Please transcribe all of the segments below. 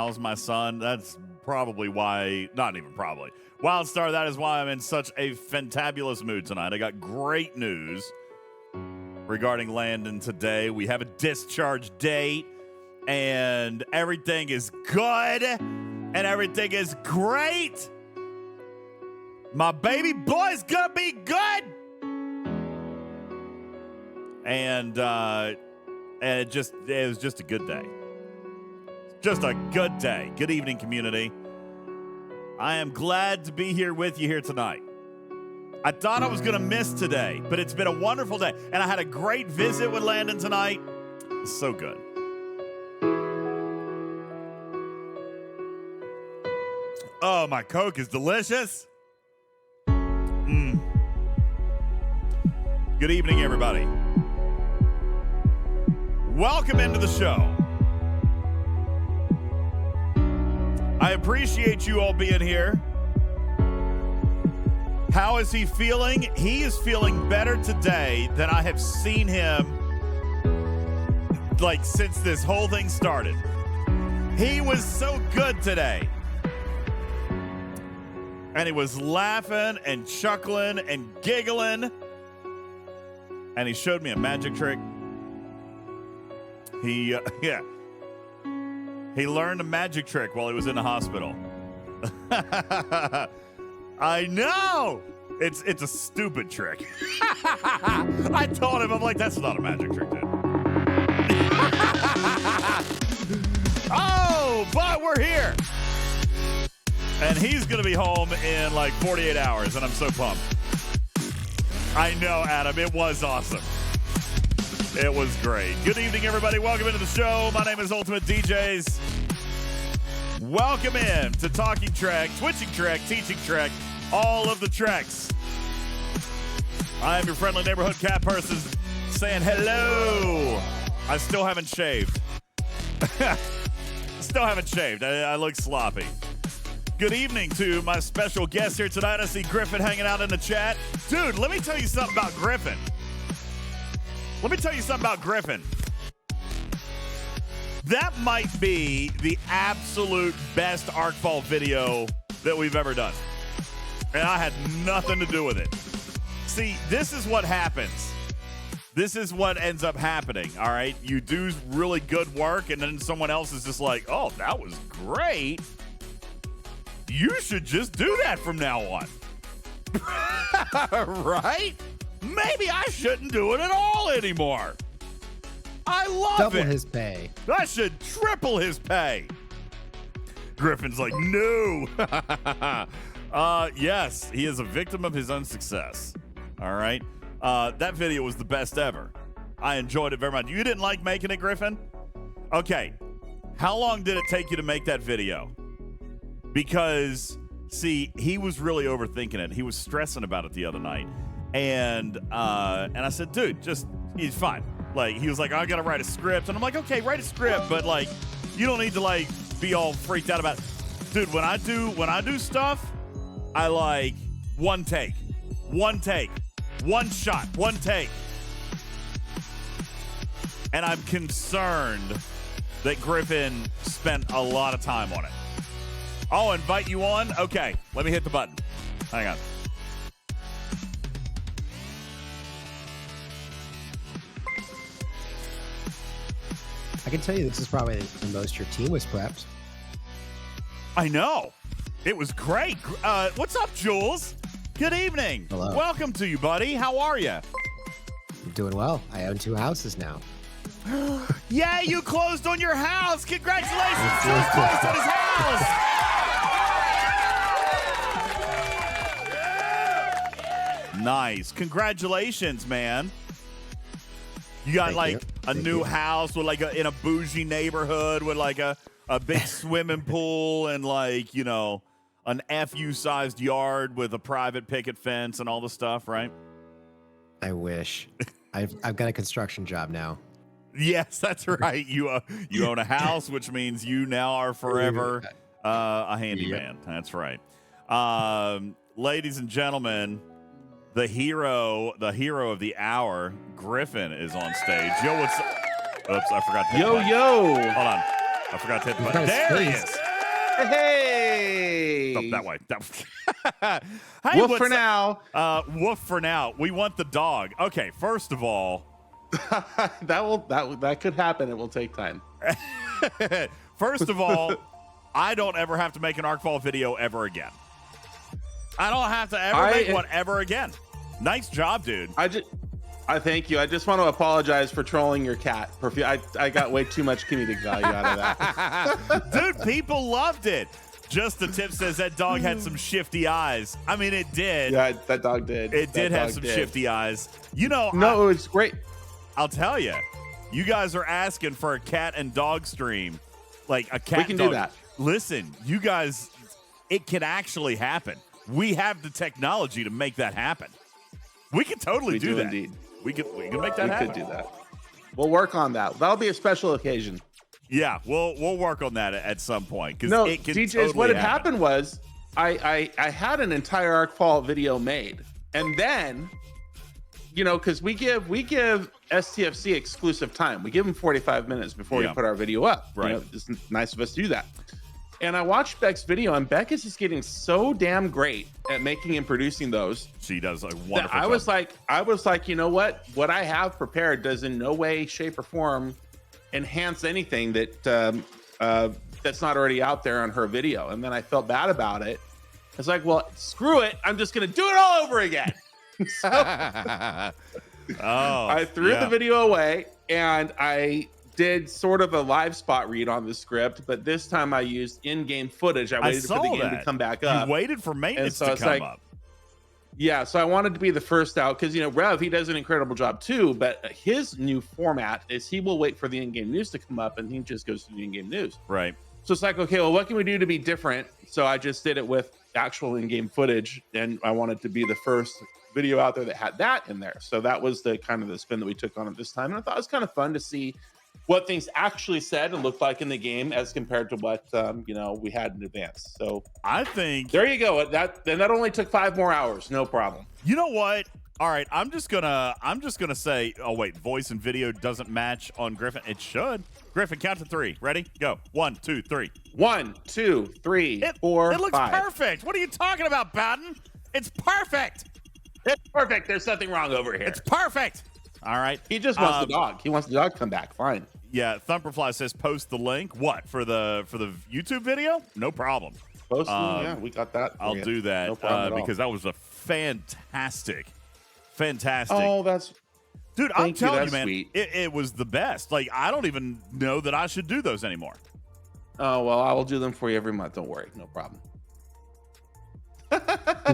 How's my son? That's probably why, not even probably. Wildstar, that is why I'm in such a fantabulous mood tonight. I got great news regarding Landon today. We have a discharge date, and everything is good, and everything is great. My baby boy's gonna be good. And it was just a good day. Just a good day. Good evening, community. I am glad to be here with you here tonight. I thought I was going to miss today, but it's been a wonderful day. And I had a great visit with Landon tonight. So good. Oh, my Coke is delicious. Good evening, everybody. Welcome into the show. I appreciate you all being here. How is he feeling? He is feeling better today than I have seen him like since this whole thing started. He was so good today. And he was laughing and chuckling and giggling. And he showed me a magic trick. He learned a magic trick while he was in the hospital. I know. It's a stupid trick. I told him, I'm like, that's not a magic trick, dude. Oh, but we're here. And he's going to be home in like 48 hours, and I'm so pumped. I know, Adam. It was awesome. It was great. Good evening, everybody. Welcome into the show. My name is UltimatDJz. Welcome in to Talking Trek, Twitching Trek, Teaching Trek, all of the treks. I am your friendly neighborhood cat person saying hello. I still haven't shaved. Still haven't shaved. I look sloppy. Good evening to my special guest here tonight. I see Griffin hanging out in the chat. Dude, let me tell you something about Griffin. That might be the absolute best Arkfall video that we've ever done. And I had nothing to do with it. See, this is what happens. This is what ends up happening, all right? You do really good work, and then someone else is just like, oh, that was great. You should just do that from now on. Right? Maybe I shouldn't do it at all anymore. I love it. Double his pay. I should triple his pay. Griffin's like, no. Yes, he is a victim of his own success. All right. That video was the best ever. I enjoyed it very much. You didn't like making it, Griffin? Okay. How long did it take you to make that video? Because, see, he was really overthinking it. He was stressing about it the other night. And I said, dude, he's fine. Like, he was like, I got to write a script. And I'm like, okay, write a script. But, like, you don't need to, like, be all freaked out about it. Dude, when I do stuff, I like one take, one shot, one take. And I'm concerned that Griffin spent a lot of time on it. I'll invite you on. Okay, let me hit the button. Hang on. I can tell you this is probably the most your team was prepped. I know. It was great. What's up, Jules? Good evening. Hello. Welcome to you, buddy. How are you? I'm doing well. I own 2 houses now. Yeah, you closed on your house. Congratulations. Jules closed on his house. Nice. Congratulations, man. You got a new house with in a bougie neighborhood with a big swimming pool and an FU-sized yard with a private picket fence and all the stuff, right? I wish. I've got a construction job now. Yes, that's right. You own a house, which means you now are forever a handyman. Yep. That's right. Ladies and gentlemen, the hero of the hour, Griffin, is on stage. Yo, what's up? Oops, I forgot to. Yo. Hold I forgot to hit the button. There he is. Hey! Oh, that way. Hey, Woof for now. Woof for now. We want the dog. Okay, first of all, that could happen. It will take time. first of all, I don't ever have to make an Arkfall video ever again. I don't have to ever make one ever again. Nice job, dude. I thank you. I just want to apologize for trolling your cat. I got way too much comedic value out of that. Dude, people loved it. Just the tip says that dog had some shifty eyes. I mean, it did. Yeah, that dog did. It did have some shifty eyes. You know, no, it was great. I'll tell you, you guys are asking for a cat and dog stream, like a cat. We can do that. Listen, you guys, it can actually happen. We have the technology to make that happen. We can totally do that. Indeed. We can make that happen. We could do that. We'll work on that. That'll be a special occasion. Yeah, we'll work on that at some point. No, it can DJs, totally what had happen. happened was I had an entire Arkfall video made, and then, you know, because we give STFC exclusive time. We give them 45 minutes before we put our video up. Right. You know, it's nice of us to do that. And I watched Beck's video, and Beck is just getting so damn great at making and producing those. She does a wonderful job. I was like, you know what? What I have prepared does in no way, shape, or form enhance anything that that's not already out there on her video. And then I felt bad about it. I was like, well, screw it. I'm just going to do it all over again. So I threw the video away, and I did sort of a live spot read on the script, but this time I used in-game footage. I waited for the game to come back up. You waited for maintenance to come up. Yeah, so I wanted to be the first out because, you know, Rev, he does an incredible job too, but his new format is he will wait for the in-game news to come up and he just goes to the in-game news. Right. So it's like, okay, well, what can we do to be different? So I just did it with actual in-game footage, and I wanted to be the first video out there that had that in there. So that was the kind of the spin that we took on it this time. And I thought it was kind of fun to see what things actually said and looked like in the game as compared to what you know, we had in advance. So I think there you go. That only took 5 more hours, no problem. You know what? All right, I'm just gonna say. Oh wait, voice and video doesn't match on Griffin. It should. Griffin, count to 3. Ready? Go. 1, 2, 3. 1, 2, 3, 4. It looks 5. perfect. What are you talking about, Bowden? It's perfect. It's perfect. There's nothing wrong over here. It's perfect. All right. He just wants the dog. He wants the dog to come back. Fine. Yeah. Thumperfly says post the link. What for the YouTube video? No problem. Post yeah, we got that. I'll do that No because that was a fantastic. Oh, that's. Dude, I'm telling you, man, sweet. it was the best. Like, I don't even know that I should do those anymore. Oh, well, I will do them for you every month. Don't worry. No problem.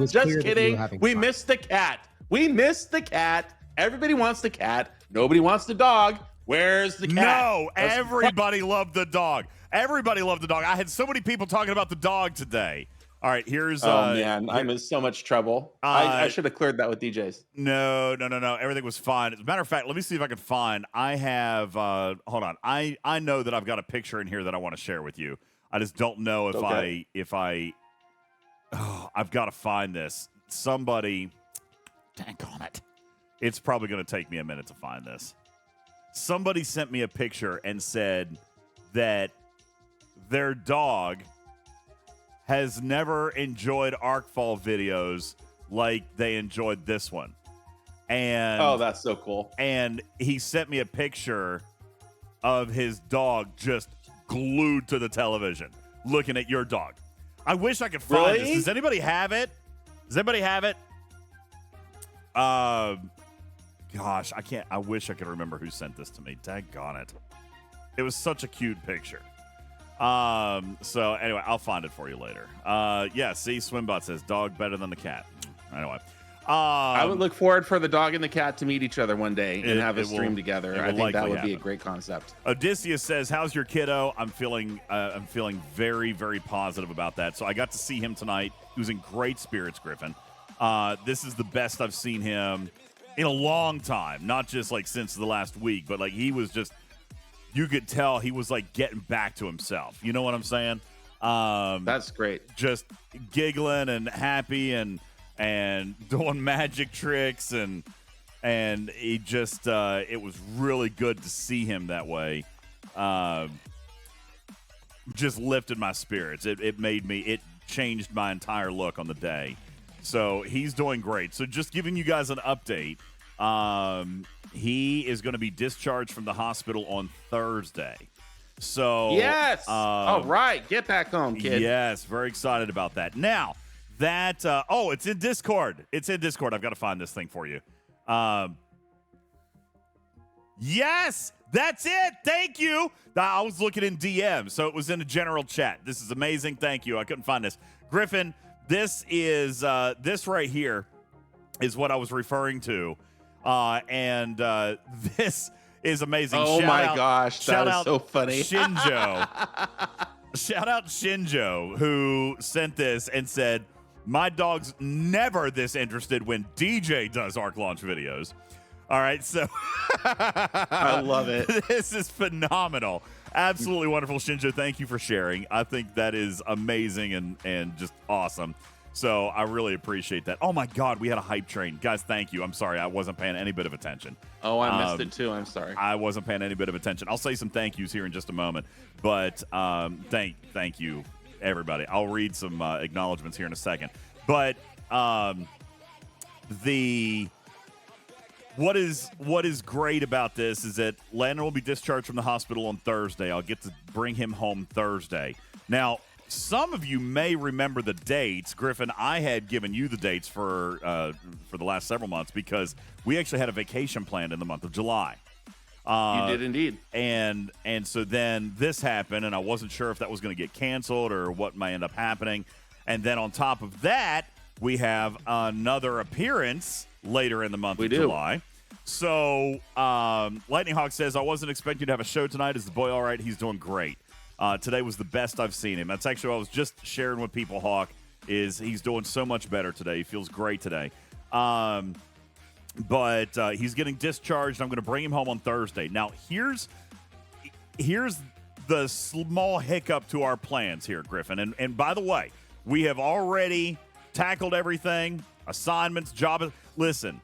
Just kidding. We missed the cat. We missed the cat. Everybody wants the cat. Nobody wants the dog. Where's the cat? No, everybody loved the dog. Everybody loved the dog. I had so many people talking about the dog today. All right, here's. Oh man, I'm in so much trouble. I should have cleared that with DJs. No. Everything was fine. As a matter of fact, let me see if I can find. I have. Hold on. I know that I've got a picture in here that I want to share with you. I just don't know if I've got to find this. Somebody. Dang on it. It's probably going to take me a minute to find this. Somebody sent me a picture and said that their dog has never enjoyed Arkfall videos like they enjoyed this one. And oh, that's so cool. And he sent me a picture of his dog just glued to the television, looking at your dog. I wish I could find this. Does anybody have it? Gosh, I can't. I wish I could remember who sent this to me. Daggone it. It was such a cute picture. So anyway, I'll find it for you later. Yeah, see, Swimbot says dog better than the cat. Anyway. I would look forward for the dog and the cat to meet each other one day and have a stream together. I think that would be a great concept. Odysseus says, "How's your kiddo?" I'm feeling very, very positive about that. So I got to see him tonight. He was in great spirits, Griffin. This is the best I've seen him in a long time. Not just like since the last week, but like he was just. You could tell he was like getting back to himself. You know what I'm saying? That's great. Just giggling and happy and doing magic tricks and he just it was really good to see him that way. just lifted my spirits. It changed my entire look on the day. So he's doing great. So just giving you guys an update. He is going to be discharged from the hospital on Thursday. So yes. All right. Get back home, kid. Yes. Very excited about that. Now that, it's in Discord. It's in Discord. I've got to find this thing for you. Yes, that's it. Thank you. I was looking in DM, so it was in a general chat. This is amazing. Thank you. I couldn't find this. Griffin, this is this right here is what I was referring to. And this is amazing. Oh my gosh, that is so funny. Shinjo. Shout out Shinjo, who sent this and said, "My dog's never this interested when DJ does Arc launch videos." All right, so I love it. This is phenomenal. Absolutely wonderful, Shinjo. Thank you for sharing. I think that is amazing and just awesome. So I really appreciate that. Oh my God, we had a hype train. Guys, thank you. I'm sorry, I wasn't paying any bit of attention. Oh, I missed it too. I'm sorry. I wasn't paying any bit of attention. I'll say some thank yous here in just a moment. But thank you, everybody. I'll read some acknowledgements here in a second. But what is great about this is that Landon will be discharged from the hospital on Thursday. I'll get to bring him home Thursday. Now, some of you may remember the dates. Griffin, I had given you the dates for the last several months because we actually had a vacation planned in the month of July. You did indeed. And so then this happened, and I wasn't sure if that was going to get canceled or what might end up happening. And then on top of that, we have another appearance later in the month of July. So Lightning Hawk says, "I wasn't expecting to have a show tonight. Is the boy all right? He's doing great. Today was the best I've seen him." That's actually what I was just sharing with people, Hawk, is he's doing so much better today. He feels great today. But he's getting discharged. I'm going to bring him home on Thursday. Now, here's the small hiccup to our plans here, Griffin. And by the way, we have already tackled everything, assignments, job. Listen,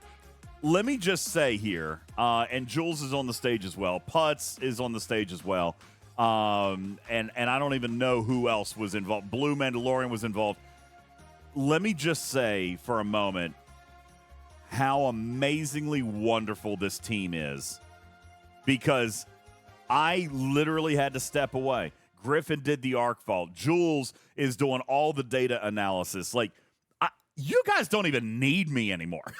let me just say here, and Jules is on the stage as well. Putz is on the stage as well. And I don't even know who else was involved. Blue Mandalorian was involved. Let me just say for a moment how amazingly wonderful this team is, because I literally had to step away. Griffin did the Arkfall. Jules is doing all the data analysis. Like, you guys don't even need me anymore.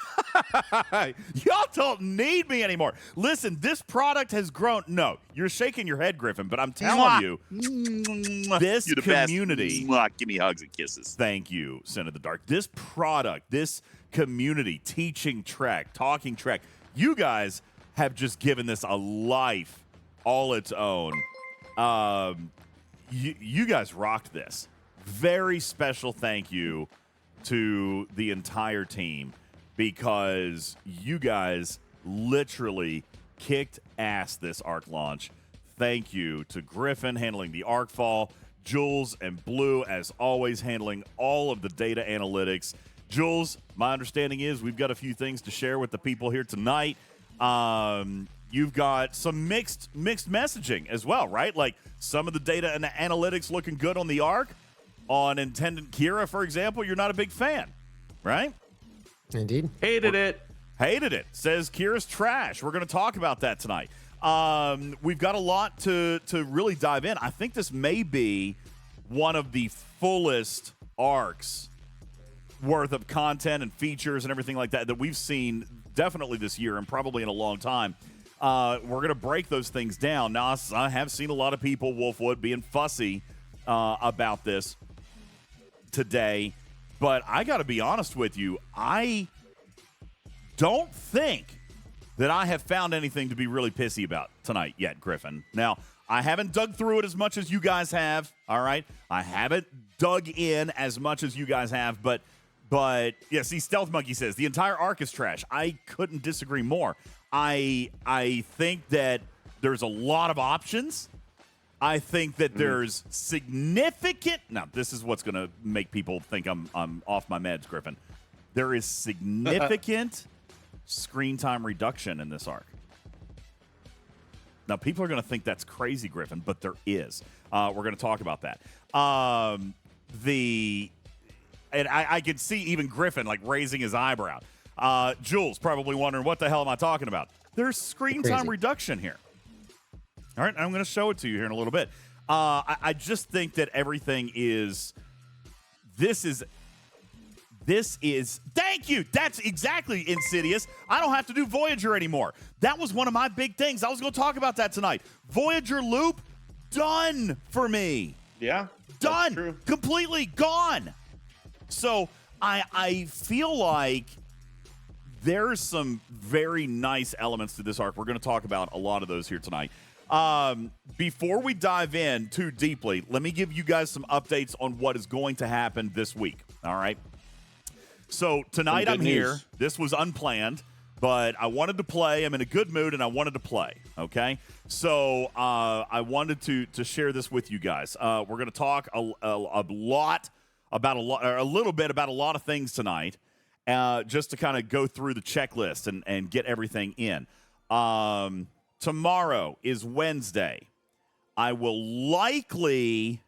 Y'all don't need me anymore. Listen, this product has grown. No, you're shaking your head, Griffin, but I'm telling you, this community. Give me hugs and kisses. Thank you, Sin of the Dark. This product, this community, teaching track, talking track, you guys have just given this a life all its own. You guys rocked this. Very special thank you to the entire team, because you guys literally kicked ass this Arc launch. Thank you to Griffin handling the Arkfall, Jules and Blue, as always, handling all of the data analytics. Jules, my understanding is we've got a few things to share with the people here tonight. You've got some mixed messaging as well, right? Like some of the data and the analytics looking good on the Arc. On Intendant Kira, for example, you're not a big fan, right? Indeed. Hated it. Says Kira's trash. We're going to talk about that tonight. We've got a lot to really dive in. I think this may be one of the fullest arcs worth of content and features and everything like that we've seen definitely this year and probably in a long time. We're going to break those things down. Now, I have seen a lot of people, Wolfwood, being fussy about this today, but I got to be honest with you. I don't think that I have found anything to be really pissy about tonight yet, Griffin. Now, I haven't dug through it as much as you guys have, all right? I haven't dug in as much as you guys have, but yeah, see, Stealth Monkey says, the entire arc is trash. I couldn't disagree more. I think that there's a lot of options. I think that there's significant. Now, this is what's going to make people think I'm off my meds, Griffin. There is significant screen time reduction in this arc. Now, people are going to think that's crazy, Griffin, but there is. We're going to talk about that. And I could see even Griffin, like, raising his eyebrow. Jules probably wondering, what the hell am I talking about? There's screen time reduction here. All right, I'm going to show it to you here in a little bit. I just think that everything is – This is thank you. That's exactly Insidious. I don't have to do Voyager anymore. That was one of my big things. I was going to talk about that tonight. Voyager loop, done for me. Yeah. Done. True. Completely gone. So I feel like there's some very nice elements to this arc. We're going to talk about a lot of those here tonight. Before we dive in too deeply, let me give you guys some updates on what is going to happen this week. All right. So tonight I'm here. This was unplanned, but I wanted to play. I'm in a good mood, and I wanted to play. Okay, so I wanted to share this with you guys. We're going to talk a little bit about a lot of things tonight, just to kind of go through the checklist and get everything in. Tomorrow is Wednesday. I will likely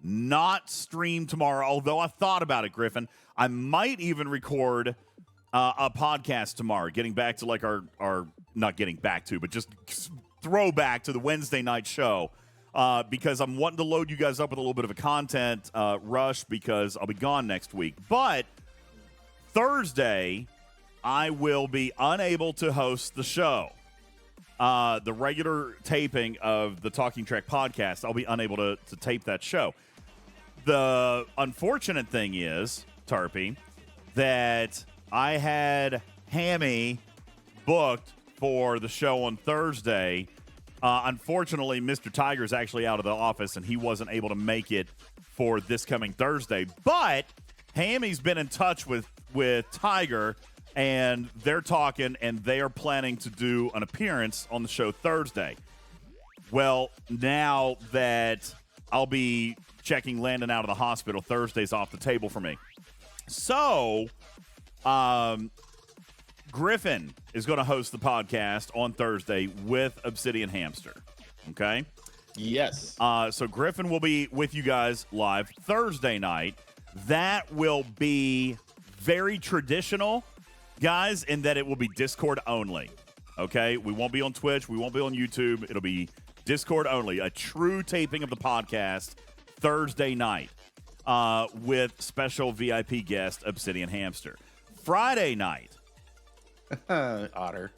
not stream tomorrow, although I've thought about it, Griffin. I might even record a podcast tomorrow, getting back to like our not getting back to, but just throwback to the Wednesday night show, because I'm wanting to load you guys up with a little bit of a content rush because I'll be gone next week. But Thursday, I will be unable to host the show. The regular taping of the Talking Trek podcast, I'll be unable to tape that show. The unfortunate thing is, Tarpy, that I had Hammy booked for the show on Thursday. Unfortunately, Mr. Tiger is actually out of the office, and he wasn't able to make it for this coming Thursday. But Hammy's been in touch with Tiger, and they're talking, and they are planning to do an appearance on the show Thursday. Well, now that I'll be checking Landon out of the hospital, Thursday's off the table for me. So, Griffin is going to host the podcast on Thursday with Obsidian Hamster. Okay? Yes. So Griffin will be with you guys live Thursday night. That will be very traditional, guys, in that it will be Discord only. Okay? We won't be on Twitch. We won't be on YouTube. It'll be Discord only. A true taping of the podcast Thursday night. With special VIP guest Obsidian Hamster. Friday night. Otter.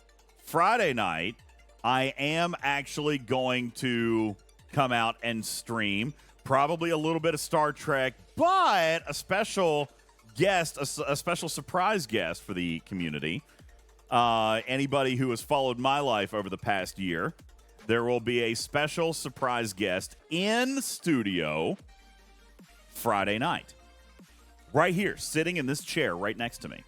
Friday night, I am actually going to come out and stream. Probably a little bit of Star Trek, but a special guest, a special surprise guest for the community. Anybody who has followed my life over the past year, there will be a special surprise guest in studio Friday night, right here, sitting in this chair right next to me.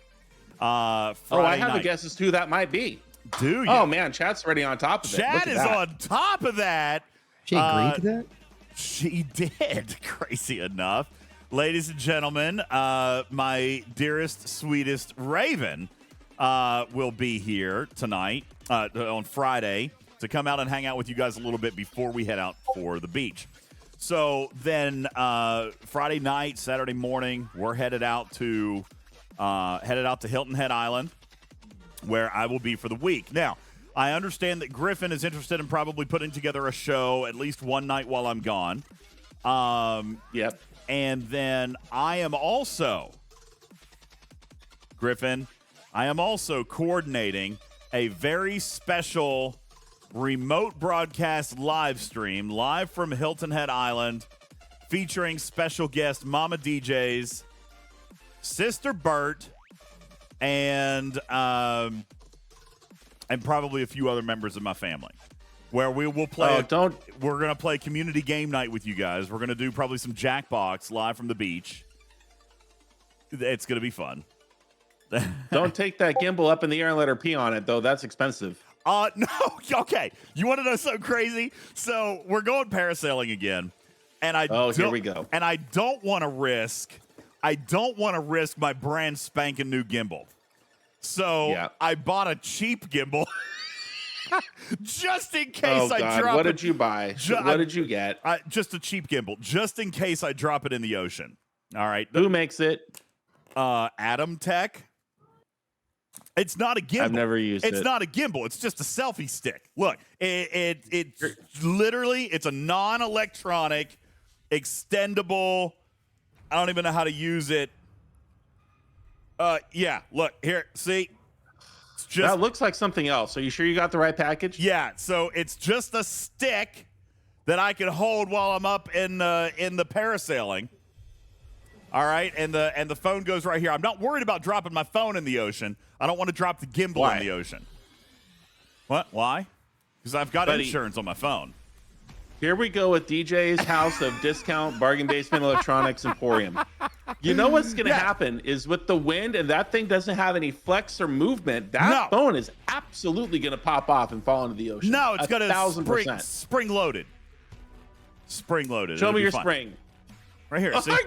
I have a guess as to who that might be. Do you? Oh man, chat's already on top of it. Chat is on top of that. She agreed to that? She did, crazy enough. Ladies and gentlemen, my dearest, sweetest Raven will be here tonight on Friday to come out and hang out with you guys a little bit before we head out for the beach. So then Friday night, Saturday morning, we're headed out to Hilton Head Island, where I will be for the week. Now, I understand that Griffin is interested in probably putting together a show at least one night while I'm gone. Yep. And then I am also, Griffin, coordinating a very special remote broadcast live stream live from Hilton Head Island, featuring special guest Monetization, Sister Bert, and probably a few other members of my family, where we will play. We're gonna play community game night with you guys. We're gonna do probably some Jackbox live from the beach. It's gonna be fun. Don't take that gimbal up in the air and let her pee on it, though. That's expensive. No. Okay. You want to know something crazy? So we're going parasailing again, and here we go. And I don't want to risk my brand spanking new gimbal. So I bought a cheap gimbal. Just in case I drop what it. did you buy? What did you get? Just a cheap gimbal, just in case I drop it in the ocean. All right. Who makes it? Atom Tech. It's not a gimbal. I've never used it. It's not a gimbal. It's just a selfie stick. Look, it's literally, it's a non-electronic, extendable. I don't even know how to use it. Yeah, look here. See, it's just, that looks like something else. Are you sure you got the right package? Yeah. So it's just a stick that I can hold while I'm up in the parasailing. All right, and the phone goes right here. I'm not worried about dropping my phone in the ocean. I don't want to drop the gimbal in the ocean. What? Why? Because I've got insurance on my phone. Here we go with DJ's House of Discount Bargain Basement Electronics Emporium. You know what's going to happen is with the wind and that thing doesn't have any flex or movement, that phone is absolutely going to pop off and fall into the ocean. No, it's got a 1,000%. spring loaded. Spring loaded. Show me your spring. Right here. See?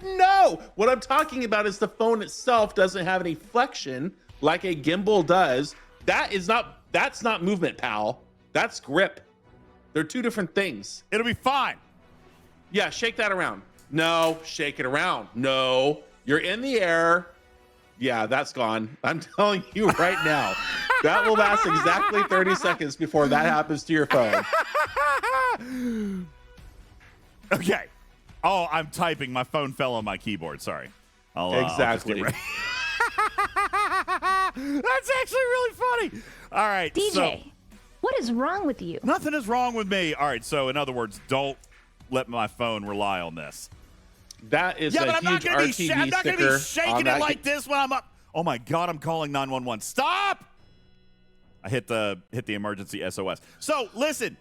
No, what I'm talking about is the phone itself doesn't have any flexion like a gimbal does. That's not movement, pal. That's grip. They're two different things. It'll be fine. Yeah, shake that around. No, shake it around. No, you're in the air. Yeah, that's gone. I'm telling you right now, that will last exactly 30 seconds before that happens to your phone. Okay. Oh, I'm typing. My phone fell on my keyboard. Sorry. Exactly. That's actually really funny. All right. DJ, what is wrong with you? Nothing is wrong with me. All right. So, in other words, don't let my phone rely on this. That is but a I'm not huge gonna RTV I'm not going to sticker be shaking on it that. like this when I'm up. Oh, my God. I'm calling 911. Stop. I hit the emergency SOS. So, listen.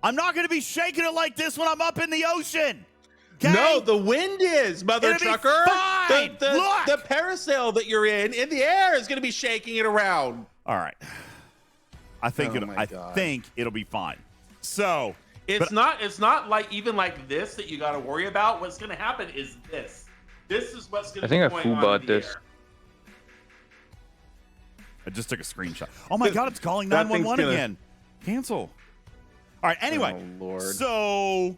I'm not going to be shaking it like this when I'm up in the ocean. Okay? No, the wind is, mother It'll trucker. be fine. The parasail that you're in the air is going to be shaking it around. All right. I think it'll be fine. So it's not like even like this that you got to worry about. What's going to happen is this. This is what's going to be going on. I think I full-bought this. I just took a screenshot. Oh my God, it's calling 911 again. Cancel. All right, anyway, oh, Lord. So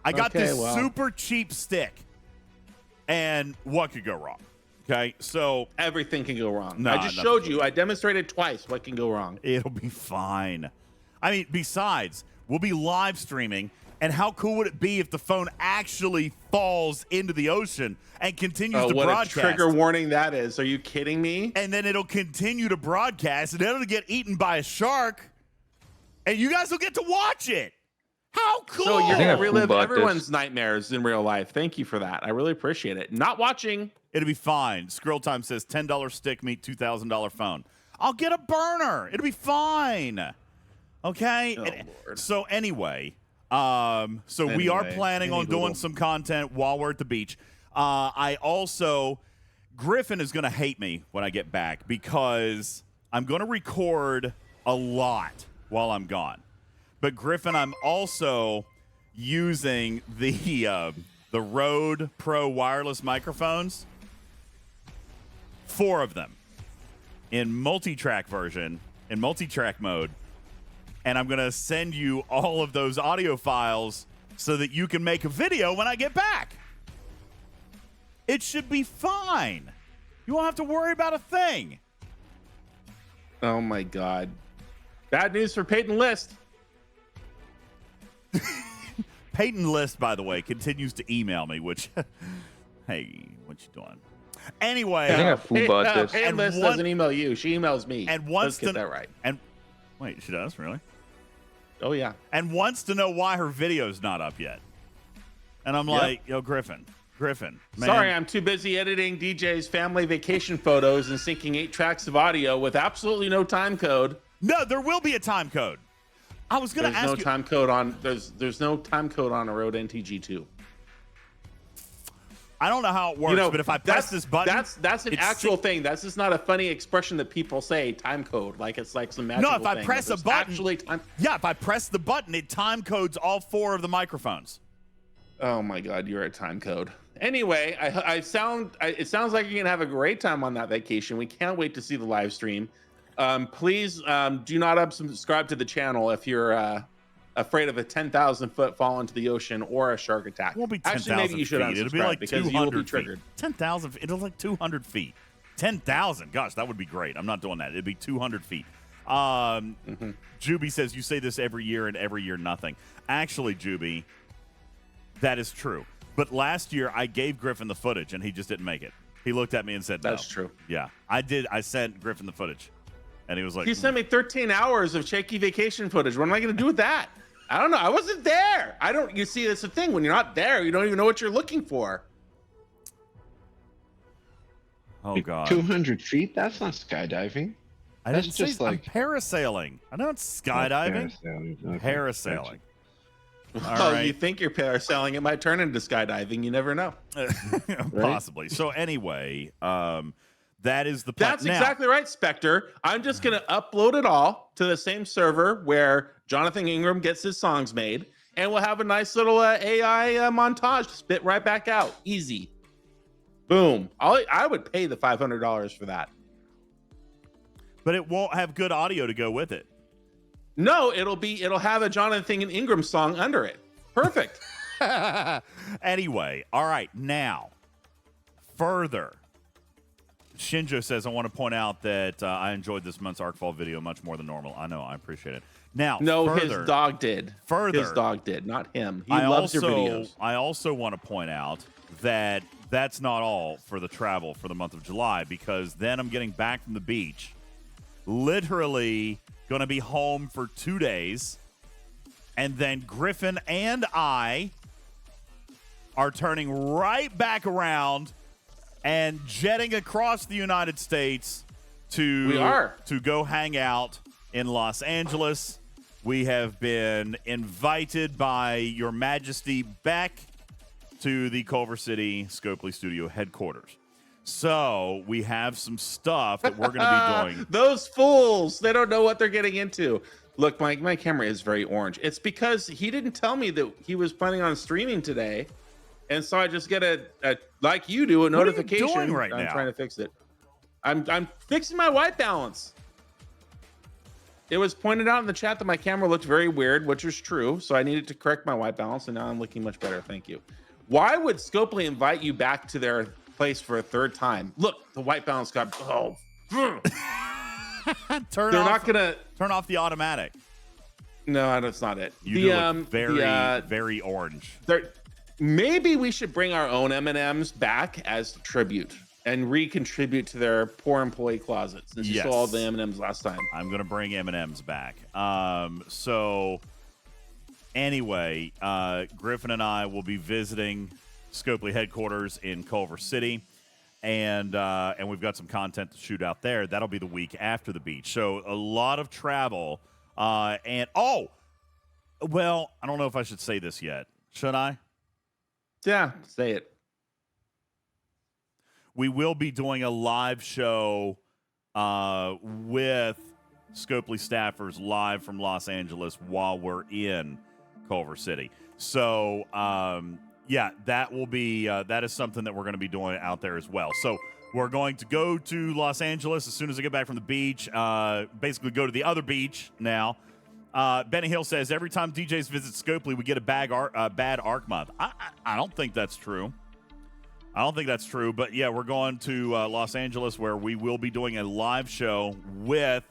I got this super cheap stick, and what could go wrong? Okay, so everything can go wrong. No, I just showed you. I demonstrated twice what can go wrong. It'll be fine. I mean, besides, we'll be live streaming, and how cool would it be if the phone actually falls into the ocean and continues to broadcast? What a trigger warning that is. Are you kidding me? And then it'll continue to broadcast, and it'll get eaten by a shark. And you guys will get to watch it. How cool! So you're gonna relive everyone's nightmares in real life. Thank you for that. I really appreciate it. Not watching. It'll be fine. Squirrel Time says $10 stick meet $2,000 phone. I'll get a burner. It'll be fine. Okay. Lord. So anyway, we are planning on doing some content while we're at the beach. Griffin is gonna hate me when I get back because I'm gonna record a lot while I'm gone. But Griffin, I'm also using the Rode Pro wireless microphones, 4 of them in multi-track version, in multi-track mode. And I'm going to send you all of those audio files so that you can make a video when I get back. It should be fine. You won't have to worry about a thing. Oh my God. Bad news for Peyton List. Peyton List, by the way, continues to email me, which, hey, what you doing? Anyway, I think I full-bought this. Peyton List doesn't email you. She emails me. And wants to get that right. And wait, she does, really? Oh yeah. And wants to know why her video's not up yet. And I'm like, yo, Griffin, man. Sorry, I'm too busy editing DJ's family vacation photos and syncing 8 tracks of audio with absolutely no time code. No, there will be a time code. I was going to ask you. There's no time code on a Rode NTG2. I don't know how it works, but if I press this button, that's an actual thing. That's just not a funny expression that people say. Time code, like it's like some magical thing. No, if I press a button, if I press the button, it time codes all 4 of the microphones. Oh my God, you're a time code. Anyway, it sounds like you're gonna have a great time on that vacation. We can't wait to see the live stream. Please do not unsubscribe to the channel if you're afraid of a 10,000-foot fall into the ocean or a shark attack. It won't be 10,000 Actually, maybe you should feet. It'll be unsubscribe like because 200 you will be feet. triggered. 10,000. It'll like 200 feet. 10,000. Gosh, that would be great. I'm not doing that. It'd be 200 feet. Juby says, you say this every year and every year nothing. Actually, Juby, that is true. But last year, I gave Griffin the footage, and he just didn't make it. He looked at me and said, That's no. true. Yeah, I did. I sent Griffin the footage, and he was like, He sent me 13 hours of shaky vacation footage. What am I going to do with that? I don't know. I wasn't there. You see, that's the thing. When you're not there, you don't even know what you're looking for. oh, God. 200 feet? That's not skydiving. I that's didn't just say, like- I'm parasailing. I'm not skydiving. Parasailing. Okay, Parasailing. All Well, right. you think you're parasailing, it might turn into skydiving. You never know. Possibly. So anyway, that is the plan. That's exactly right, Spectre. I'm just going to upload it all to the same server where Jonathan Ingram gets his songs made, and we'll have a nice little AI montage spit right back out. Easy. Boom. I would pay the $500 for that. But it won't have good audio to go with it. No, it'll have a Jonathan Ingram song under it. Perfect. Anyway, all right. Now, further, Shinjo says, I want to point out that I enjoyed this month's Arkfall video much more than normal. I know. I appreciate it. Now, No, further, his dog did. Further, His dog did, not him. He loves your videos. I also want to point out that that's not all for the travel for the month of July, because then I'm getting back from the beach, literally going to be home for 2 days, and then Griffin and I are turning right back around and jetting across the United States to go hang out in Los Angeles. We have been invited by Your Majesty back to the Culver City Scopely Studio headquarters. So we have some stuff that we're going to be doing. Those fools, they don't know what they're getting into. Look, my camera is very orange. It's because he didn't tell me that he was planning on streaming today. And so I just get a like you do, a notification. What are you doing right now? I'm trying to fix it. I'm fixing my white balance. It was pointed out in the chat that my camera looked very weird, which is true. So I needed to correct my white balance, and now I'm looking much better. Thank you. Why would Scopely invite you back to their place for a third time? Look, the white balance got They're turn off the automatic. No, that's not it. You do look very orange. Maybe we should bring our own M&Ms back as tribute and recontribute to their poor employee closet, since you saw all the M&Ms last time. I'm going to bring M&Ms back. So anyway, Griffin and I will be visiting Scopely headquarters in Culver City, and we've got some content to shoot out there. That'll be the week after the beach. So a lot of travel. I don't know if I should say this yet. Should I? Yeah, say it. We will be doing a live show with Scopely staffers live from Los Angeles while we're in Culver City. So, that will be that is something that we're going to be doing out there as well. So we're going to go to Los Angeles as soon as I get back from the beach. Basically, go to the other beach now. Benny Hill says, every time DJs visit Scopely, we get a bad ARC month. I don't think that's true. But yeah, we're going to Los Angeles, where we will be doing a live show with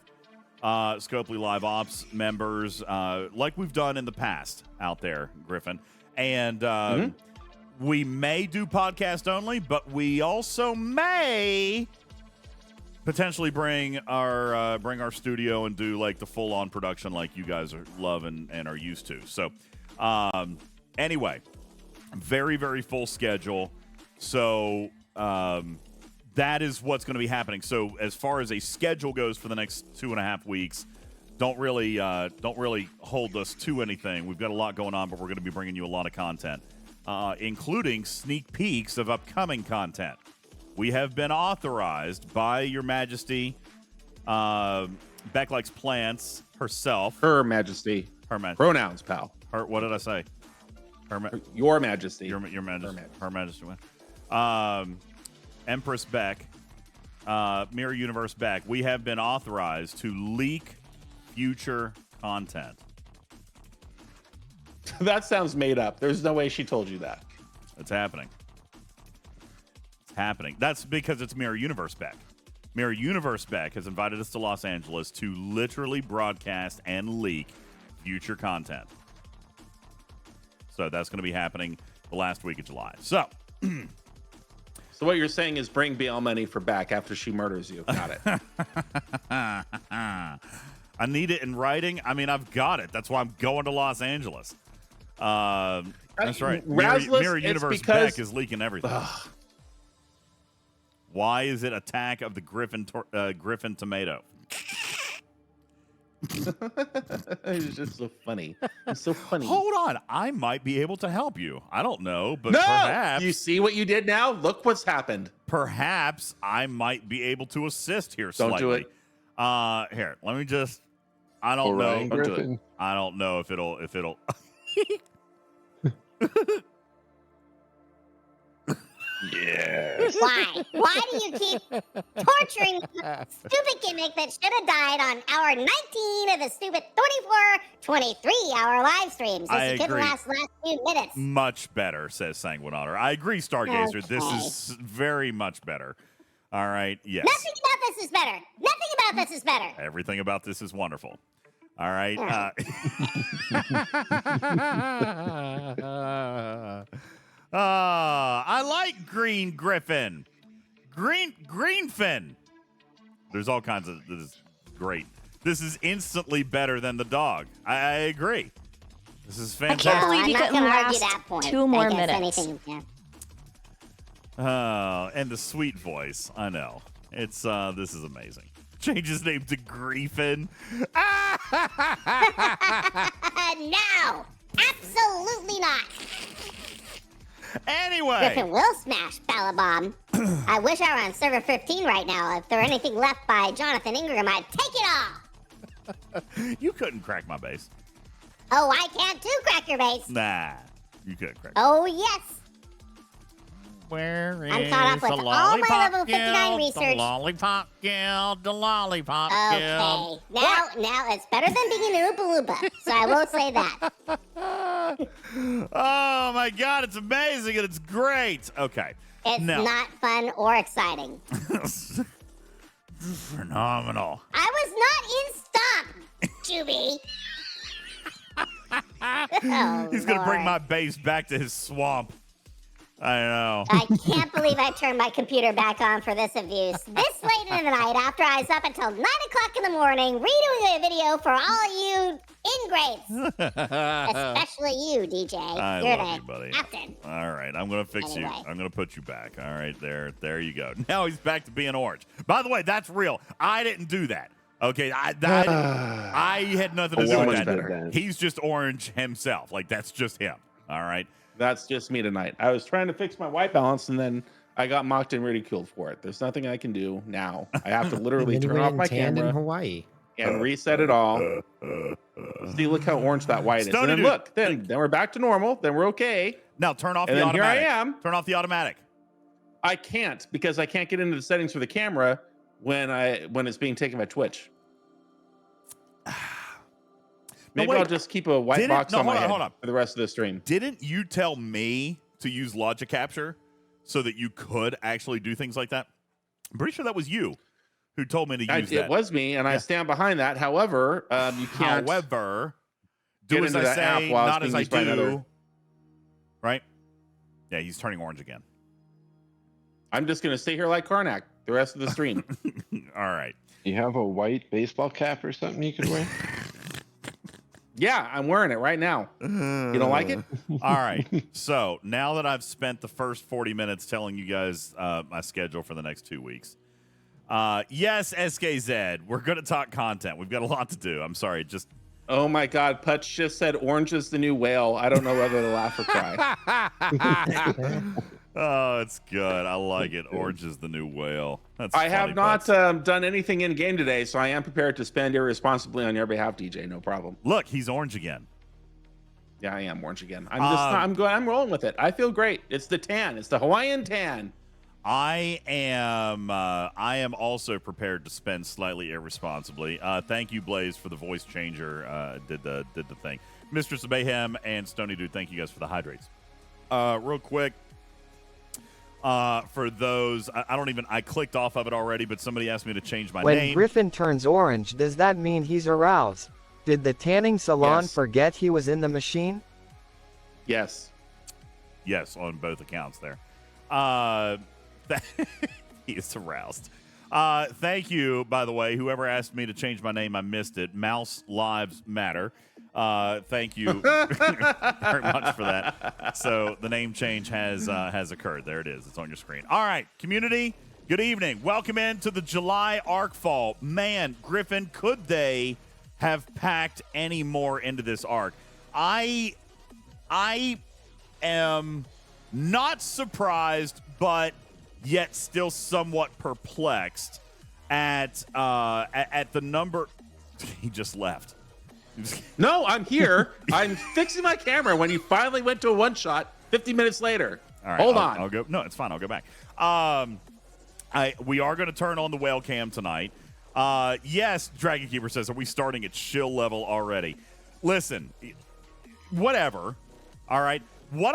Scopely Live Ops members, like we've done in the past out there, Griffin. And we may do podcast only, but we also may potentially bring our studio and do like the full-on production like you guys love and are used to. So anyway, very, very full schedule. So that is what's going to be happening. So as far as a schedule goes for the next 2.5 weeks, don't really hold us to anything. We've got a lot going on, but we're going to be bringing you a lot of content, including sneak peeks of upcoming content. We have been authorized by Your Majesty, Beck Likes Plants herself. Her Majesty. Pronouns, pal. What did I say? Your Majesty. Your Majesty. Her Majesty. Empress Beck Mirror Universe Beck, we have been authorized to leak future content. That sounds made up. There's no way she told you that. It's happening. It's happening. That's because it's Mirror Universe Beck. Mirror Universe Beck has invited us to Los Angeles to literally broadcast and leak future content. So that's going to be happening the last week of July. So what you're saying is bring bail money for back after she murders you. Got it. I need it in writing. I mean, I've got it. That's why I'm going to Los Angeles. That's right. Mirror Universe Beck is leaking everything. Ugh. Why is it Attack of the Griffin Tomato? It's just so funny. It's so funny. Hold on. I might be able to help you. I don't know, but No! perhaps You see what you did now? Look what's happened. perhaps I might be able to assist here slightly. Don't do it. Here, let me just I don't Orion know. Griffin. I don't know if it'll Yes. Why? Why do you keep torturing the stupid gimmick that should have died on hour 19 of the stupid 23-hour live streams? I This couldn't agree. last few minutes. Much better, says Sanguine Otter. I agree, Stargazer. Okay. This is very much better. All right. Yes. Nothing about this is better. Nothing about this is better. Everything about this is wonderful. All right. I like Green Griffin. Greenfin. There's all kinds of this is great. This is instantly better than the dog. I agree. This is I can't fantastic. believe you I'm not couldn't gonna argue last that point. 2 more I guess minutes. anything, yeah. And the sweet voice. I know. It's this is amazing. Change his name to Griefin. No, absolutely not. Anyway. Griffin will smash Balabomb. I wish I were on server 15 right now. If there were anything left by Jonathan Ingram, I'd take it all. You couldn't crack my base. Oh, I can too, crack your base. Nah. You couldn't crack. Oh, yes. Where is I'm caught up with the all my lollipop level 59 guild? research. The lollipop guild. The lollipop guild. Okay, now it's better than being an Oompa Loompa, so I will say that. Oh my God, it's amazing and it's great. Okay. It's Now- not fun or exciting. Phenomenal. I was not in stock, Juby. Oh, He's going to bring Lord. my base back to his swamp. I know. I can't believe I turned my computer back on for this abuse. This late in the night, after I was up until 9 o'clock in the morning, redoing a video for all you ingrates. Especially you, DJ. I You're love the you, buddy. captain. All right, I'm going to fix you. Anyway. I'm going to put you back. All right, there you go. Now he's back to being orange. By the way, that's real. I didn't do that. Okay, I had nothing to do So with much that. better. He's just orange himself. Like, that's just him. All right. That's just me tonight. I was trying to fix my white balance and then I got mocked and ridiculed for it. There's nothing I can do now. I have to literally And then turn you off went my and tanned in camera Hawaii. and reset it all. See, look how orange that white is. Stony And then dude. look, then we're back to normal. Then we're okay. Now turn off And the then here I automatic. am. Turn off the automatic. I can't because I can't get into the settings for the camera when it's being taken by Twitch. Maybe wait. I'll just keep a white box on my head hold on. for the rest of the stream. Didn't you tell me to use logic capture so that you could actually do things like that? I'm pretty sure that was you who told me to use that. It was me, and I Yeah. stand behind that. However, you can't. However, get do as into I that app say, while it's not as being I used by another. do. Right? Yeah, he's turning orange again. I'm just gonna stay here like Karnak the rest of the stream. All right. You have a white baseball cap or something you could wear? Yeah, I'm wearing it right now. You don't like it? All right. So now that I've spent the first 40 minutes telling you guys my schedule for the next 2 weeks. Yes, SKZ, we're going to talk content. We've got a lot to do. I'm sorry. Just Oh my God, Putch just said orange is the new whale. I don't know whether to laugh or cry. oh, it's good. I like it. Orange is the new whale. That's I have funny, not Butts. done anything in game today, so I am prepared to spend irresponsibly on your behalf, DJ. No problem. Look, he's orange again. Yeah, I am orange again. I'm rolling with it. I feel great. It's the tan. It's the Hawaiian tan. I am also prepared to spend slightly irresponsibly. Thank you, Blaze, for the voice changer. Did the thing. Mistress of Mayhem and Stony Dude, thank you guys for the hydrates. Real quick, for those, I clicked off of it already, but somebody asked me to change my When name. Griffin turns orange, does that mean he's aroused? Did the tanning salon Yes. forget he was in the machine? Yes. Yes, on both accounts there. He is aroused. Thank you, by the way. Whoever asked me to change my name, I missed it. Mouse Lives Matter. Thank you very much for that. So the name change has occurred. There it is. It's on your screen. All right, community, good evening. Welcome into the July Arkfall. Man, Griffin, could they have packed any more into this arc? I am not surprised, but yet still somewhat perplexed at the number. He just left. No, I'm here. I'm fixing my camera when you finally went to a one shot 50 minutes later. All right, Hold I'll, on. I'll go. No, it's fine. I'll go back. We are going to turn on the whale cam tonight. Yes, Dragon Keeper says, are we starting at shill level already? Listen, whatever. All right. What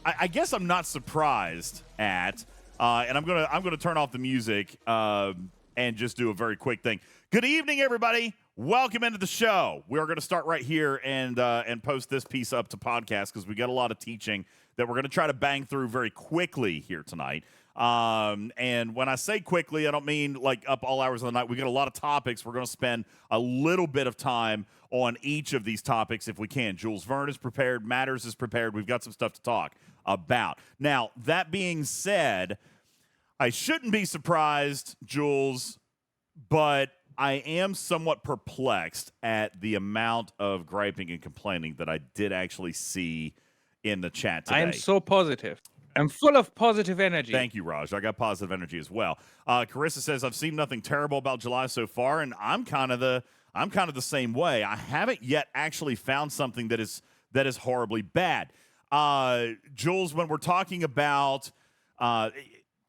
I guess I'm not surprised at, and I'm gonna turn off the music and just do a very quick thing. Good evening, everybody. Welcome into the show. We are going to start right here and post this piece up to podcast because we got a lot of teaching that we're going to try to bang through very quickly here tonight. And when I say quickly, I don't mean like up all hours of the night. We got a lot of topics. We're going to spend a little bit of time on each of these topics if we can. Jules Verne is prepared. Matters is prepared. We've got some stuff to talk about. Now, that being said, I shouldn't be surprised, Jules, but I am somewhat perplexed at the amount of griping and complaining that I did actually see in the chat today. I am so positive. I'm full of positive energy. Thank you, Raj. I got positive energy as well. Carissa says, I've seen nothing terrible about July so far, and I'm kind of the same way. I haven't yet actually found something that is horribly bad. Jules, when we're talking about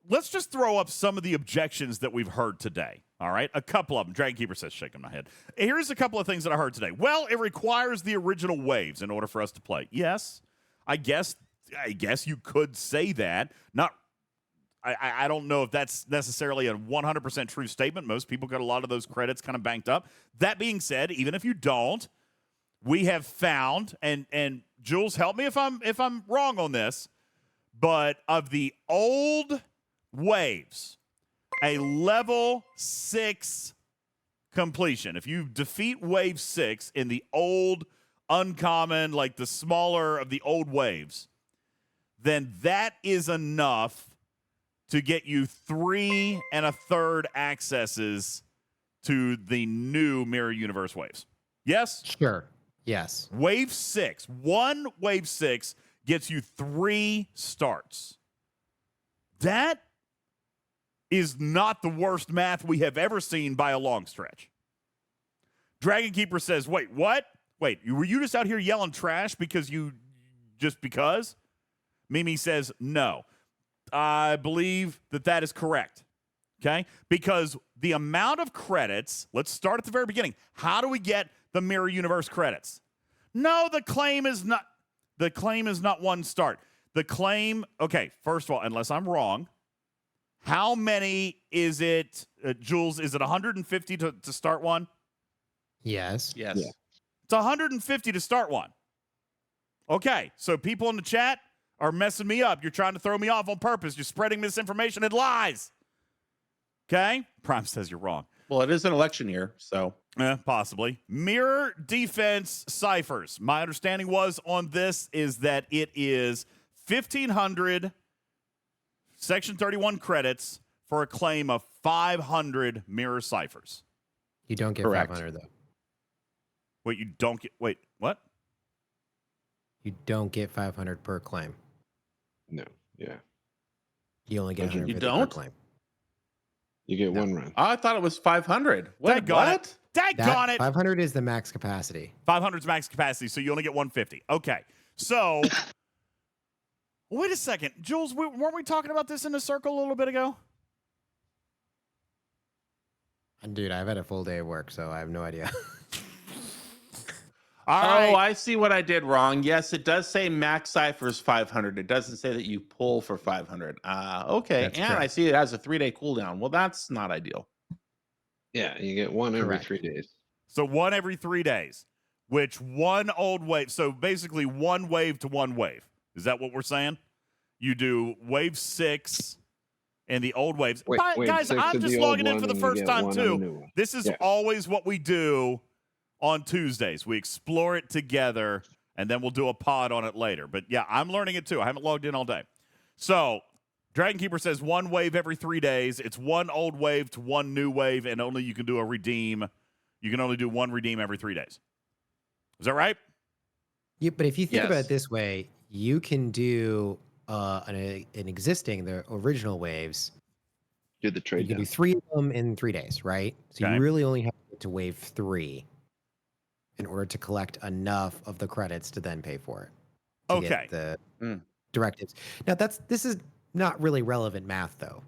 let's just throw up some of the objections that we've heard today. All right, a couple of them. Dragon Keeper says, shaking my head. Here's a couple of things that I heard today. Well, it requires the original waves in order for us to play. Yes, I guess you could say that. I don't know if that's necessarily a 100% true statement. Most people got a lot of those credits kind of banked up. That being said, even if you don't, we have found, and Jules, help me if I'm wrong on this, but of the old waves, a level 6 completion. If you defeat wave 6 in the old uncommon, like the smaller of the old waves, then that is enough to get you 3 1/3 accesses to the new Mirror Universe waves. Yes? Sure. Yes. Wave 6. One wave 6 gets you 3 starts. That is not the worst math we have ever seen by a long stretch. Dragon Keeper says, wait, what? Wait, were you just out here yelling trash because? Mimi says, no. I believe that is correct. Okay? Because the amount of credits, let's start at the very beginning. How do we get the Mirror Universe credits? No, the claim is not one start. The claim, okay, first of all, unless I'm wrong, how many is it, Jules? Is it 150 to start one? Yes. Yes. Yeah. It's 150 to start one. Okay, so people in the chat are messing me up. You're trying to throw me off on purpose. You're spreading misinformation and lies. Okay? Prime says you're wrong. Well, it is an election year, so. Possibly. Mirror defense ciphers. My understanding on this is that it is 1,500 Section 31 credits for a claim of 500 mirror ciphers. You don't get Correct. 500 though. Wait, you don't get. Wait, what? You don't get 500 per claim. No. Yeah. You only get You 150 don't? per claim. You get one run. I thought it was 500. What? Daggone What? it. Daggone it. 500 is the max capacity. 500 is max capacity, so you only get 150. Okay. So Wait a second. Jules, weren't we talking about this in the circle a little bit ago? Dude, I've had a full day of work, so I have no idea. All right. Oh, I see what I did wrong. Yes, it does say max ciphers 500. It doesn't say that you pull for 500. Okay. That's and correct. I see it has a 3-day cooldown. Well, that's not ideal. Yeah, you get one every Correct. 3 days. So one every 3 days, which one old wave. So basically one wave to one wave. Is that what we're saying? You do wave 6 and the old waves. Wait, But, wave guys, 6 I'm of just the old logging in one for the and you first get time one on the new too. one. This is Yeah. always what we do on Tuesdays. We explore it together, and then we'll do a pod on it later. But yeah, I'm learning it too. I haven't logged in all day. So Dragon Keeper says one wave every 3 days. It's one old wave to one new wave, and only you can do a redeem. You can only do one redeem every 3 days. Is that right? Yeah, but if you think about Yes. it this way, you can do an existing, the original waves. Do the You trade can down. do 3 of them in 3 days, right? So Okay. you really only have to get to wave 3 in order to collect enough of the credits to then pay for it. To Okay. get the Mm. directives. Now this is not really relevant math though,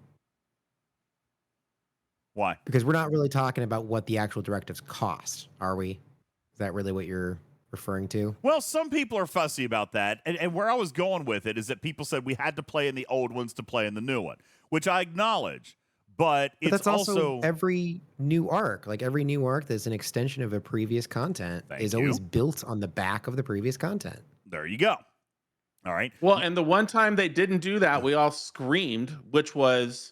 Why? because we're not really talking about what the actual directives cost, are we? Is that really what you're referring to? Well, some people are fussy about that. And where I was going with it is that people said we had to play in the old ones to play in the new one, which I acknowledge. But But it's that's also also every new arc. Like every new arc that's an extension of a previous content Thank is you. always built on the back of the previous content. there you go. All right. Well, and the one time they didn't do that, we all screamed, which was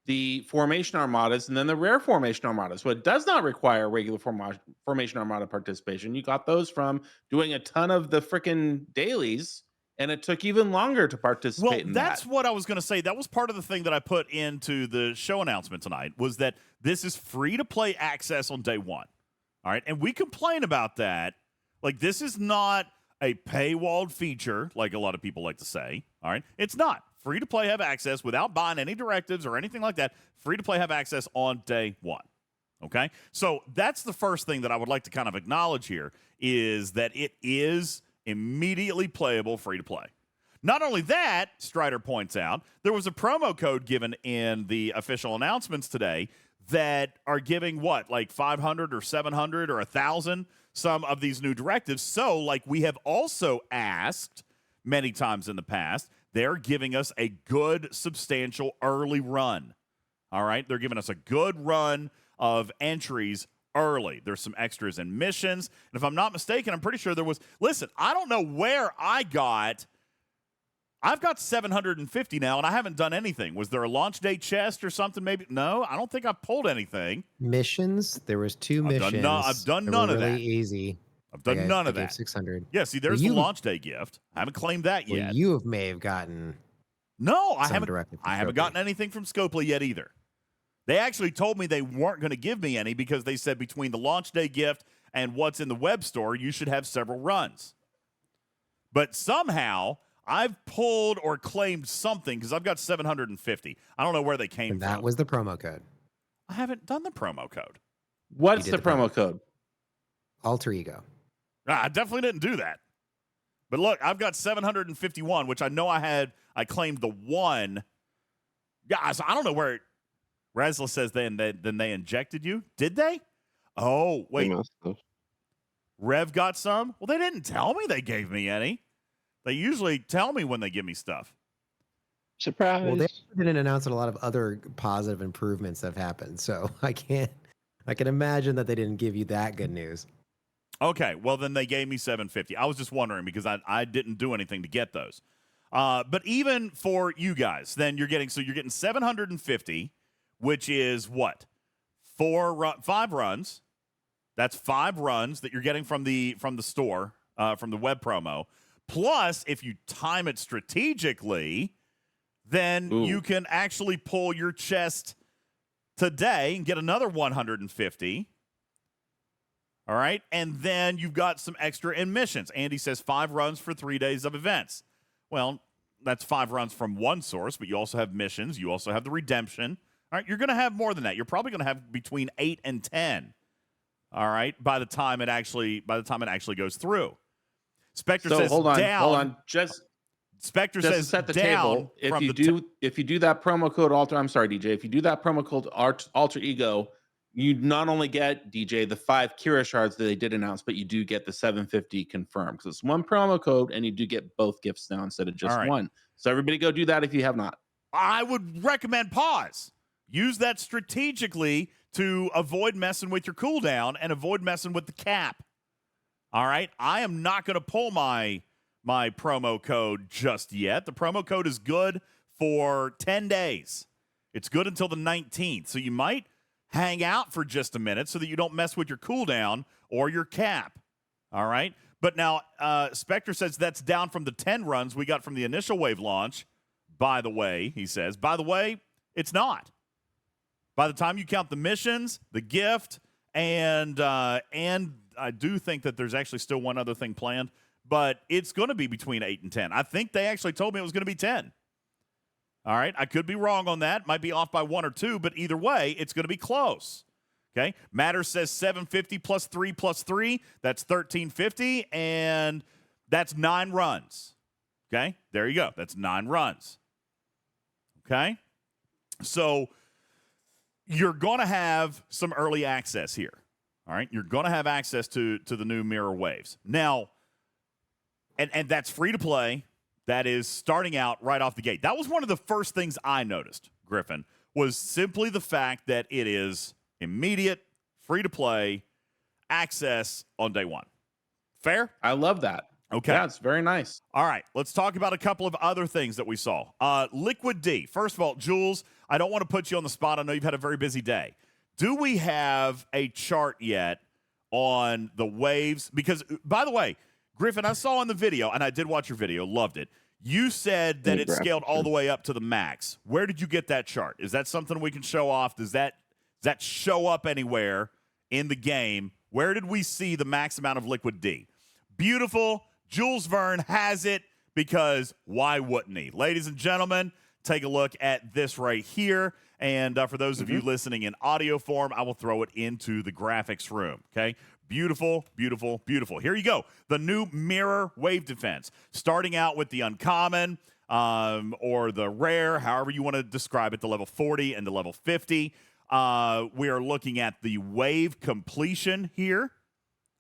the formation armadas and then the rare formation armadas. So it does not require regular formation armada participation. You got those from doing a ton of the freaking dailies, and it took even longer to participate Well, in that's that. what I was going to say. That was part of the thing that I put into the show announcement tonight was that this is free to play access on day one. All right. And we complain about that. Like, this is not a paywalled feature, like a lot of people like to say. All right. It's not. Free to play, have access without buying any directives or anything like that. Free to play, have access on day one. Okay. So that's the first thing that I would like to kind of acknowledge here is that it is immediately playable, free to play. Not only that, Strider points out, there was a promo code given in the official announcements today that are giving what, like 500 or 700 or 1,000 some of these new directives. So, like we have also asked many times in the past, they're giving us a good, substantial early run. All right? They're giving us a good run of entries early. There's some extras and missions. And if I'm not mistaken, I'm pretty sure there was. Listen, I don't know where I've got 750 now, and I haven't done anything. Was there a launch day chest or something? Maybe. No, I don't think I've pulled anything. Missions. There was 2 I've done missions. I've done that none were of that. really easy. I've done none of They gave that. 600. Yeah, see, there's Well, the launch day gift. I haven't claimed that Well, yet. you may have gotten No, I some haven't. directly from I haven't Scopely. gotten anything from Scopely yet either. They actually told me they weren't going to give me any because they said between the launch day gift and what's in the web store, you should have several runs. But somehow I've pulled or claimed something because I've got 750. I don't know where they came And that from. was the promo code. I haven't done the promo code. What's You the did the promo code? Alter ego. I definitely didn't do that. But look, I've got 751, which I know I claimed the one. Yeah, so I don't know where Resla says then they injected you. Did they? Oh, They wait. must have. Rev got some? Well, they didn't tell me they gave me any. They usually tell me when they give me stuff. Surprise. Well, they didn't announce a lot of other positive improvements that have happened. So I can imagine that they didn't give you that good news. Okay, well, then they gave me 750. I was just wondering because I didn't do anything to get those. But even for you guys, then you're getting 750, which is what? 5 runs. That's 5 runs that you're getting from the store, from the web promo. Plus, if you time it strategically, then you can actually pull your chest today and get another 150. All right. And then you've got some extra in missions. Andy says 5 runs for 3 days of events. Well, that's 5 runs from one source, but you also have missions. You also have the redemption. All right. You're going to have more than that. You're probably going to have between 8 and 10. All right. By the time it actually goes through. Spectre says hold on. down. Spectre Just to says set the down table, if from you the if you do that promo code alter, I'm sorry, DJ. If you do that promo code alter ego, you not only get DJ the 5 Kira shards that they did announce, but you do get the 750 confirmed because it's one promo code, and you do get both gifts now instead of just All right. one. So everybody go do that if you have not. I would recommend pause. Use that strategically to avoid messing with your cooldown and avoid messing with the cap. All right? I am not going to pull my promo code just yet. The promo code is good for 10 days. It's good until the 19th. So you might hang out for just a minute so that you don't mess with your cooldown or your cap. All right? But now, Spectre says that's down from the 10 runs we got from the initial wave launch. By the way, he says, by the way, it's not. By the time you count the missions, the gift, and I do think that there's actually still one other thing planned, but it's going to be between 8 and 10. I think they actually told me it was going to be 10. All right, I could be wrong on that. Might be off by 1 or 2, but either way, it's going to be close. Okay, Matter says 750 plus 3 plus 3. That's 1350, and that's 9 runs. Okay, there you go. That's 9 runs. Okay, so you're going to have some early access here. All right, you're going to have access to the new mirror waves. Now, and that's free to play. That is starting out right off the gate. That was one of the first things I noticed, Griffin, was simply the fact that it is immediate, free to play, access on day one. Fair? I love that. Okay. Yeah, it's very nice. All right, let's talk about a couple of other things that we saw. Liquid D. First of all, Jules, I don't want to put you on the spot. I know you've had a very busy day. Do we have a chart yet on the waves? Because, by the way, Griffin, I saw in the video, and I did watch your video, loved it. You said that it scaled all the way up to the max. Where did you get that chart? Is that something we can show off? Does that show up anywhere in the game? Where did we see the max amount of Liquid D? Beautiful. Jules Verne has it because why wouldn't he? Ladies and gentlemen, take a look at this right here. And for those of you listening in audio form, I will throw it into the graphics room, okay? Beautiful, beautiful, beautiful. Here you go. The new mirror wave defense. Starting out with the uncommon or the rare, however you want to describe it, the level 40 and the level 50. We are looking at the wave completion here.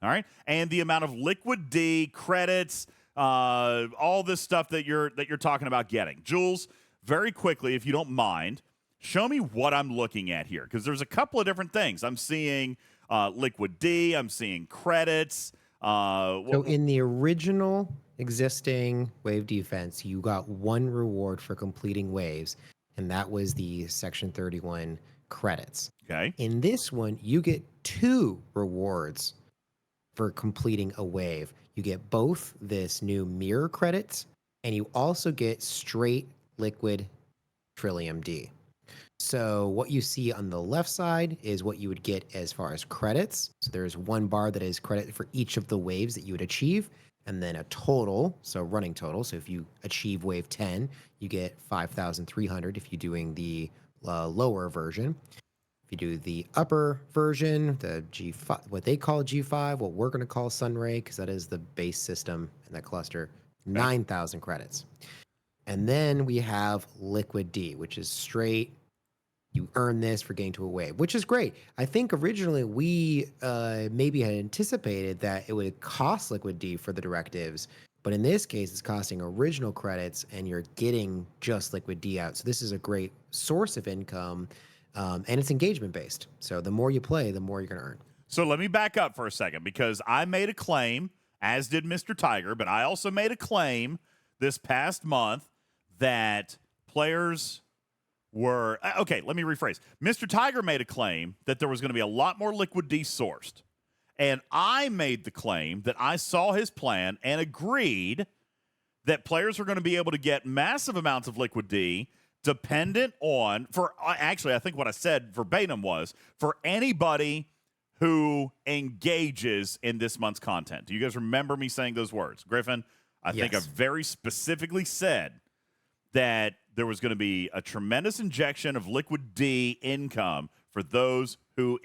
All right, and the amount of Liquid D credits, all this stuff that you're talking about getting. Jules, very quickly, if you don't mind, show me what I'm looking at here, because there's a couple of different things. I'm seeing Liquid D, I'm seeing credits. So in the original existing wave defense, you got 1 reward for completing waves, and that was the Section 31 credits. Okay. In this one, you get 2 rewards for completing a wave. You get both this new mirror credits, and you also get straight liquid Trillium D. So what you see on the left side is what you would get as far as credits. So there's 1 bar that is credit for each of the waves that you would achieve, and then a total, so running total. So if you achieve wave 10, you get 5,300 if you're doing the lower version. If you do the upper version, the G5, what they call G5, what we're going to call Sunray, because that is the base system in that cluster, 9,000 credits. And then we have Liquid D, which is straight. You earn this for getting to a wave, which is great. I think originally we maybe had anticipated that it would cost Liquid D for the directives, but in this case, it's costing original credits, and you're getting just Liquid D out. So this is a great source of income. And it's engagement based. So the more you play, the more you're going to earn. So let me back up for a second, because I made a claim, as did Mr. Tiger, but I also made a claim this past month that players were... Okay, let me rephrase. Mr. Tiger made a claim that there was going to be a lot more Liquid D sourced. And I made the claim that I saw his plan and agreed that players were going to be able to get massive amounts of Liquid D dependent on, actually, I think what I said verbatim was, for anybody who engages in this month's content. Do you guys remember me saying those words? Griffin, I think I very specifically said that there was going to be a tremendous injection of Liquid D income for those who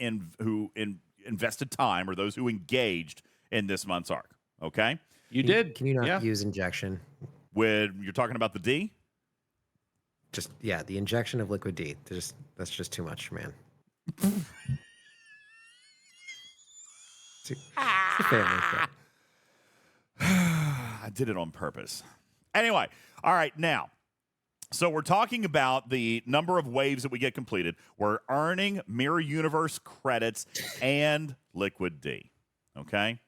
invested time, or those who engaged in this month's arc. Okay? You did. Can you not use injection? when you're talking about the D? Just yeah, the injection of liquid D. That's just too much, man. It's a family show. I did it on purpose. Anyway, all right, now. So we're talking about the number of waves that we get completed. We're earning Mirror Universe credits and Liquid D. Okay?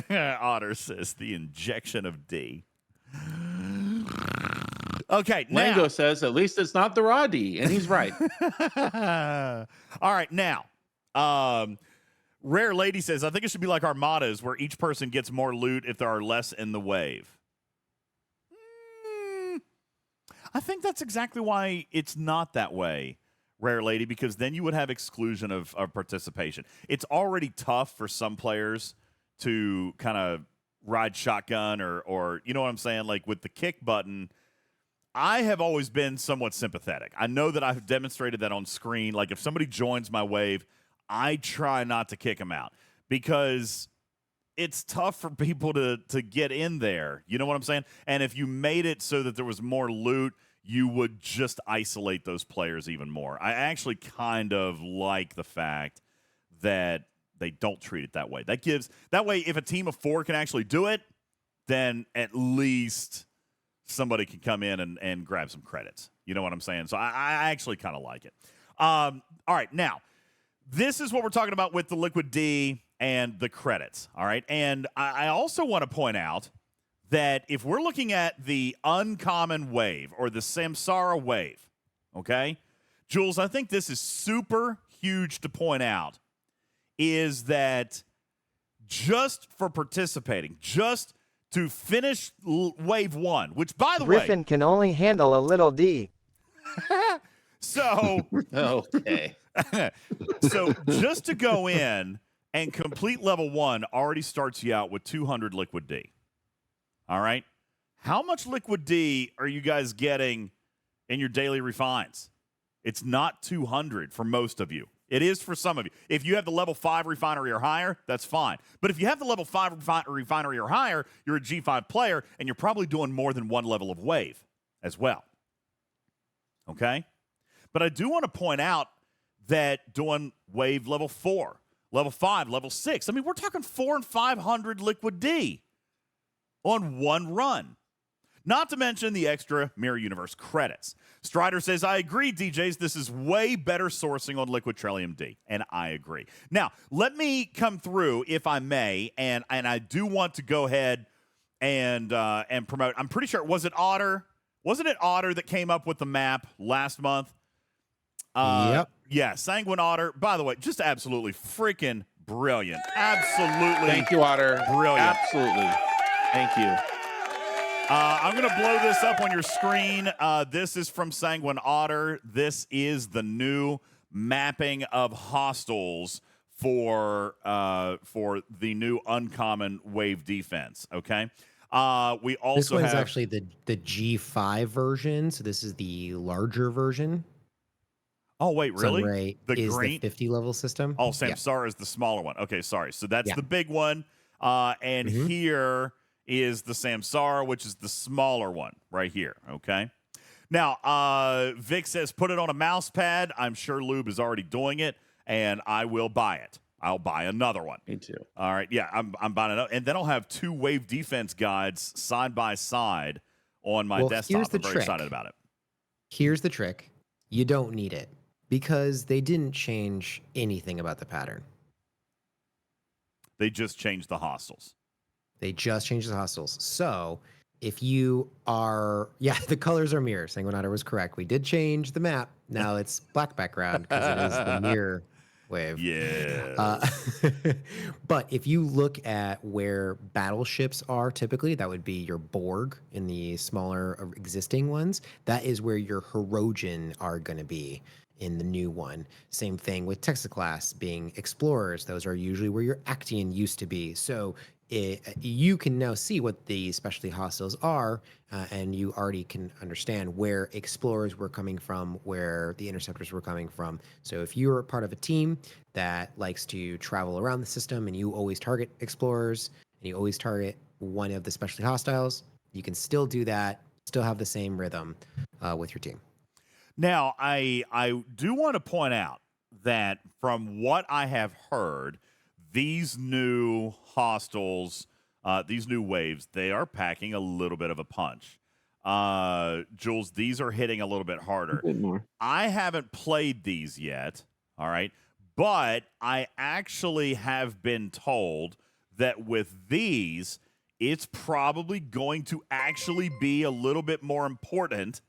Otter says the injection of D. Okay, now. Lango says at least it's not the raw D, and he's right. All right, now. Rare Lady says, I think it should be like Armadas, where each person gets more loot if there are less in the wave. I think that's exactly why it's not that way, Rare Lady, because then you would have exclusion of participation. It's already tough for some players to kind of ride shotgun or you know what I'm saying? Like with the kick button, I have always been somewhat sympathetic. I know that I've demonstrated that on screen. Like if somebody joins my wave, I try not to kick them out because it's tough for people to get in there. You know what I'm saying? And if you made it so that there was more loot, you would just isolate those players even more. I actually kind of like the fact that they don't treat it that way. That way, if a team of 4 can actually do it, then at least somebody can come in and grab some credits. You know what I'm saying? So I actually kind of like it. All right, now, this is what we're talking about with the Liquid D and the credits. All right, and I also want to point out that if we're looking at the uncommon wave or the Samsara wave, okay, Jules, I think this is super huge to point out, is that just for participating, just to finish wave 1, which, by the Griffin way, can only handle a little D. so Okay. so just to go in and complete level 1 already starts you out with 200 Liquid D. All right? How much Liquid D are you guys getting in your daily refines? It's not 200 for most of you. It is for some of you. If you have the level 5 refinery or higher, that's fine. But if you have the level 5 refinery or higher, you're a G5 player, and you're probably doing more than one level of wave as well. Okay? But I do want to point out that doing wave level 4, level 5, level 6, I mean, we're talking 400 and 500 Liquid D on one run. Not to mention the extra Mirror Universe credits. Strider says, I agree, DJs. This is way better sourcing on Liquid Trillium D. And I agree. Now, let me come through, if I may, and I do want to go ahead and promote. I'm pretty sure, was it Otter? Wasn't it Otter that came up with the map last month? Yep. Yeah, Sanguine Otter. By the way, just absolutely freaking brilliant. Absolutely. Thank you, Otter. Brilliant. Absolutely. Thank you. I'm going to blow this up on your screen. This is from Sanguine Otter. This is the new mapping of hostels for the new uncommon wave defense. Okay. We also This one's have actually the G5 version, so this is the larger version. Oh wait, really? Sunray The is green. the 50 level system. Oh, Yeah. Samsara is the smaller one. Okay, sorry. So that's Yeah. the big one. And Mhm. here is the Samsara, which is the smaller one right here. Okay. Now, Vic says put it on a mouse pad. I'm sure Lube is already doing it, and I will buy it. I'll buy another one. Me too. All right. Yeah, I'm buying another. And then I'll have 2 wave defense guides side by side on my Well, desktop. here's the I'm very trick. excited about it. Here's the trick. You don't need it because they didn't change anything about the pattern. They just changed the hostels. They just changed the hostels. So if you are, yeah, the colors are mirror. Sanguine Otter was correct. We did change the map. Now it's black background because it is the mirror wave. Yeah. But if you look at where battleships are typically, that would be your Borg in the smaller existing ones. That is where your Hirogen are going to be in the new one. Same thing with Texas class being explorers. Those are usually where your Actian used to be. So you can now see what the specialty hostels are, and you already can understand where explorers were coming from, where the interceptors were coming from. So if you're part of a team that likes to travel around the system and you always target explorers and you always target one of the specialty hostiles, You can still do that, still have the same rhythm with your team. Now, I do want to point out that from what I have heard, these new hostels, these new waves, they are packing a little bit of a punch. Jules, these are hitting a little bit harder. A bit more. I haven't played these yet, all right? But I actually have been told that with these, it's probably going to actually be a little bit more important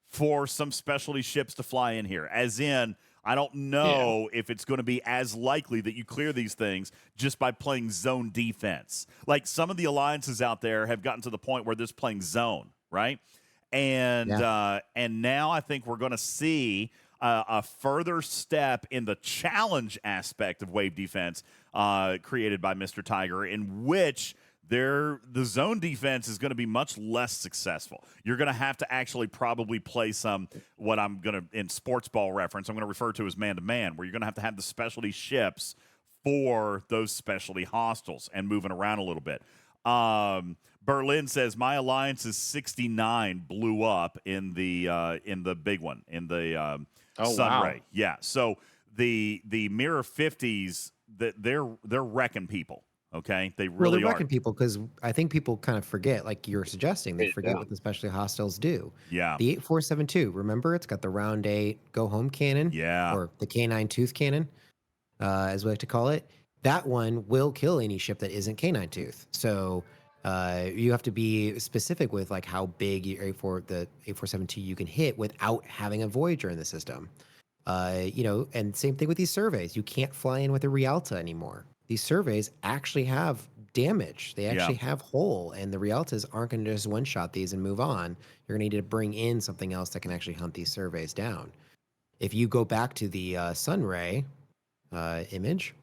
for some specialty ships to fly in here. As in, I don't know if it's going to be as likely that you clear these things just by playing zone defense. Like some of the alliances out there have gotten to the point where they're just playing zone, right? And now I think we're going to see a further step in the challenge aspect of wave defense created by Mr. Tiger, in which the zone defense is going to be much less successful. You're going to have to actually probably play some, what I'm going to, in sports ball reference, I'm going to refer to as man-to-man, where you're going to have the specialty ships for those specialty hostiles and moving around a little bit. Berlin says, my alliance is 69 blew up in the big one, in the Sunray. Wow. Yeah, so the Mirror 50s, they're wrecking people. Okay, they really they're are. wrecking people because I think people kind of forget, like you're suggesting, they forget what the specialty hostiles do. Yeah. The 8472, remember, it's got the round 8 go home cannon. Yeah. Or the K9 tooth cannon, as we like to call it. That one will kill any ship that isn't K9 tooth. So you have to be specific with like how big the 8472 you can hit without having a Voyager in the system. And same thing with these surveys. You can't fly in with a Rialta anymore. These surveys actually have damage. They actually have hull, and the Rialtas aren't going to just one-shot these and move on. You're going to need to bring in something else that can actually hunt these surveys down. If you go back to the Sunray image,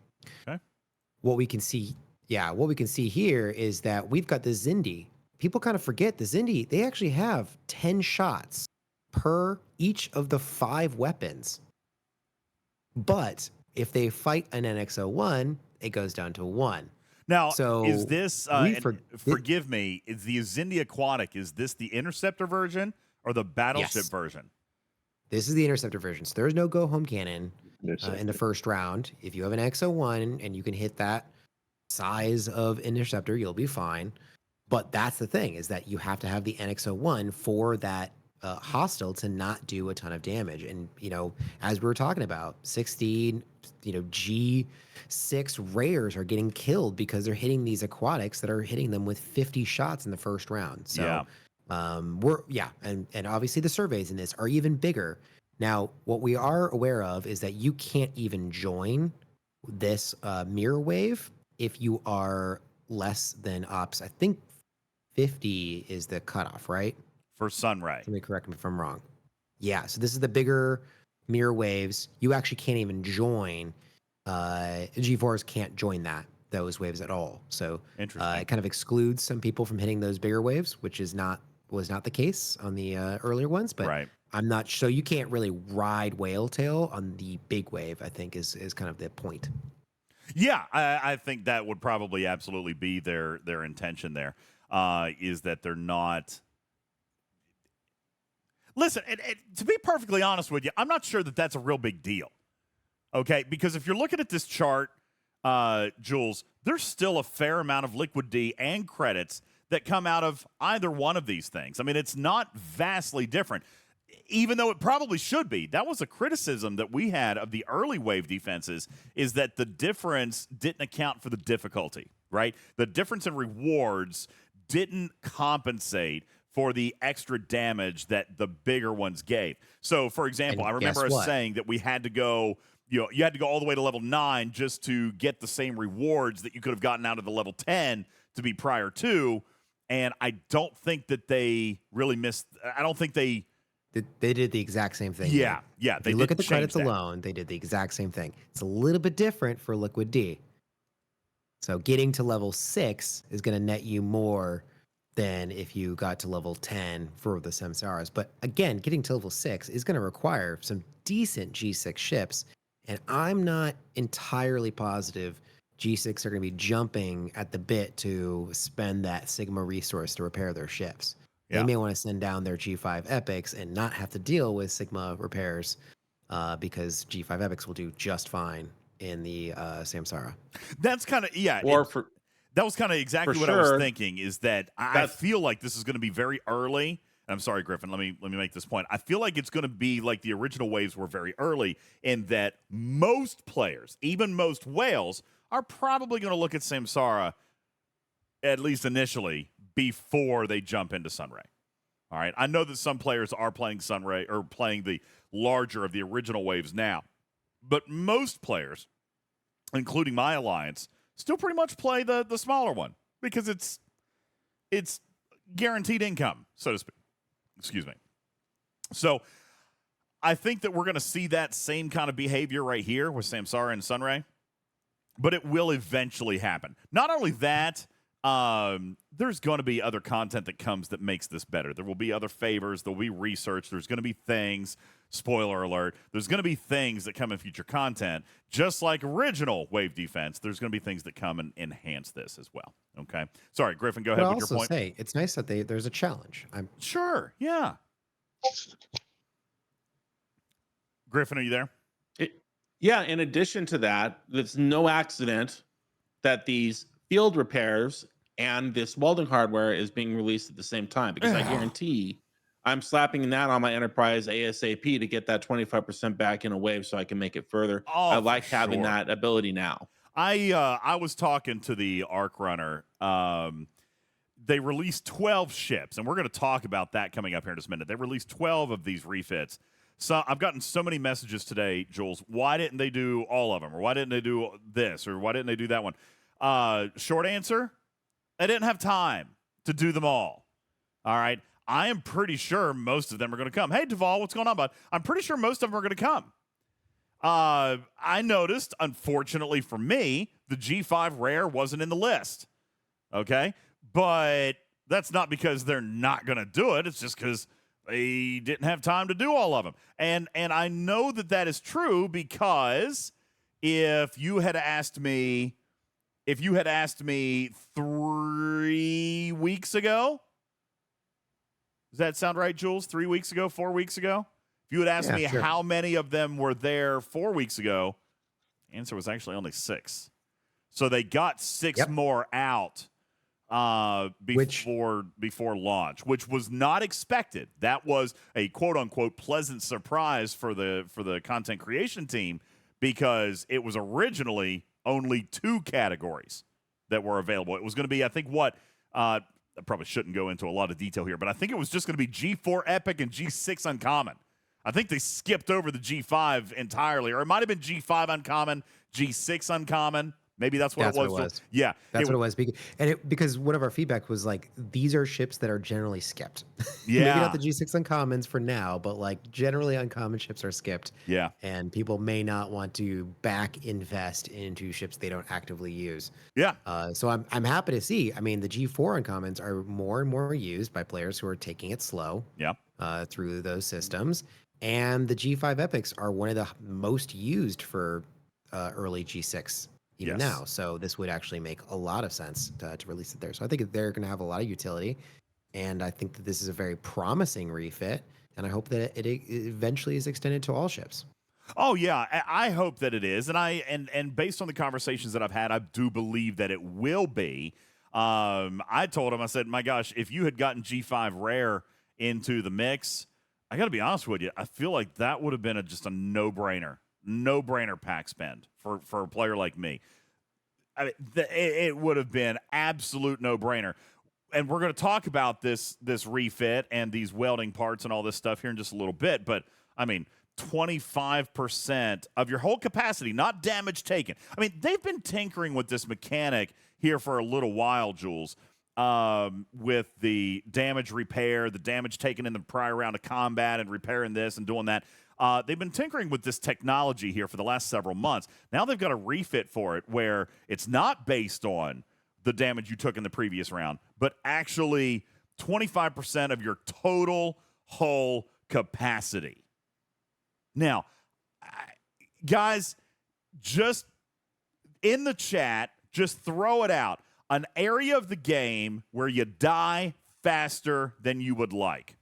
what we can see here is that we've got the Zindi. People kind of forget the Zindi, they actually have 10 shots per each of the 5 weapons. But if they fight an NX-01, it goes down to 1. Now, so is this, forgive me, is the Zindi Aquatic, is this the Interceptor version or the Battleship version? This is the Interceptor version. So there's no go home cannon in the first round. If you have an X-01 and you can hit that size of Interceptor, you'll be fine. But that's the thing, is that you have to have the NX-01 for that hostile to not do a ton of damage. And, as we were talking about, 16, G6 rares are getting killed because they're hitting these aquatics that are hitting them with 50 shots in the first round. So, and obviously the surveys in this are even bigger. Now, what we are aware of is that you can't even join this mirror wave if you are less than ops. I think 50 is the cutoff, right? For Sunray. Let me correct me if I'm wrong. Yeah, so this is the bigger mirror waves. You actually can't even join. G4s can't join those waves at all. So it kind of excludes some people from hitting those bigger waves, which was not the case on the earlier ones. But I'm not so you can't really ride whale tail on the big wave, I think is kind of the point. Yeah, I think that would probably absolutely be their intention there, is that they're not. Listen, to be perfectly honest with you, I'm not sure that that's a real big deal. Okay, because if you're looking at this chart, Jules, there's still a fair amount of liquid D and credits that come out of either one of these things. I mean, it's not vastly different, even though it probably should be. That was a criticism that we had of the early wave defenses, is that the difference didn't account for the difficulty, right? The difference in rewards didn't compensate for the extra damage that the bigger ones gave. So, for example, I remember us saying that we had to go, you had to go all the way to level 9 just to get the same rewards that you could have gotten out of the level 10 to be prior to. And I don't think that they really missed. I don't think they did the exact same thing. Yeah. If you look at the credits alone, they did the exact same thing. It's a little bit different for Liquid D. So getting to level 6 is going to net you more than if you got to level 10 for the Samsaras. But again, getting to level 6 is going to require some decent G6 ships. And I'm not entirely positive G6 are going to be jumping at the bit to spend that Sigma resource to repair their ships. They Yeah. may want to send down their G5 epics and not have to deal with Sigma repairs because G5 epics will do just fine in the Samsara. That's kind of Or that was kind of exactly for what I was sure, thinking. Is that I feel like this is going to be very early. And I'm sorry, Griffin. Let me make this point. I feel like it's going to be like the original waves were very early, in that most players, even most whales, are probably going to look at Samsara, at least initially, before they jump into Sunray. All right. I know that some players are playing Sunray or playing the larger of the original waves now, but most players, including my alliance, still pretty much play the smaller one because it's guaranteed income, so to speak. Excuse me. So I think that we're going to see that same kind of behavior right here with Samsara and Sunray, but it will eventually happen. Not only that, there's going to be other content that comes that makes this better. There will be other favors. There'll be research. There's going to be things. Spoiler alert. There's going to be things that come in future content, just like original wave defense. There's going to be things that come and enhance this as well. Okay. Sorry, Griffin, go ahead with your point. Say it's nice that there's a challenge. I'm sure. Yeah. Griffin, are you there? Yeah. In addition to that, it's no accident that these field repairs and this welding hardware is being released at the same time, because I guarantee I'm slapping that on my Enterprise ASAP to get that 25% back in a wave so I can make it further. I like having that ability now. I was talking to the Arc Runner. They released 12 ships, and we're going to talk about that coming up here in just a minute. They released 12 of these refits. So I've gotten so many messages today, Jules. Why didn't they do all of them? Or why didn't they do this? Or why didn't they do that one? Short answer, I didn't have time to do them all. All right. I am pretty sure most of them are going to come. Hey, Duvall, what's going on, bud? I'm pretty sure most of them are going to come. I noticed, unfortunately for me, the G5 rare wasn't in the list. Okay. But that's not because they're not going to do it. It's just because they didn't have time to do all of them. And I know that is true, because if you had asked me 3 weeks ago, does that sound right, Jules? 3 weeks ago, 4 weeks ago? If you had asked me how many of them were there 4 weeks ago, the answer was actually only 6. So they got 6 more out before launch, which was not expected. That was a quote unquote pleasant surprise for the content creation team, because it was originally only 2 categories that were available. It was going to be, I think, I probably shouldn't go into a lot of detail here, but I think it was just going to be G4 Epic and G6 Uncommon. I think they skipped over the G5 entirely, or it might have been G5 Uncommon, G6 Uncommon. Maybe that's what it was. Yeah. That's what it was. Because one of our feedback was like, these are ships that are generally skipped. Yeah. Maybe not the G6 Uncommons for now, but like generally uncommon ships are skipped. Yeah. And people may not want to back invest into ships they don't actively use. Yeah. So I'm happy to see. I mean, the G4 Uncommons are more and more used by players who are taking it slow. Yeah. Through those systems. And the G5 Epics are one of the most used for early G6 even now. So this would actually make a lot of sense to release it there. So I think they're going to have a lot of utility. And I think that this is a very promising refit. And I hope that it eventually is extended to all ships. Oh, yeah. I hope that it is. And based on the conversations that I've had, I do believe that it will be. I told him, I said, my gosh, if you had gotten G5 Rare into the mix, I got to be honest with you, I feel like that would have been just a no-brainer pack spend for a player like me. I mean, it would have been absolute no-brainer. And we're going to talk about this refit and these welding parts and all this stuff here in just a little bit. But, I mean, 25% of your whole capacity, not damage taken. I mean, they've been tinkering with this mechanic here for a little while, Jules, with the damage repair, the damage taken in the prior round of combat and repairing this and doing that. They've been tinkering with this technology here for the last several months. Now they've got a refit for it where it's not based on the damage you took in the previous round, but actually 25% of your total hull capacity. Now, guys, just in the chat, just throw it out. An area of the game where you die faster than you would like.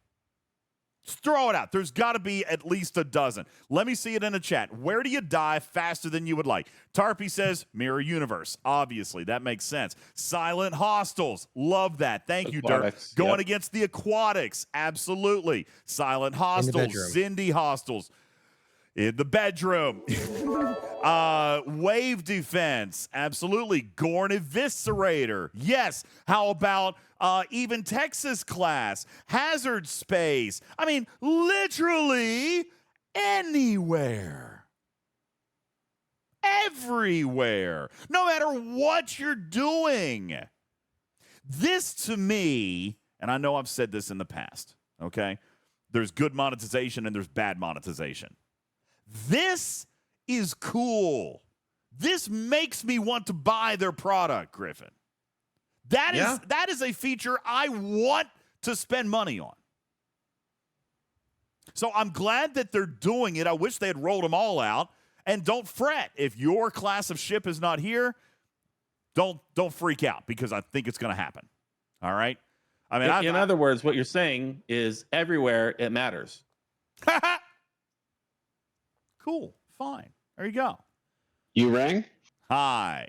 Just throw it out. There's got to be at least a dozen. Let me see it in the chat. Where do you die faster than you would like? Tarpy says Mirror Universe. Obviously, that makes sense. Silent Hostels. Love that. Thank you, Dirk. Aquatics, Going yep. against the Aquatics. Absolutely. Silent Hostels. bedroom. Cindy Hostels. In the bedroom. Wave defense. Absolutely. Gorn Eviscerator. Yes. How about even Texas class? Hazard space. I mean, literally anywhere. Everywhere. No matter what you're doing. This to me, and I know I've said this in the past, okay? There's good monetization and there's bad monetization. This is cool. This makes me want to buy their product, Griffin. That is a feature I want to spend money on. So I'm glad that they're doing it. I wish they had rolled them all out. And don't fret. If your class of ship is not here, don't freak out because I think it's going to happen. All right? I mean, In other words, what you're saying is everywhere it matters. Cool. Fine. There you go. You rang? Hi.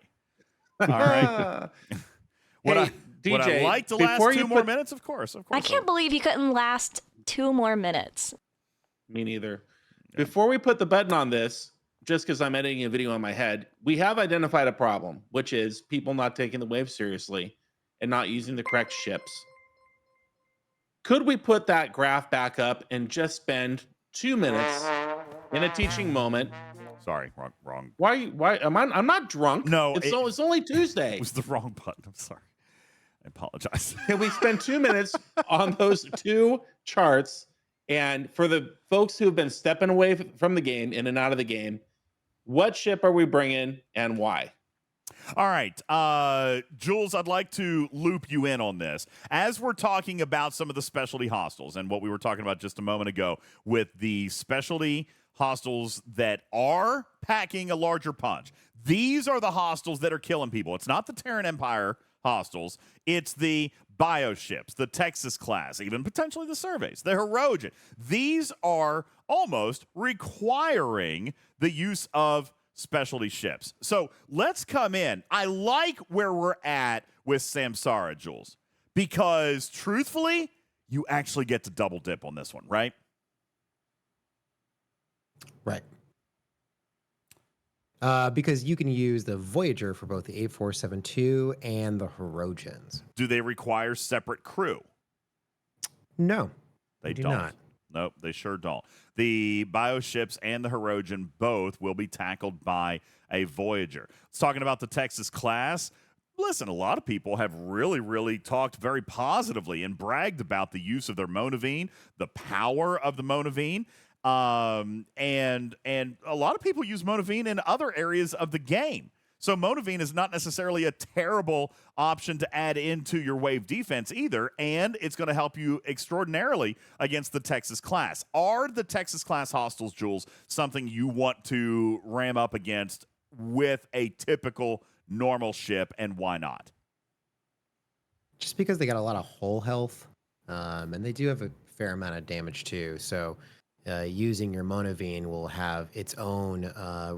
All right. Would I DJ, like to last before 2 you more put- minutes? Of course. I can't believe you couldn't last 2 more minutes. Me neither. Before we put the button on this, just because I'm editing a video in my head, we have identified a problem, which is people not taking the wave seriously and not using the correct ships. Could we put that graph back up and just spend 2 minutes in a teaching moment? Sorry, wrong. I'm not drunk. No, it's only Tuesday. It was the wrong button. I'm sorry. I apologize. Can we spend 2 minutes on those 2 charts? And for the folks who have been stepping away from the game, in and out of the game, what ship are we bringing and why? All right. Jules, I'd like to loop you in on this. As we're talking about some of the specialty hostels and what we were talking about just a moment ago with the specialty hostels that are packing a larger punch. These are the hostels that are killing people. It's not the Terran Empire hostels. It's the bioships, the Texas class, even potentially the surveys, the Heroic. These are almost requiring the use of specialty ships. So let's come in. I like where we're at with Samsara, Jules, because truthfully, you actually get to double dip on this one, right? Right. Because you can use the Voyager for both the 8472 and the Herogens. Do they require separate crew? No, They do don't. not. Nope, they sure don't. The bioships and the Herogen both will be tackled by a Voyager. It's talking about the Texas class. Listen, a lot of people have really talked very positively and bragged about the use of their Monavine, the power of the Monavine. And a lot of people use Monavine in other areas of the game. So Monavine is not necessarily a terrible option to add into your wave defense either, and it's going to help you extraordinarily against the Texas class. Are the Texas class hostels, Jules, something you want to ram up against with a typical normal ship, and why not? Just because they got a lot of hull health, and they do have a fair amount of damage too. So using your Monavine will have its own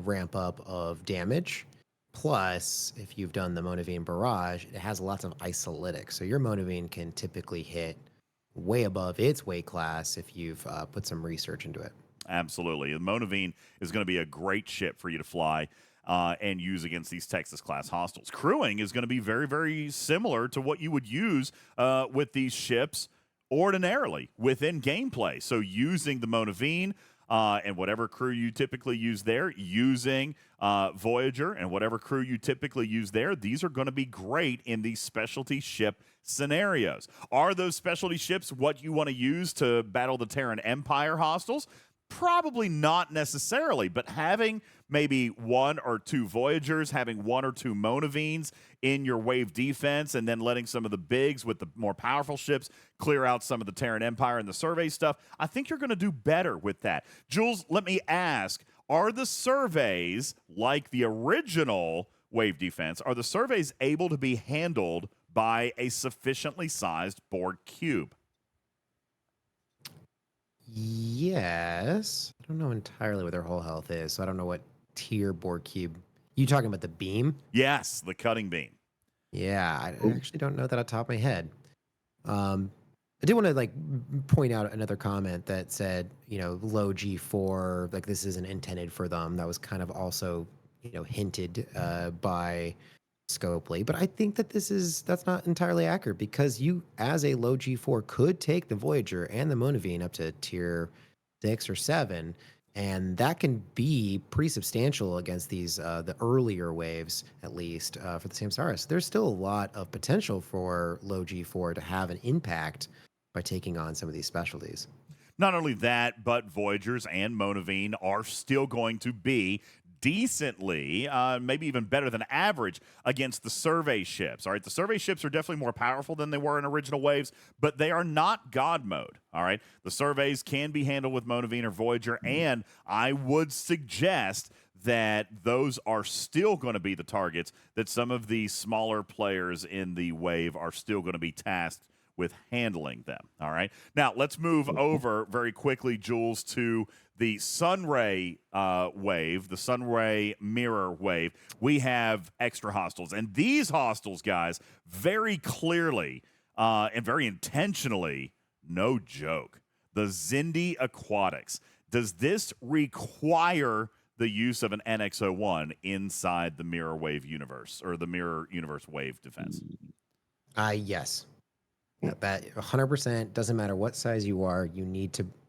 ramp up of damage. Plus, if you've done the Monavine Barrage, it has lots of isolytics. So your Monavine can typically hit way above its weight class if you've put some research into it. Absolutely. The Monavine is going to be a great ship for you to fly and use against these Texas class hostiles. Crewing is going to be very similar to what you would use with these ships ordinarily within gameplay. So using the Monavine and whatever crew you typically use there, using Voyager and whatever crew you typically use there, these are going to be great in these specialty ship scenarios. Are those specialty ships what you want to use to battle the Terran Empire hostiles? Probably not necessarily, but having maybe 1 or 2 Voyagers, having 1 or 2 Monavines in your wave defense, and then letting some of the bigs with the more powerful ships clear out some of the Terran Empire and the survey stuff, I think you're going to do better with that. Jules, let me ask, are the surveys like the original wave defense, are the surveys able to be handled by a sufficiently sized board cube? Yes. I don't know entirely what their whole health is, so I don't know what tier board cube. You talking about the beam? Yes, the cutting beam. Yeah, I actually don't know that off the top of my head. I did want to point out another comment that said, low G4, like this isn't intended for them. That was kind of also, hinted by Scopely. But I think that that's not entirely accurate, because you, as a low G4, could take the Voyager and the Monavine up to tier 6 or 7, and that can be pretty substantial against these the earlier waves, at least for the Samsara. So there's still a lot of potential for low G4 to have an impact by taking on some of these specialties. Not only that, but Voyagers and Monavine are still going to be decently, maybe even better than average against the survey ships. All right, the survey ships are definitely more powerful than they were in original waves, but they are not God mode. All right, the surveys can be handled with Monavine or Voyager, and I would suggest that those are still going to be the targets that some of the smaller players in the wave are still going to be tasked with handling them. All right. Now, let's move over very quickly, Jules, to the Sunray wave, the Sunray mirror wave. We have extra hostiles. And these hostiles, guys, very clearly and very intentionally, no joke, the Xindi Aquatics. Does this require the use of an NX-01 inside the mirror wave universe, or the mirror universe wave defense? Yes. That 100%, doesn't matter what size you are,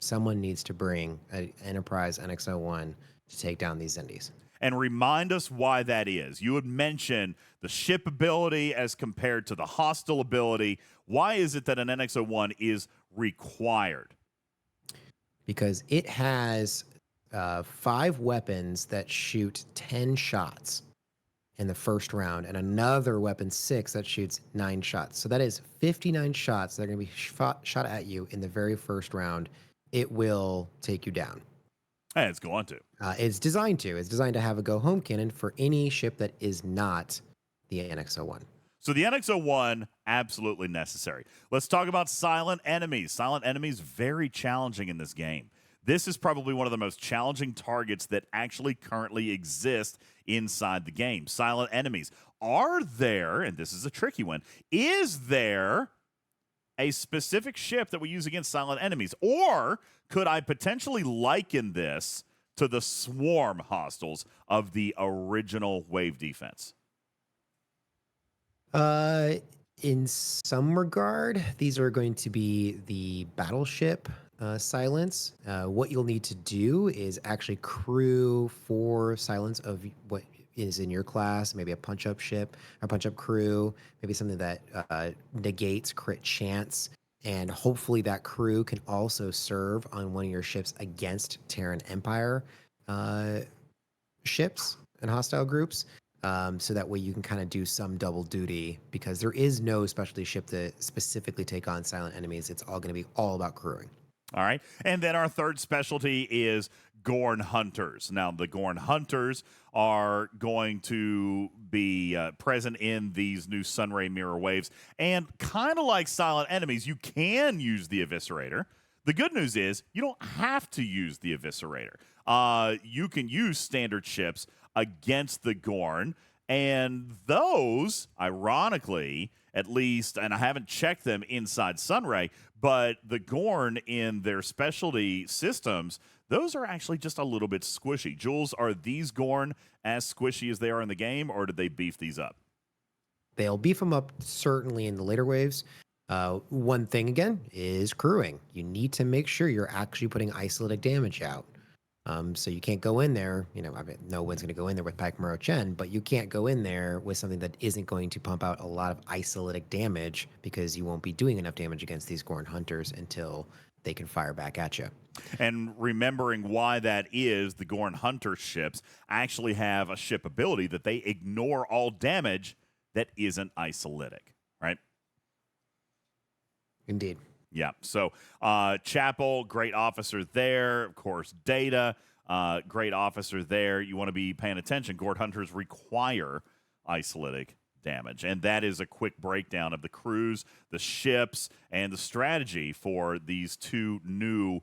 someone needs to bring an Enterprise NX-01 to take down these Xindis. And remind us why that is. You had mentioned the ship ability as compared to the hostile ability. Why is it that an NX-01 is required? Because it has 5 weapons that shoot 10 shots in the first round, and another weapon 6 that shoots 9 shots. So that is 59 shots that are going to be shot at you in the very first round. It will take you down. And it's going to. It's designed to. It's designed to have a go-home cannon for any ship that is not the NX-01. So the NX-01, absolutely necessary. Let's talk about silent enemies. Silent enemies, very challenging in this game. This is probably one of the most challenging targets that actually currently exist inside the game. Silent enemies. Are there, and this is a tricky one, is there a specific ship that we use against silent enemies? Or could I potentially liken this to the swarm hostiles of the original wave defense? In some regard, these are going to be the battleship silence. What you'll need to do is actually crew 4 silence of what is in your class, maybe a punch-up ship or punch-up crew, maybe something that negates crit chance, and hopefully that crew can also serve on one of your ships against Terran Empire ships and hostile groups. So that way you can kind of do some double duty, because there is no specialty ship to specifically take on silent enemies. It's all going to be all about crewing. All right. And then our third specialty is Gorn Hunters. Now, the Gorn Hunters are going to be present in these new Sunray mirror waves. And kind of like silent enemies, you can use the Eviscerator. The good news is you don't have to use the Eviscerator. You can use standard ships against the Gorn. And those, ironically, at least, and I haven't checked them inside Sunray, but the Gorn in their specialty systems, those are actually just a little bit squishy. Jules, are these Gorn as squishy as they are in the game, or did they beef these up? They'll beef them up certainly in the later waves. One thing, again, is crewing. You need to make sure you're actually putting isolated damage out. So you can't go in there, I mean, no one's going to go in there with Pike Chen, but you can't go in there with something that isn't going to pump out a lot of isolated damage, because you won't be doing enough damage against these Gorn Hunters until they can fire back at you. And remembering why that is, the Gorn Hunter ships actually have a ship ability that they ignore all damage that isn't isolytic, right? Indeed. Yeah, so Chapel, great officer there. Of course, Data, great officer there. You want to be paying attention. Gorn Hunters require isolytic damage. And that is a quick breakdown of the crews, the ships, and the strategy for these two new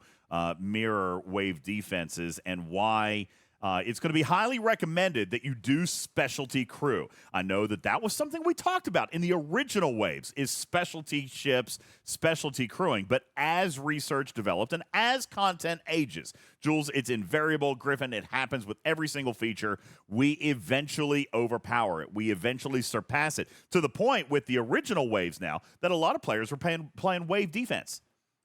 mirror wave defenses and why it's going to be highly recommended that you do specialty crew. I know that was something we talked about in the original waves is specialty ships, specialty crewing. But as research developed and as content ages, Jules, it's invariable, Griffin, it happens with every single feature. We eventually overpower it. We eventually surpass it to the point with the original waves now that a lot of players were playing wave defense.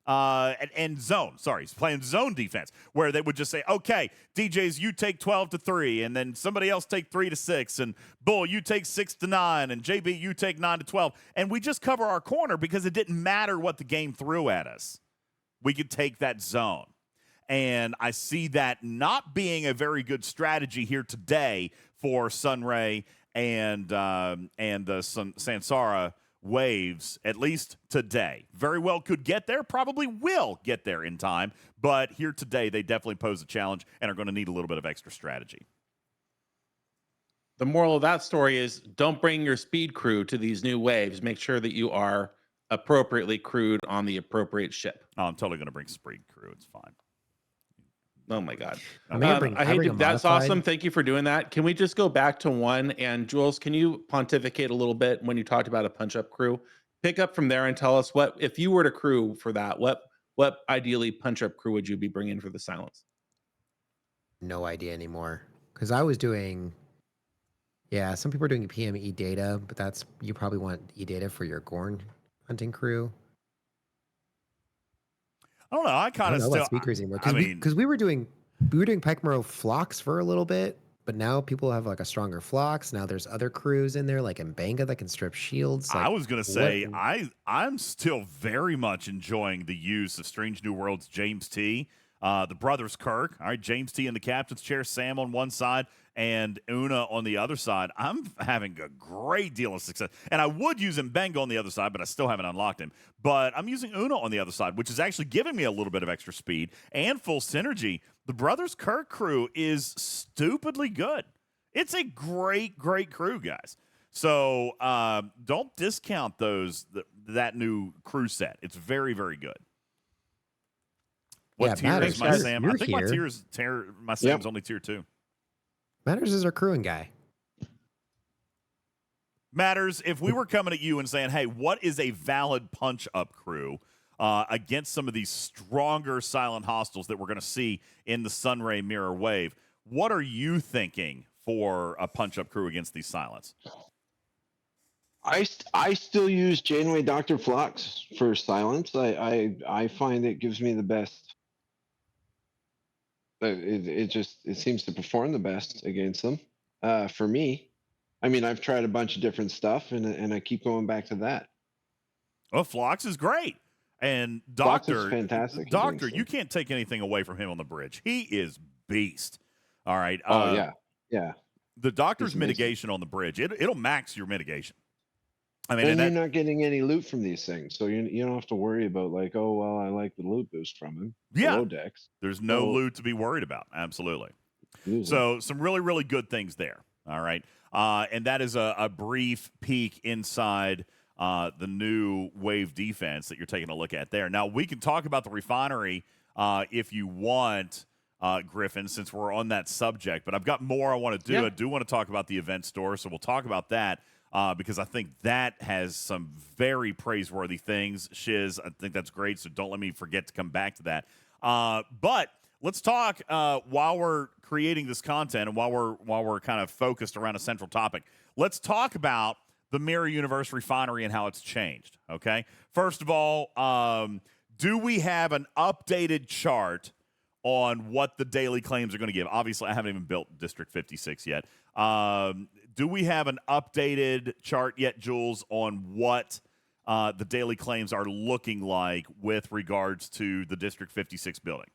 And zone, playing zone defense, where they would just say, okay, DJs, you take 12-3, and then somebody else take 3-6, and Bull, you take 6-9, and JB, you take 9-12. And we just cover our corner because it didn't matter what the game threw at us. We could take that zone. And I see that not being a very good strategy here today for Sunray and the Sansara waves, at least today. Very well could get there, probably will get there in time, but here today they definitely pose a challenge and are going to need a little bit of extra strategy. The moral of that story is don't bring your speed crew to these new waves. Make sure that you are appropriately crewed on the appropriate ship. Oh, I'm totally going to bring speed crew. It's fine. Oh my God. I hate bring to, a that's modified. awesome. Thank you for doing that. Can we just go back to one? And Jules, can you pontificate a little bit when you talked about a punch-up crew? Pick up from there and tell us what, if you were to crew for that, what ideally punch-up crew would you be bringing for the silence? No idea anymore. Because I was doing, some people are doing PM E-data, but you probably want E-data for your Gorn hunting crew. I don't know. I kind of don't know still. about speakers anymore. I mean, Because we were doing Pikemarrow flocks for a little bit, but now people have like a stronger flocks. Now there's other crews in there like Mbanga that can strip shields. Like, I was going to say I'm still very much enjoying the use of Strange New Worlds James T. The brothers Kirk, all right, James T in the captain's chair, Sam on one side, and Una on the other side. I'm having a great deal of success. And I would use Mbenga on the other side, but I still haven't unlocked him. But I'm using Una on the other side, which is actually giving me a little bit of extra speed and full synergy. The brothers Kirk crew is stupidly good. It's a great, great crew, guys. So don't discount that new crew set. It's very, very good. What tier is my Sam? I think my Sam's only tier 2. Matters is our crewing guy. Matters, if we were coming at you and saying, hey, what is a valid punch-up crew against some of these stronger silent hostiles that we're going to see in the Sunray Mirror Wave, what are you thinking for a punch-up crew against these silents? I still use Janeway Dr. Flux for silence. I find it gives me the best. It seems to perform the best against them. For me, I mean, I've tried a bunch of different stuff, and I keep going back to that. Well, Phlox is great, and Phlox Doctor, is fantastic. Doctor, you can't take anything away from him on the bridge. He is beast. All right. Yeah. The Doctor's mitigation on the bridge, it'll max your mitigation. I mean, and you're not getting any loot from these things, so you don't have to worry about like, oh well, I like the loot boost from him. Yeah, below decks. There's no loot to be worried about. Absolutely. So some really, really good things there. All right, and that is a brief peek inside the new wave defense that you're taking a look at there. Now we can talk about the refinery if you want, Griffin, since we're on that subject. But I've got more I want to do. Yeah. I do want to talk about the event store, so we'll talk about that. Because I think that has some very praiseworthy things. Shiz, I think that's great, so don't let me forget to come back to that. But let's talk while we're creating this content and while we're kind of focused around a central topic. Let's talk about the Mirror Universe refinery and how it's changed. Okay, first of all, do we have an updated chart on what the daily claims are going to give? Obviously, I haven't even built District 56 yet. Do we have an updated chart yet, Jules, on what the daily claims are looking like with regards to the District 56 building?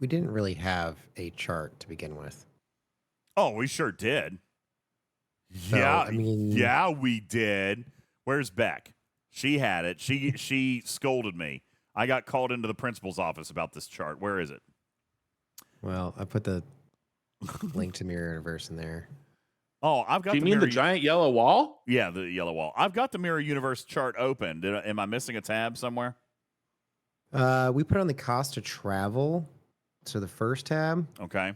We didn't really have a chart to begin with. Oh, we sure did. So, yeah, yeah, we did. Where's Beck? She had it. She scolded me. I got called into the principal's office about this chart. Where is it? Well, I put the link to Mirror Universe in there. Oh, I've got Do you the mean the mirror. giant yellow wall? Yeah, the yellow wall. I've got the Mirror Universe chart open. Am I missing a tab somewhere? We put on the cost to travel. So the first tab. Okay.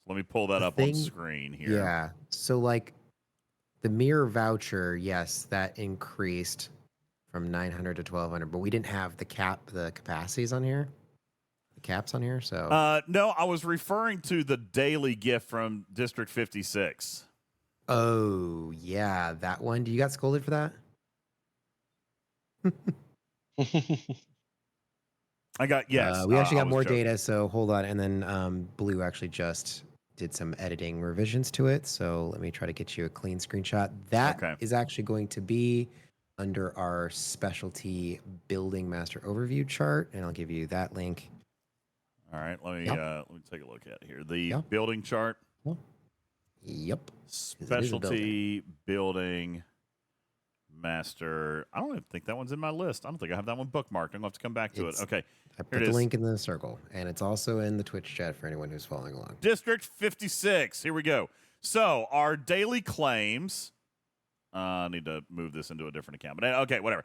Let me pull that The up on thing- screen here. Yeah. So like the mirror voucher, yes, that increased from 900 to 1200, but we didn't have the capacities on here. The caps on here, so No, I was referring to the daily gift from District 56. oh yeah, that one. Do you got scolded for that? I got yes. We actually I got was more joking. data, so hold on. And then Blue actually just did some editing revisions to it. So let me try to get you a clean screenshot. That is Okay. actually going to be under our specialty building master overview chart, and I'll give you that link. All right, let me take a look at it here. The Yep. building chart. Yep. Specialty building master. I don't even think that one's in my list. I don't think I have that one bookmarked. I'm going to have to come back to it. Okay. I put the link in the circle, and it's also in the Twitch chat for anyone who's following along. District 56. Here we go. So our daily claims. I need to move this into a different account. But okay, whatever.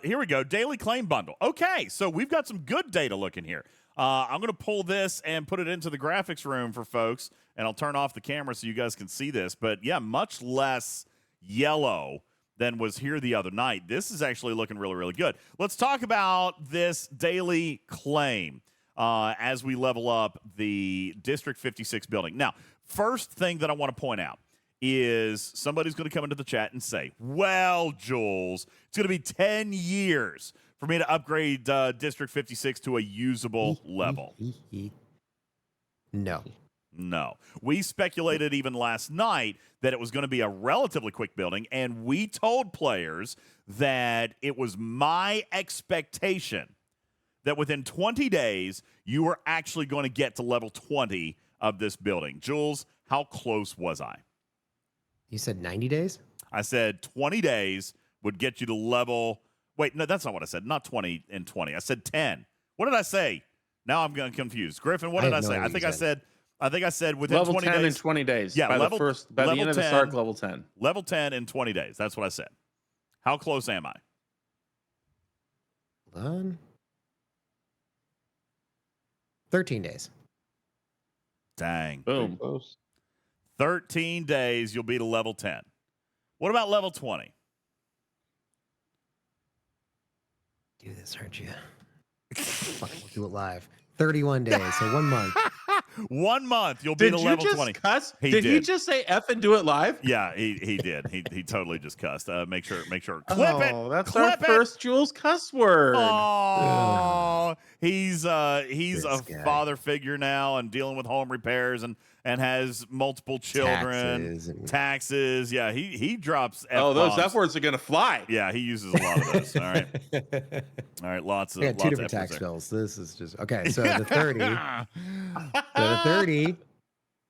Here we go. Daily claim bundle. Okay, so we've got some good data looking here. I'm going to pull this and put it into the graphics room for folks, and I'll turn off the camera so you guys can see this. But yeah, much less yellow than was here the other night. This is actually looking really, really good. Let's talk about this daily claim as we level up the District 56 building. Now, first thing that I want to point out is somebody's going to come into the chat and say, well, Jules, it's going to be 10 years for me to upgrade District 56 to a usable level. No. No. We speculated even last night that it was going to be a relatively quick building, and we told players that it was my expectation that within 20 days, you were actually going to get to level 20 of this building. Jules, how close was I? You said 90 days? I said 20 days would get you to level. Wait, no, that's not what I said. Not 20 and 20. I said 10. What did I say? Now I'm getting confused. Griffin, what did I say? I think I said within level 20 10 days. in 20 days. Yeah, by level, the end of the start, level 10. Level 10 in 20 days. That's what I said. How close am I? Hold on. 13 days. Dang. Boom. 13 days, you'll be to level 10. What about level 20? Do this, aren't you? Fuck, we'll do it live. 31 days, so 1 month. 1 month, you'll be to level 20. Cuss? He did he just say F and do it live? Yeah, he did. He totally just cussed. Make sure. Clip it. Oh, that's Clip our it. first Jules cuss word. Oh, he's a guy. father figure now and dealing with home repairs and has multiple children, taxes. Yeah, he drops F-bombs. Those F words are gonna fly. Yeah, he uses a lot of those. All right, all right, lots of. I got two different F-words tax there. bills. This is just okay. So the 30, so the 30,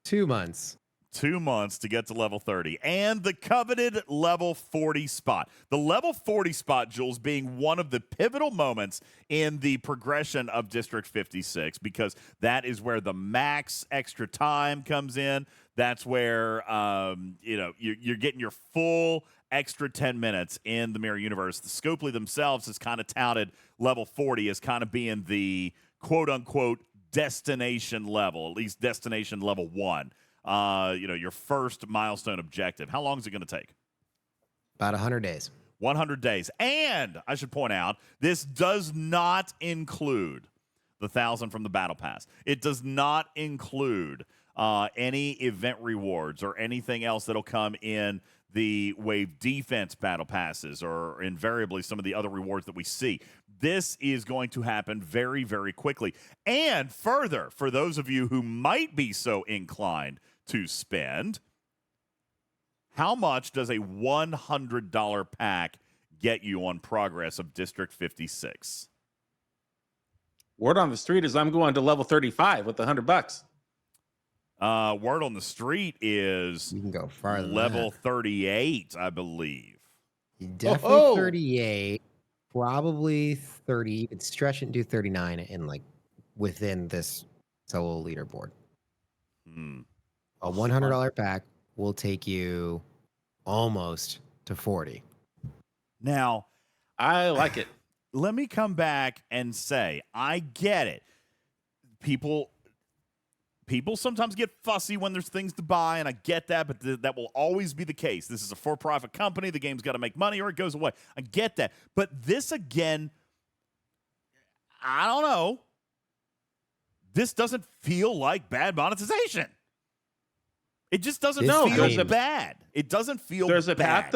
2 months. 2 months to get to level 30 and the coveted level 40 spot. The level 40 spot, Jules, being one of the pivotal moments in the progression of District 56 because that is where the max extra time comes in. That's where you're getting your full extra 10 minutes in the Mirror Universe. The Scopely themselves has kind of touted level 40 as kind of being the quote-unquote destination level, at least destination level 1. Your first milestone objective. How long is it going to take? About 100 days. 100 days. And I should point out, this does not include the 1,000 from the Battle Pass. It does not include any event rewards or anything else that'll come in the Wave Defense Battle Passes or invariably some of the other rewards that we see. This is going to happen very, very quickly. And further, for those of you who might be so inclined to spend, how much does a $100 pack get you on progress of District 56? Word on the street is I'm going to level 35 with $100. Word on the street is you can go farther. Level 38, I believe. Definitely 38. Probably 30. You could stretch it and do 39 in within this solo leaderboard. A $100 pack will take you almost to 40. Now, I like it. let me come back and say, I get it. People sometimes get fussy when there's things to buy, and I get that, but that will always be the case. This is a for-profit company. The game's got to make money or it goes away. I get that. But this, again, I don't know. This doesn't feel like bad monetization. It just doesn't feel bad. It doesn't feel There's a bad.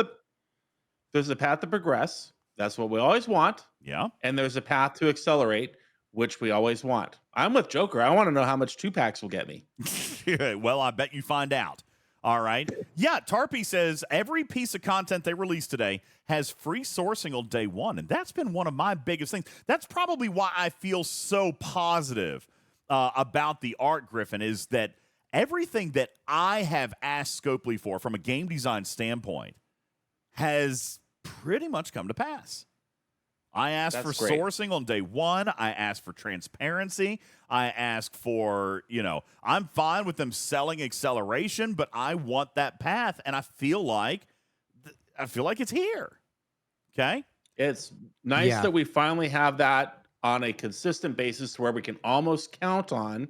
there's a path to progress. That's what we always want. Yeah. And there's a path to accelerate, which we always want. I'm with Joker. I want to know how much 2-packs will get me. Well, I bet you find out. All right. Yeah, Tarpy says every piece of content they released today has free sourcing on day one, and that's been one of my biggest things. That's probably why I feel so positive about the art, Griffin, is that everything that I have asked Scopely for from a game design standpoint has pretty much come to pass. I asked for sourcing on day one. I asked for transparency. I asked for, I'm fine with them selling acceleration, but I want that path, and I feel like it's here. Okay? It's nice that we finally have that on a consistent basis to where we can almost count on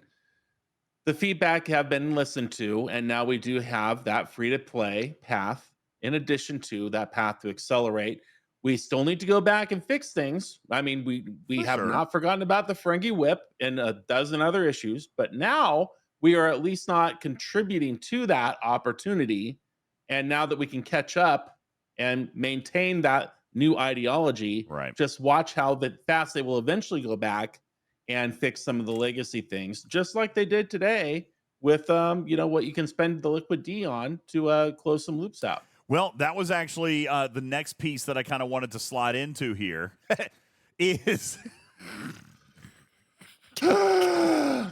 the feedback have been listened to, and now we do have that free-to-play path in addition to that path to accelerate. We still need to go back and fix things. I mean, we have not forgotten about the Ferengi Whip and a dozen other issues, but now we are at least not contributing to that opportunity. And now that we can catch up and maintain that new ideology, just watch how fast they will eventually go back and fix some of the legacy things, just like they did today with, what you can spend the Liquid D on to close some loops out. Well, that was actually the next piece that I kind of wanted to slide into here is the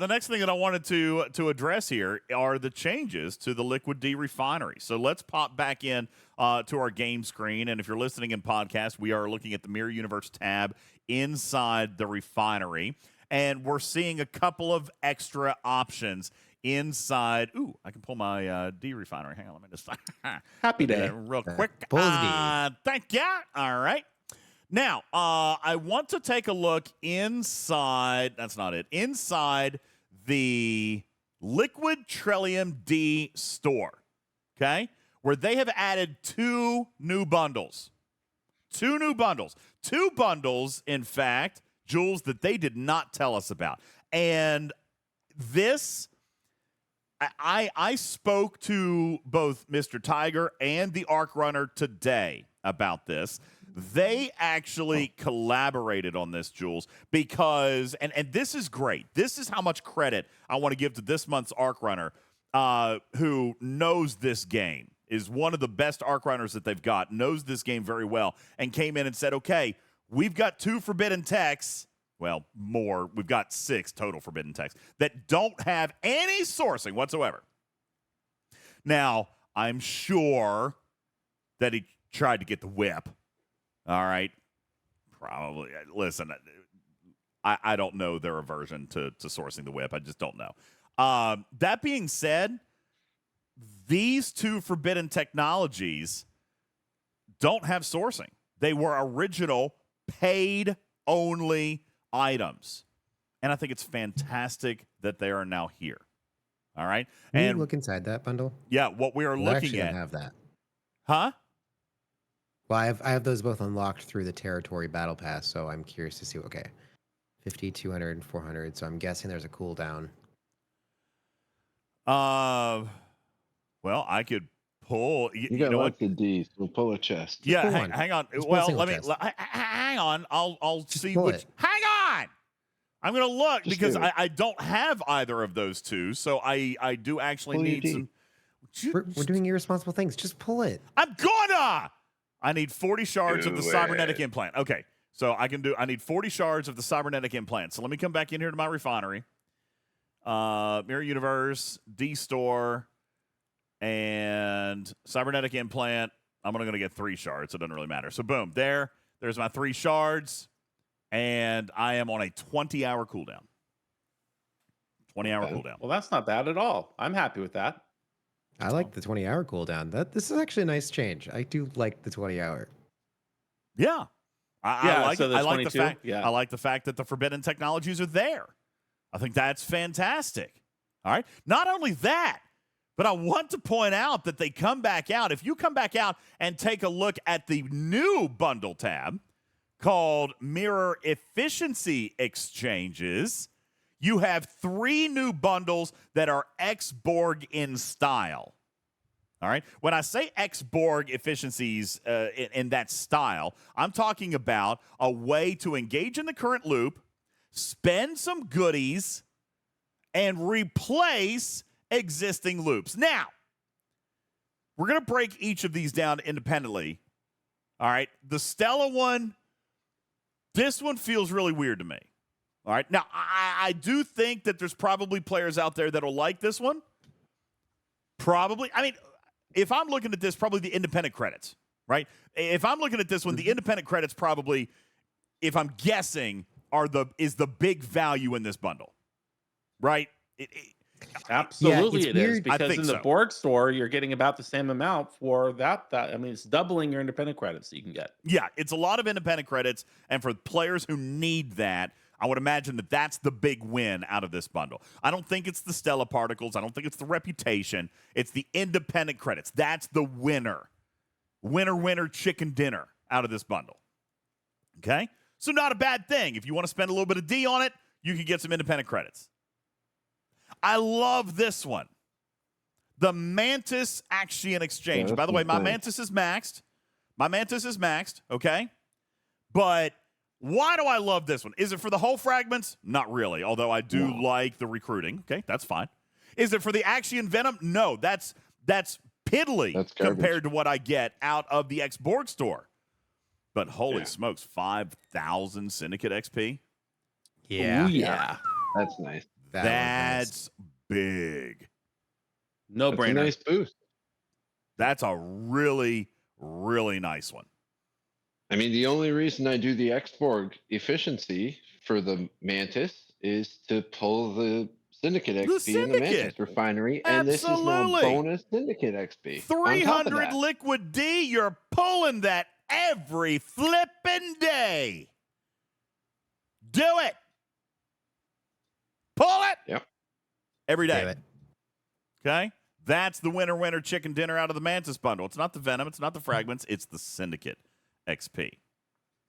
next thing that I wanted to address here are the changes to the Liquid D refinery. So let's pop back in to our game screen. And if you're listening in podcast, we are looking at the Mirror Universe tab inside the refinery. And we're seeing a couple of extra options inside. Ooh, I can pull my D refinery. Hang on, let me just happy day real quick. Thank you. All right. Now, I want to take a look inside. That's not it. Inside the Liquid Trillium D store. Okay, where they have added 2 new bundles. 2 new bundles. 2 bundles, in fact, Jules, that they did not tell us about. And this, I spoke to both Mr. Tiger and the Arc Runner today about this. They actually collaborated on this, Jules, because, and this is great. This is how much credit I want to give to this month's Arc Runner, who knows this game, is one of the best Arc Runners that they've got, knows this game very well, and came in and said, okay, we've got 2 forbidden texts. Well, more. We've got 6 total forbidden texts that don't have any sourcing whatsoever. Now, I'm sure that he tried to get the whip. All right. Probably. Listen, I don't know their aversion to sourcing the whip. I just don't know. That being said, these 2 forbidden technologies don't have sourcing. They were original paid-only items. And I think it's fantastic that they are now here. All right? Can you look inside that bundle? Yeah, what we are looking at. I have that. Huh? Well, I have those both unlocked through the Territory Battle Pass, so I'm curious to see. Okay, 50, 200, and 400. So I'm guessing there's a cooldown. Well, I could pull. You got lots of D's. We'll pull a chest. Yeah, hang on. Well, let me hang on. I'll just see which. Hang on. I'm gonna look just because I don't have either of those 2, so I do actually need some. We're doing irresponsible things. Just pull it. I'm gonna. I need 40 shards of the cybernetic implant. Okay, so I need 40 shards of the cybernetic implant. So let me come back in here to my refinery. Mirror Universe, D-Store, and cybernetic implant. I'm only going to get 3 shards. So it doesn't really matter. So boom, there's my 3 shards, and I am on a 20-hour cooldown. 20-hour Okay. cooldown. Well, that's not bad at all. I'm happy with that. I like the 20-hour cooldown. This is actually a nice change. I do like the 20-hour. Yeah. I Yeah, like so it. the I like the 22, fact. yeah. I like the fact that the forbidden technologies are there. I think that's fantastic. All right. Not only that, but I want to point out that they come back out. If you come back out and take a look at the new bundle tab called Mirror Efficiency Exchanges, you have 3 new bundles that are X-Borg in style. All right. When I say X-Borg efficiencies in that style, I'm talking about a way to engage in the current loop, spend some goodies, and replace existing loops. Now, we're going to break each of these down independently. All right. The Stella one, this one feels really weird to me. All right. Now, I do think that there's probably players out there that'll like this one. Probably. I mean, if I'm looking at this, probably the independent credits, right? If I'm looking at this one, the independent credits probably, if I'm guessing, is the big value in this bundle, right? Absolutely, it is, weird. I because think in the so. Borg store, you're getting about the same amount for that. I mean, it's doubling your independent credits that you can get. Yeah, it's a lot of independent credits, and for players who need that, I would imagine that that's the big win out of this bundle. I don't think it's the Stella particles. I don't think it's the reputation. It's the independent credits. That's the winner. Winner, chicken dinner out of this bundle. Okay? So not a bad thing. If you want to spend a little bit of D on it, you can get some independent credits. I love this one. The Mantis Action Exchange. Yeah, By the way, my nice. Mantis is maxed. My Mantis is maxed, okay? But why do I love this one? Is it for the whole fragments? Not really, although I do like the recruiting. Okay, that's fine. Is it for the Axion Venom? No, that's piddly That's garbage. compared to what I get out of the X-Borg store. But holy smokes, 5,000 Syndicate XP? Yeah. Ooh, yeah. That's nice. That's big. No That's a brainer. nice boost. That's a really, really nice one. I mean, the only reason I do the X-Borg efficiency for the Mantis is to pull the Syndicate XP in the Mantis Syndicate. refinery, and this is now Absolutely. bonus Syndicate XP. on top of 300 that. liquid D, you're pulling that every flipping day. Do it. Pull it. Yep. Every day. Do it. Okay? That's the winner chicken dinner out of the Mantis bundle. It's not the Venom, it's not the Fragments, it's the Syndicate XP.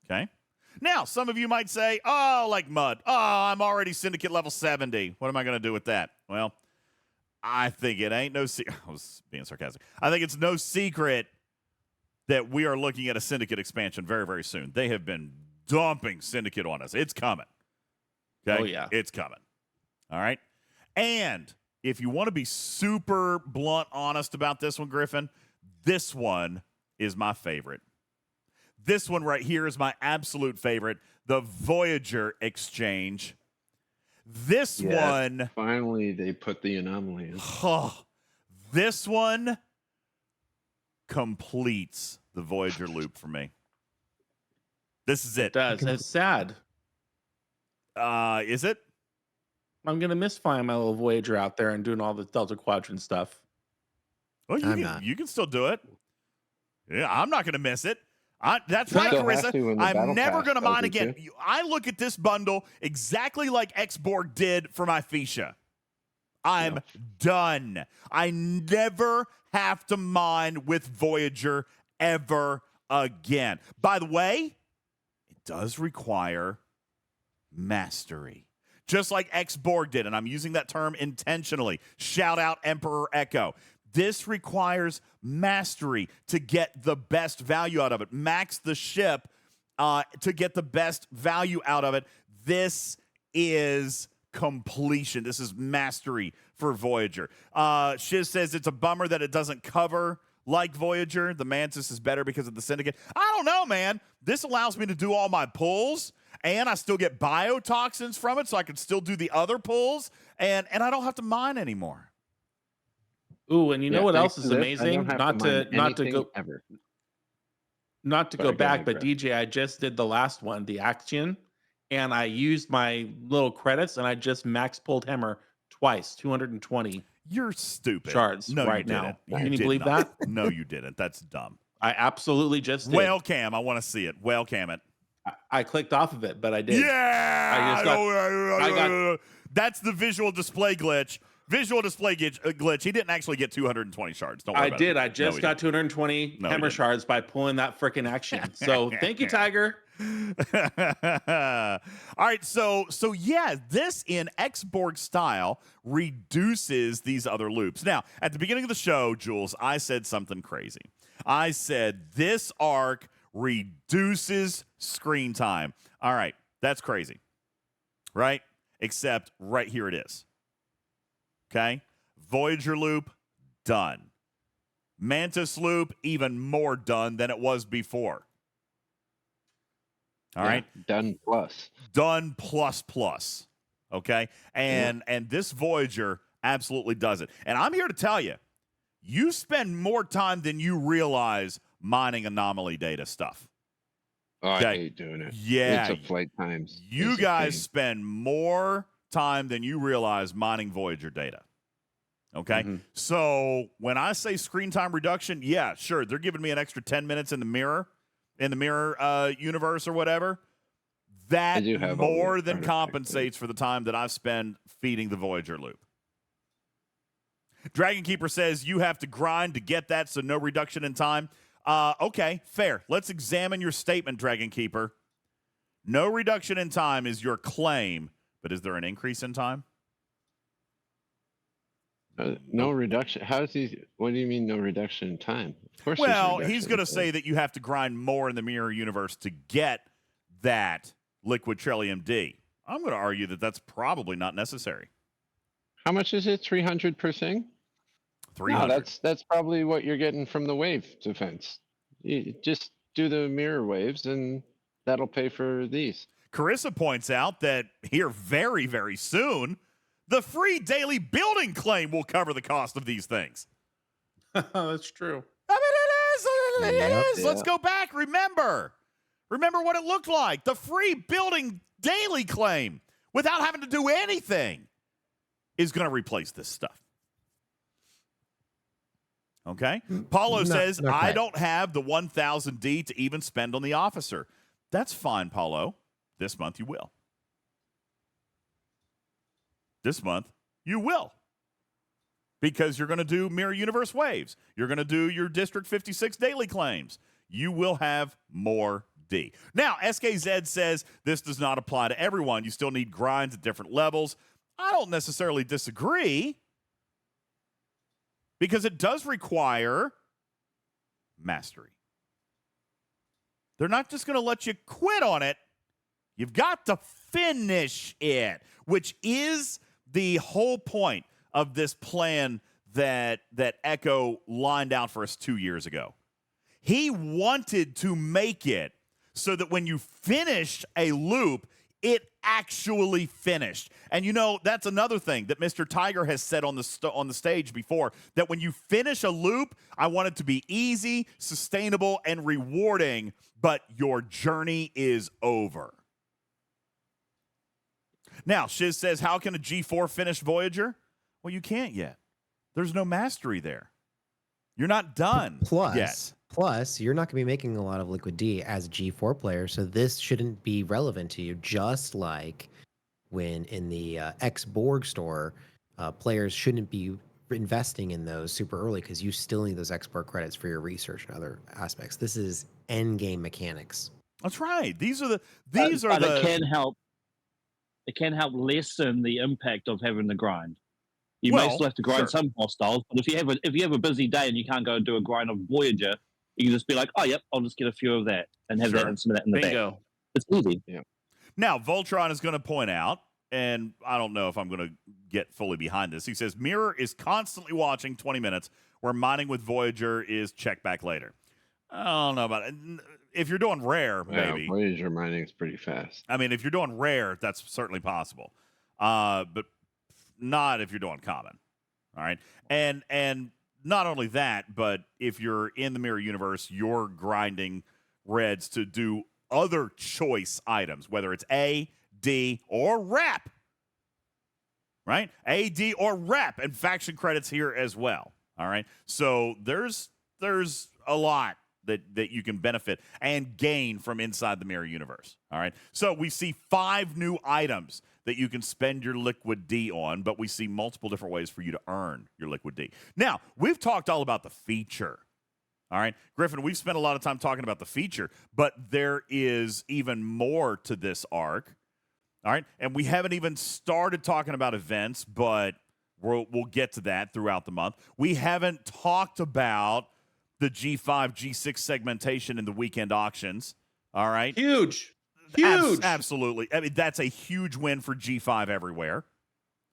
Okay? Now, some of you might say, oh, like mud. Oh, I'm already Syndicate level 70. What am I going to do with that? Well, I think it ain't no secret. I was being sarcastic. I think it's no secret that we are looking at a Syndicate expansion very, very soon. They have been dumping Syndicate on us. It's coming. Okay? Oh, yeah. It's coming. All right? And if you want to be super blunt honest about this one, Griffin, this one is my favorite. This one right here is my absolute favorite, the Voyager Exchange. This one, Finally, they put the anomaly in. this one completes the Voyager loop for me. This is it. It does. It's sad. Is it? I'm gonna miss flying my little Voyager out there and doing all the Delta Quadrant stuff. Well, I'm not. you can still do it. Yeah, I'm not going to miss it. That's You right, still have Carissa. to when the I'm battle never pass going to does mind it, again. too. I look at this bundle exactly like X-Borg did for my Fuchsia. I'm done. I never have to mine with Voyager ever again. By the way, it does require mastery. Just like X-Borg did, and I'm using that term intentionally. Shout out Emperor Echo. This requires mastery to get the best value out of it. Max the ship to get the best value out of it. This is completion. This is mastery for Voyager. Shiz says it's a bummer that it doesn't cover like Voyager. The Mantis is better because of the Syndicate. I don't know, man. This allows me to do all my pulls, and I still get biotoxins from it, so I can still do the other pulls, and I don't have to mine anymore. Ooh, and you know what else is I don't amazing? have Not mine to anything go ever. not to Sorry, go go ahead, back, but Chris. DJ, I just did the last one, the Action, and I used my little credits and I just max pulled Hammer twice, 220 You're stupid. shards No, right you now. didn't. Can you believe not. that? No, you didn't. That's dumb. I absolutely just did. Whale cam. I want to see it. Whale cam it. I clicked off of it, but I did. Yeah. I got. That's the visual display glitch. Visual display glitch. He didn't actually get 220 shards. Don't worry I about did. it. I just got 220 No, hammer shards by pulling that freaking action. So thank you, Tiger. All right, so yeah, this in Xborg style reduces these other loops. Now, at the beginning of the show, Jules, I said something crazy. I said this arc reduces screen time. All right, that's crazy, right? Except right here it is. Okay, Voyager loop done. Mantis loop even more done than it was before. All right. Done plus. Done plus. Okay. And this Voyager absolutely does it. And I'm here to tell you, you spend more time than you realize mining anomaly data stuff. Oh, Okay. I hate doing it. Yeah. It's a flight times. You It's a guys pain. spend more time than you realize mining Voyager data. Okay. Mm-hmm. So when I say screen time reduction, yeah, sure. They're giving me an extra 10 minutes in the mirror universe or whatever. That do have all more the than artifacts, compensates for the time that I've spent feeding the Voyager loop. Dragon Keeper says you have to grind to get that, so no reduction in time. Okay, fair. Let's examine your statement, Dragon Keeper. No reduction in time is your claim, but is there an increase in time? No reduction. How does he? What do you mean no reduction in time? Of course. there's Well, reduction he's in going to time. say that you have to grind more in the mirror universe to get that liquid Trillium D. I'm going to argue that that's probably not necessary. How much is it? 300 per thing? 300. No, that's probably what you're getting from the wave defense. You just do the mirror waves, and that'll pay for these. Carissa points out that here very, very soon, the free daily building claim will cover the cost of these things. That's true. I mean, it is. Yep. It is. Let's go back. Remember what it looked like. The free building daily claim without having to do anything is going to replace this stuff. Okay? Paulo says, not I quite. don't have the 1,000D to even spend on the officer. That's fine, Paulo. This month you will. This month you will. Because you're going to do Mirror Universe waves. You're going to do your District 56 daily claims. You will have more D. Now, SKZ says this does not apply to everyone. You still need grinds at different levels. I don't necessarily disagree. Because it does require mastery. They're not just going to let you quit on it. You've got to finish it, which is the whole point of this plan that Echo lined out for us 2 years ago. He wanted to make it so that when you finish a loop, it actually finished. And you know, that's another thing that Mr. Tiger has said on the stage before, that when you finish a loop, I want it to be easy, sustainable, and rewarding, but your journey is over. Now, Shiz says, how can a G4 finish Voyager? Well, you can't yet. There's no mastery there. You're not done yet. Plus, you're not going to be making a lot of Liquid D as a G4 player, so this shouldn't be relevant to you, just like when in the X-Borg store, players shouldn't be investing in those super early because you still need those X-Borg credits for your research and other aspects. This is end-game mechanics. That's right. These are the It can help. It can help lessen the impact of having to grind. You may still have to grind some hostiles, but if you have a busy day and you can't go and do a grind of Voyager, you can just be like, oh, yep, I'll just get a few of that and have that and some of that in the back. It's easy. Yeah. Now, Voltron is going to point out, and I don't know if I'm going to get fully behind this. He says, Mirror is constantly watching 20 minutes, where mining with Voyager is check back later. I don't know about it. If you're doing rare, maybe. Voyager mining is pretty fast. I mean, if you're doing rare, that's certainly possible. But not if you're doing common. All right. And not only that, but if you're in the Mirror Universe, you're grinding reds to do other choice items, whether it's A, D, or rep. right? AD or rep and faction credits here as well. All right. So there's a lot that you can benefit and gain from inside the Mirror universe. All right. So we see 5 new items that you can spend your liquid D on, but we see multiple different ways for you to earn your liquid D. Now, we've talked all about the feature. All right. Griffin, we've spent a lot of time talking about the feature, but there is even more to this arc. All right. And we haven't even started talking about events, but we'll get to that throughout the month. We haven't talked about the G5, G6 segmentation in the weekend auctions. All right. Huge. Absolutely. I mean, that's a huge win for G5 everywhere.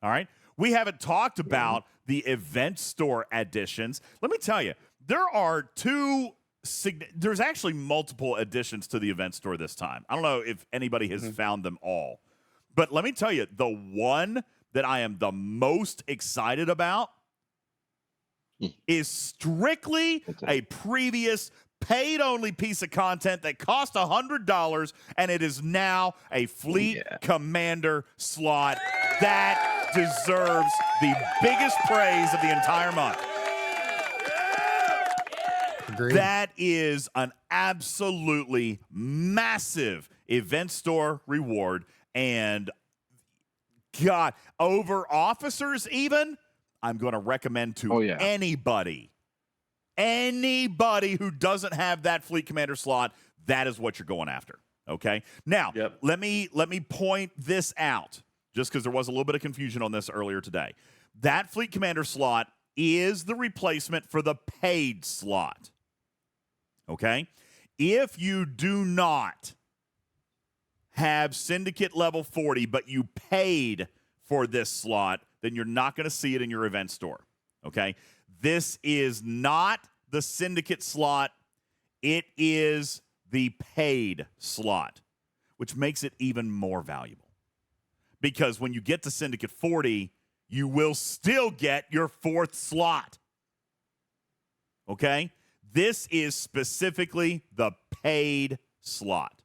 All right. We haven't talked about the event store additions. Let me tell you, there are there's actually multiple additions to the event store this time. I don't know if anybody has found them all. But let me tell you, the one that I am the most excited about is strictly a previous paid-only piece of content that cost $100, and it is now a Fleet Commander slot. That deserves the biggest praise of the entire month. Agreed. That is an absolutely massive event store reward, and God, over officers even, I'm going to recommend to anybody who doesn't have that Fleet Commander slot, that is what you're going after. Okay. Now, let me point this out, just because there was a little bit of confusion on this earlier today. That Fleet Commander slot is the replacement for the paid slot. Okay. If you do not have Syndicate level 40, but you paid for this slot, then you're not going to see it in your event store. Okay. This is not the Syndicate slot. It is the paid slot, which makes it even more valuable. Because when you get to Syndicate 40, you will still get your 4th slot. Okay? This is specifically the paid slot.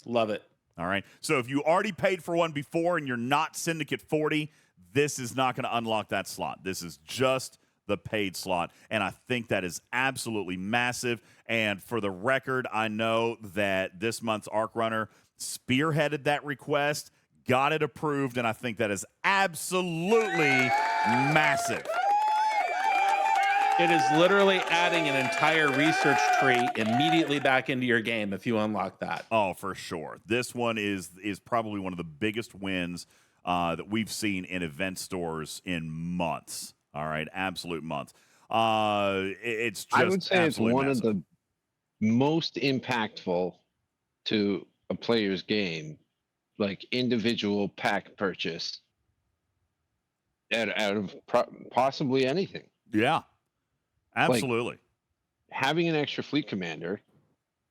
Love it. All right. So if you already paid for one before and you're not Syndicate 40, this is not going to unlock that slot. This is just the paid slot. And I think that is absolutely massive. And for the record, I know that this month's Arc Runner spearheaded that request, got it approved, and I think that is absolutely massive. It is literally adding an entire research tree immediately back into your game if you unlock that. Oh, for sure. This one is probably one of the biggest wins that we've seen in event stores in months. All right, absolute months. It's just I would say it's one massive. of the most impactful to a player's game, like individual pack purchase out of possibly anything. Yeah, absolutely. Like, having an extra Fleet Commander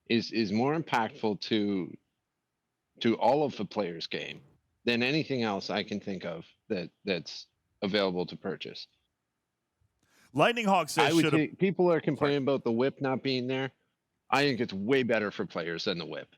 is more impactful to all of the player's game than anything else I can think of that's available to purchase. Lightning Hawk says people are complaining about the whip not being there. I think it's way better for players than the whip.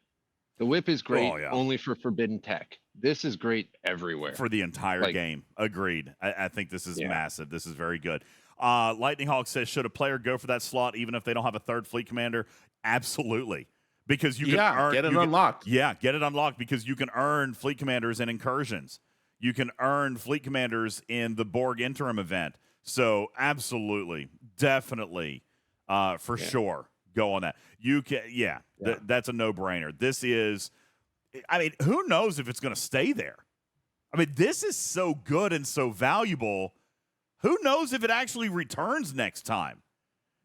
The whip is great only for forbidden tech. This is great everywhere. For the entire game. Agreed. I think this is massive. This is very good. Lightning Hawk says, should a player go for that slot even if they don't have a 3rd Fleet Commander? Absolutely. Because you can earn, get it unlocked. Get it unlocked because you can earn Fleet Commanders in incursions. You can earn Fleet Commanders in the Borg interim event. So absolutely, definitely, for sure, go on that. You can, that's a no-brainer. This is, I mean, who knows if it's going to stay there? I mean, this is so good and so valuable. Who knows if it actually returns next time?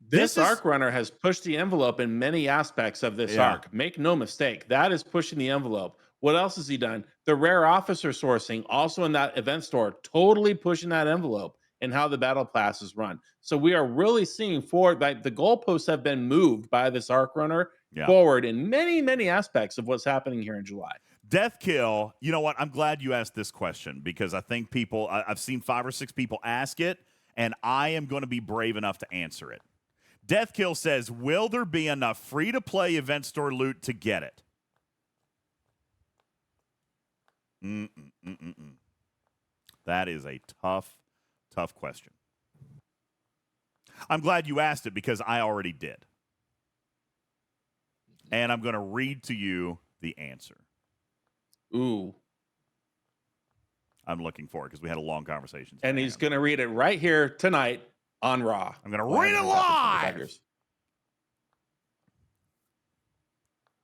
This Arc Runner has pushed the envelope in many aspects of this arc. Make no mistake, that is pushing the envelope. What else has he done? The rare officer sourcing, also in that event store, totally pushing that envelope and how the battle classes run. So we are really seeing forward, like the goalposts have been moved by this Arc Runner forward in many, many aspects of what's happening here in July. Death Kill, you know what? I'm glad you asked this question because I think I've seen 5 or 6 people ask it, and I am going to be brave enough to answer it. Death Kill says, will there be enough free-to-play event store loot to get it? That is a tough question. I'm glad you asked it because I already did. And I'm going to read to you the answer. Ooh. I'm looking for it because we had a long conversation. And he's going to read it right here tonight on Raw. I'm going to read it live.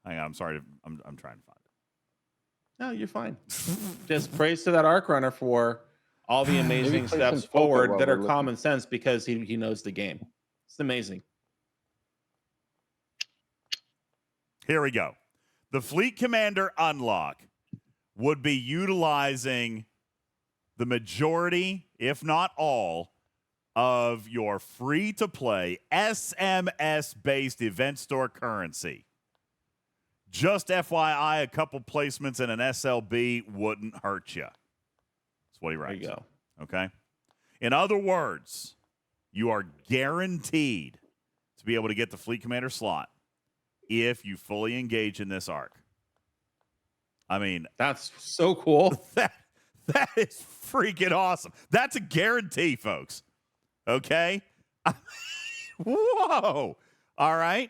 Hang on, I'm sorry. I'm trying to find it. No, you're fine. Just praise to that Arc Runner for all the amazing steps forward that are common sense because he knows the game. It's amazing. Here we go. The Fleet Commander unlock would be utilizing the majority, if not all, of your free-to-play SMS-based event store currency. Just FYI, a couple placements in an SLB wouldn't hurt you. That's what he writes. There you go. Okay? In other words, you are guaranteed to be able to get the Fleet Commander slot if you fully engage in this arc. I mean, that's so cool. That is freaking awesome. That's a guarantee, folks. Okay? Whoa. All right.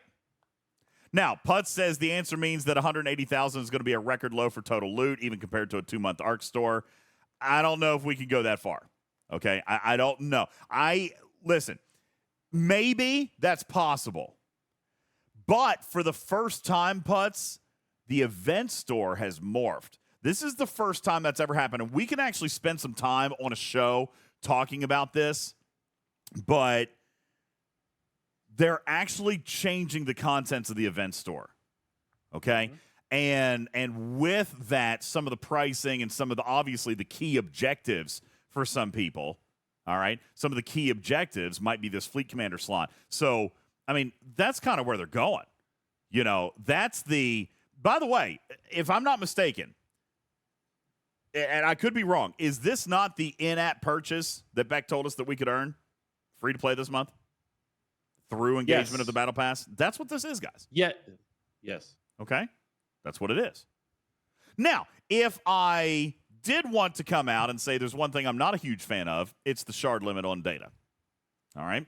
Now, Putz says the answer means that 180,000 is going to be a record low for total loot, even compared to a 2-month ARC store. I don't know if we can go that far. Okay? I don't know. Listen, maybe that's possible. But for the first time, Putz, the event store has morphed. This is the first time that's ever happened. And we can actually spend some time on a show talking about this, but they're actually changing the contents of the event store. Okay? Mm-hmm. And with that, some of the pricing and some of the, obviously, the key objectives for some people, all right? Some of the key objectives might be this Fleet Commander slot. So, I mean, that's kind of where they're going. You know, that's the, by the way, if I'm not mistaken, and I could be wrong, is this not the in-app purchase that Beck told us that we could earn free to play this month through engagement of the Battle Pass? That's what this is, guys. Yeah. Yes. Okay? That's what it is. Now, if I did want to come out and say there's one thing I'm not a huge fan of, it's the shard limit on data. All right?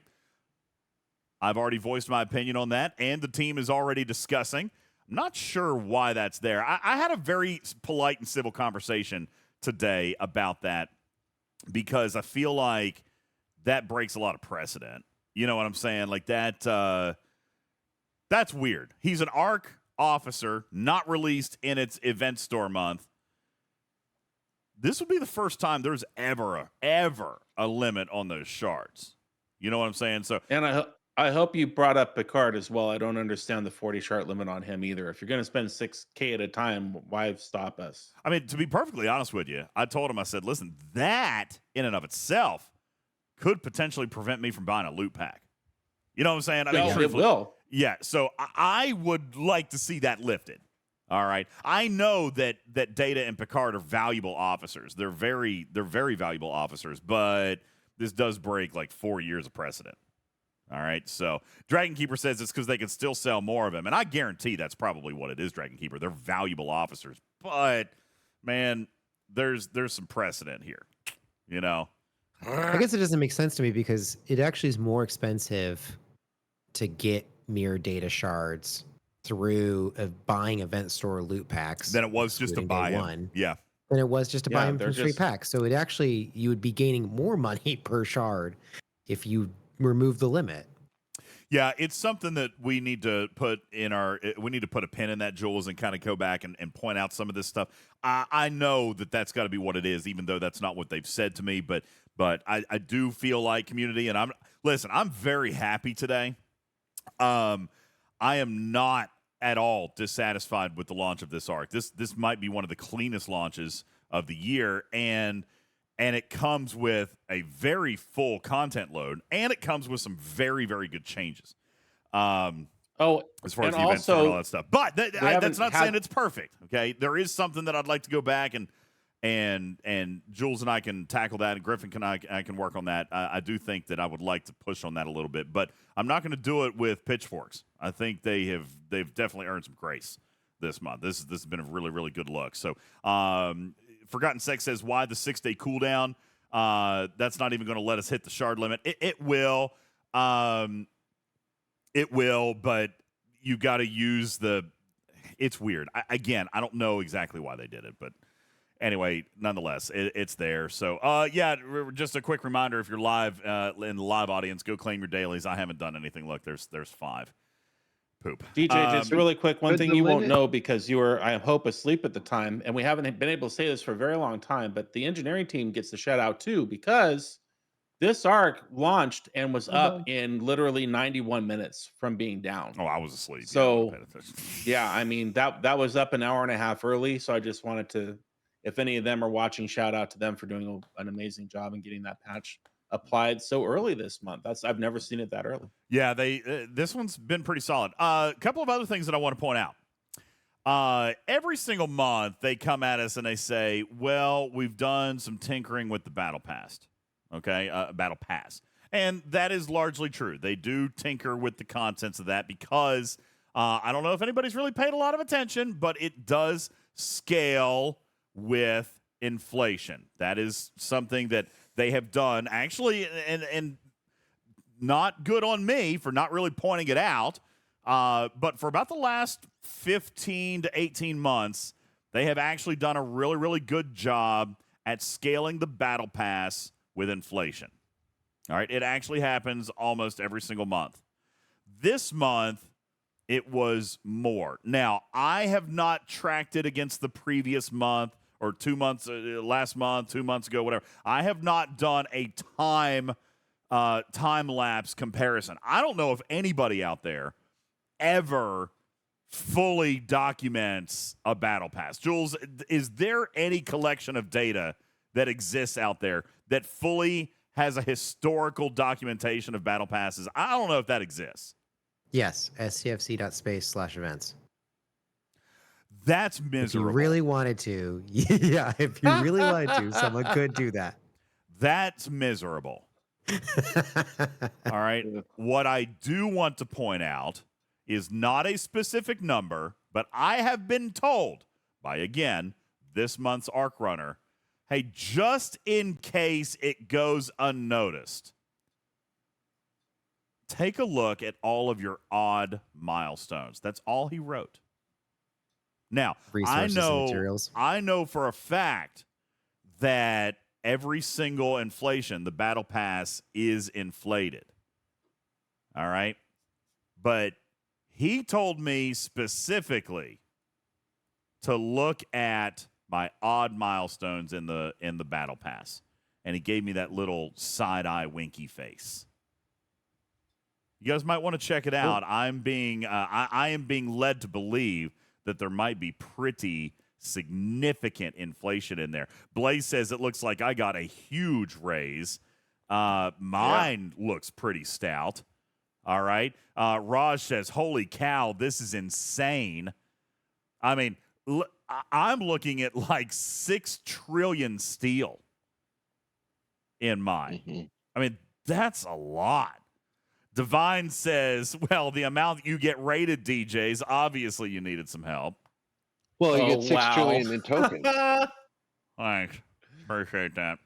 I've already voiced my opinion on that, and the team is already discussing. I'm not sure why that's there. I had a very polite and civil conversation today about that because I feel like that breaks a lot of precedent. You know what I'm saying? Like that, that's weird. He's an ARC officer, not released in its event store month. This would be the first time there's ever a limit on those shards. You know what I'm saying? So, and I hope you brought up Picard as well. I don't understand the 40 shard limit on him either. If you're going to spend 6K at a time, why stop us? I mean, to be perfectly honest with you, I told him, I said, listen, that in and of itself could potentially prevent me from buying a loot pack. You know what I'm saying? I mean, it will. Yeah, so I would like to see that lifted. All right. I know that Data and Picard are valuable officers. They're very valuable officers, but this does break like 4 years of precedent. All right, so Dragon Keeper says it's because they can still sell more of them, and I guarantee that's probably what it is, Dragon Keeper. They're valuable officers, but, man, there's some precedent here, you know? I guess it doesn't make sense to me because it actually is more expensive to get mirror data shards through buying event store loot packs than it was just to buy them. Yeah. Than it was just to buy them from straight packs. So it actually, you would be gaining more money per shard if you remove the limit. Yeah, it's something that we need to put in we need to put a pin in that, Jules, and kind of go back and point out some of this stuff. I know that's got to be what it is, even though that's not what they've said to me, but I do feel like community, and I'm very happy today. I am not at all dissatisfied with the launch of this arc. This might be one of the cleanest launches of the year, and it comes with a very full content load, and it comes with some very, very good changes. As far as the events and all that stuff. But that's not saying it's perfect. Okay, there is something that I'd like to go back and Jules and I can tackle that, and Griffin I can work on that. I do think that I would like to push on that a little bit, but I'm not going to do it with pitchforks. I think they've definitely earned some grace this month. This has been a really, really good look. So, Forgotten Sex says, why the 6-day cooldown? That's not even going to let us hit the shard limit. It will. It will, but you got to use the. It's weird. I don't know exactly why they did it, but anyway, nonetheless, it's there. So, just a quick reminder: if you're live in the live audience, go claim your dailies. I haven't done anything. Look, there's 5. Poop. DJ, just really quick, one but thing the you won't limit- know because you were, I hope, asleep at the time, and we haven't been able to say this for a very long time, but the engineering team gets the shout out too because this arc launched and was up in literally 91 minutes from being down. Oh, I was asleep. So, yeah, I mean, that was up an hour and a half early, so I just wanted to, if any of them are watching, shout out to them for doing an amazing job in getting that patch applied so early this month. I've never seen it that early. Yeah, this one's been pretty solid. A couple of other things that I want to point out. Every single month they come at us and they say, "Well, we've done some tinkering with the battle pass." Okay, battle pass, and that is largely true. They do tinker with the contents of that because I don't know if anybody's really paid a lot of attention, but it does scale with inflation. That is something that they have done actually, and not good on me for not really pointing it out. But for about the last 15 to 18 months, they have actually done a really, really good job at scaling the battle pass with inflation. All right, it actually happens almost every single month. This month, it was more. Now, I have not tracked it against the previous month or 2 months, last month, 2 months ago, whatever. I have not done a time lapse comparison. I don't know if anybody out there ever fully documents a battle pass. Jules, is there any collection of data that exists out there that fully has a historical documentation of battle passes? I don't know if that exists. Yes, stfc.space/events. That's miserable. If you really wanted to, yeah, if you really wanted to, someone could do that. That's miserable. All right. What I do want to point out is not a specific number, but I have been told by, again, this month's Arc Runner, hey, just in case it goes unnoticed, take a look at all of your odd milestones. That's all he wrote. Now, Resources and materials. I know for a fact that every single inflation, the battle pass is inflated. All right? But he told me specifically to look at my odd milestones in the battle pass. And he gave me that little side-eye winky face. You guys might want to check it out. I am being led to believe that there might be pretty significant inflation in there. Blaze says it looks like I got a huge raise. Mine looks pretty stout. All right. Raj says, holy cow, this is insane. I mean, I'm looking at like 6 trillion steel in mine. Mm-hmm. I mean, that's a lot. Divine says, well, the amount that you get rated, DJs, obviously you needed some help. Well, you get 6 trillion in tokens. Thanks. Appreciate that.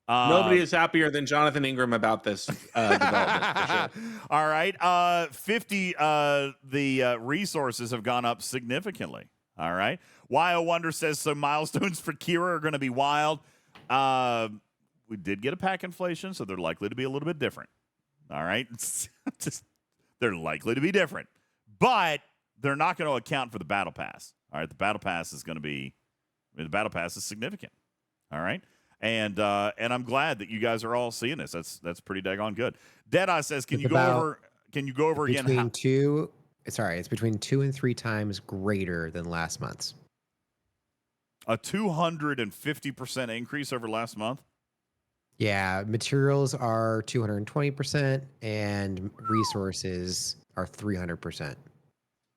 Nobody is happier than Jonathan Ingram about this development. For sure. All right. 50, the resources have gone up significantly. All right. Wyo Wonder says, so milestones for Kira are going to be wild. We did get a pack inflation, so they're likely to be a little bit different. All right. Just they're likely to be different. But they're not going to account for the battle pass. All right. The battle pass is going to be, the battle pass is significant. All right. And I'm glad that you guys are all seeing this. That's pretty daggone good. Deadeye says, can you go over again? It's between 2 and 3 times greater than last month's. A 250% increase over last month? Yeah, materials are 220% and resources are 300%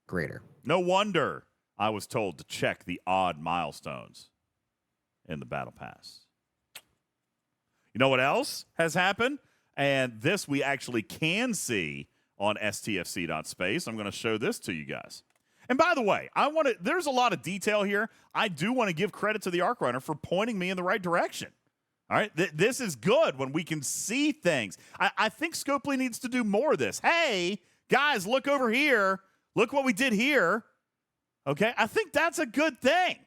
greater. No wonder I was told to check the odd milestones in the battle pass. You know what else has happened? And this we actually can see on stfc.space. I'm going to show this to you guys. And by the way, there's a lot of detail here. I do want to give credit to the Arc Runner for pointing me in the right direction. All right, this is good when we can see things. I think Scopely needs to do more of this. Hey, guys, look over here. Look what we did here. Okay, I think that's a good thing.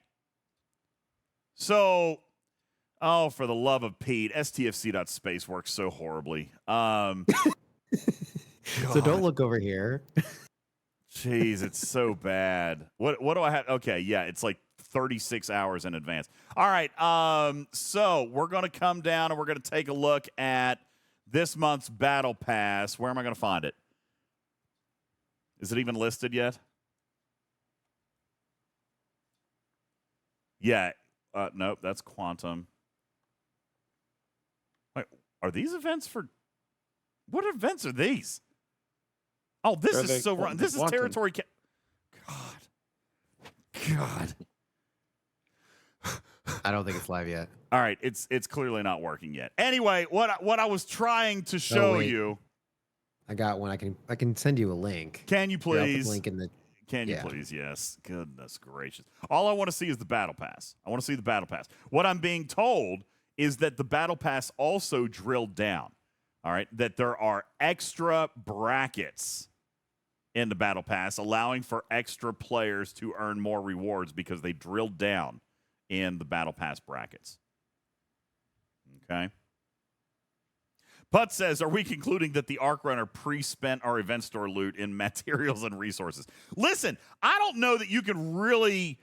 So, oh, for the love of Pete, stfc.space works so horribly. So don't look over here. Jeez, it's so bad. What do I have? Okay, yeah, it's like 36 hours in advance. All right, so we're going to come down and we're going to take a look at this month's Battle Pass. Where am I going to find it? Is it even listed yet? Yeah, nope, that's Quantum. Wait, are these events for... What events are these? Oh, this is so wrong. This is territory... God. I don't think it's live yet. All right, it's clearly not working yet. Anyway, what I was trying to show you... I got one. I can send you a link. Can you please? Here, I'll put the link in the... Can you please? Yes. Goodness gracious. All I want to see is the Battle Pass. I want to see the Battle Pass. What I'm being told is that the Battle Pass also drilled down. All right, that there are extra brackets in the Battle Pass, allowing for extra players to earn more rewards because they drilled down in the Battle Pass brackets. Okay. Putt says, are we concluding that the Arc Runner pre-spent our event store loot in materials and resources? Listen, I don't know that you can really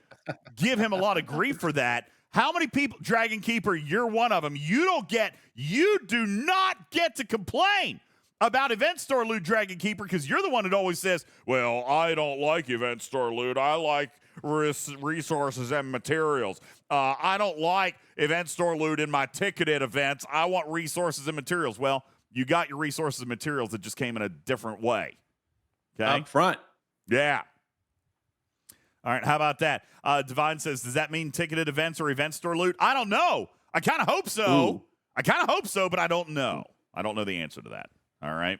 give him a lot of grief for that. How many people, Dragon Keeper, you're one of them, you do not get to complain about event store loot, Dragon Keeper, because you're the one that always says, well, I don't like event store loot. I like resources and materials. I don't like event store loot in my ticketed events. I want resources and materials. Well, you got your resources and materials that just came in a different way. Okay? Up front. Yeah. All right, how about that? Divine says, does that mean ticketed events or event store loot? I don't know. I kind of hope so. Ooh. I kind of hope so, but I don't know. I don't know the answer to that. All right.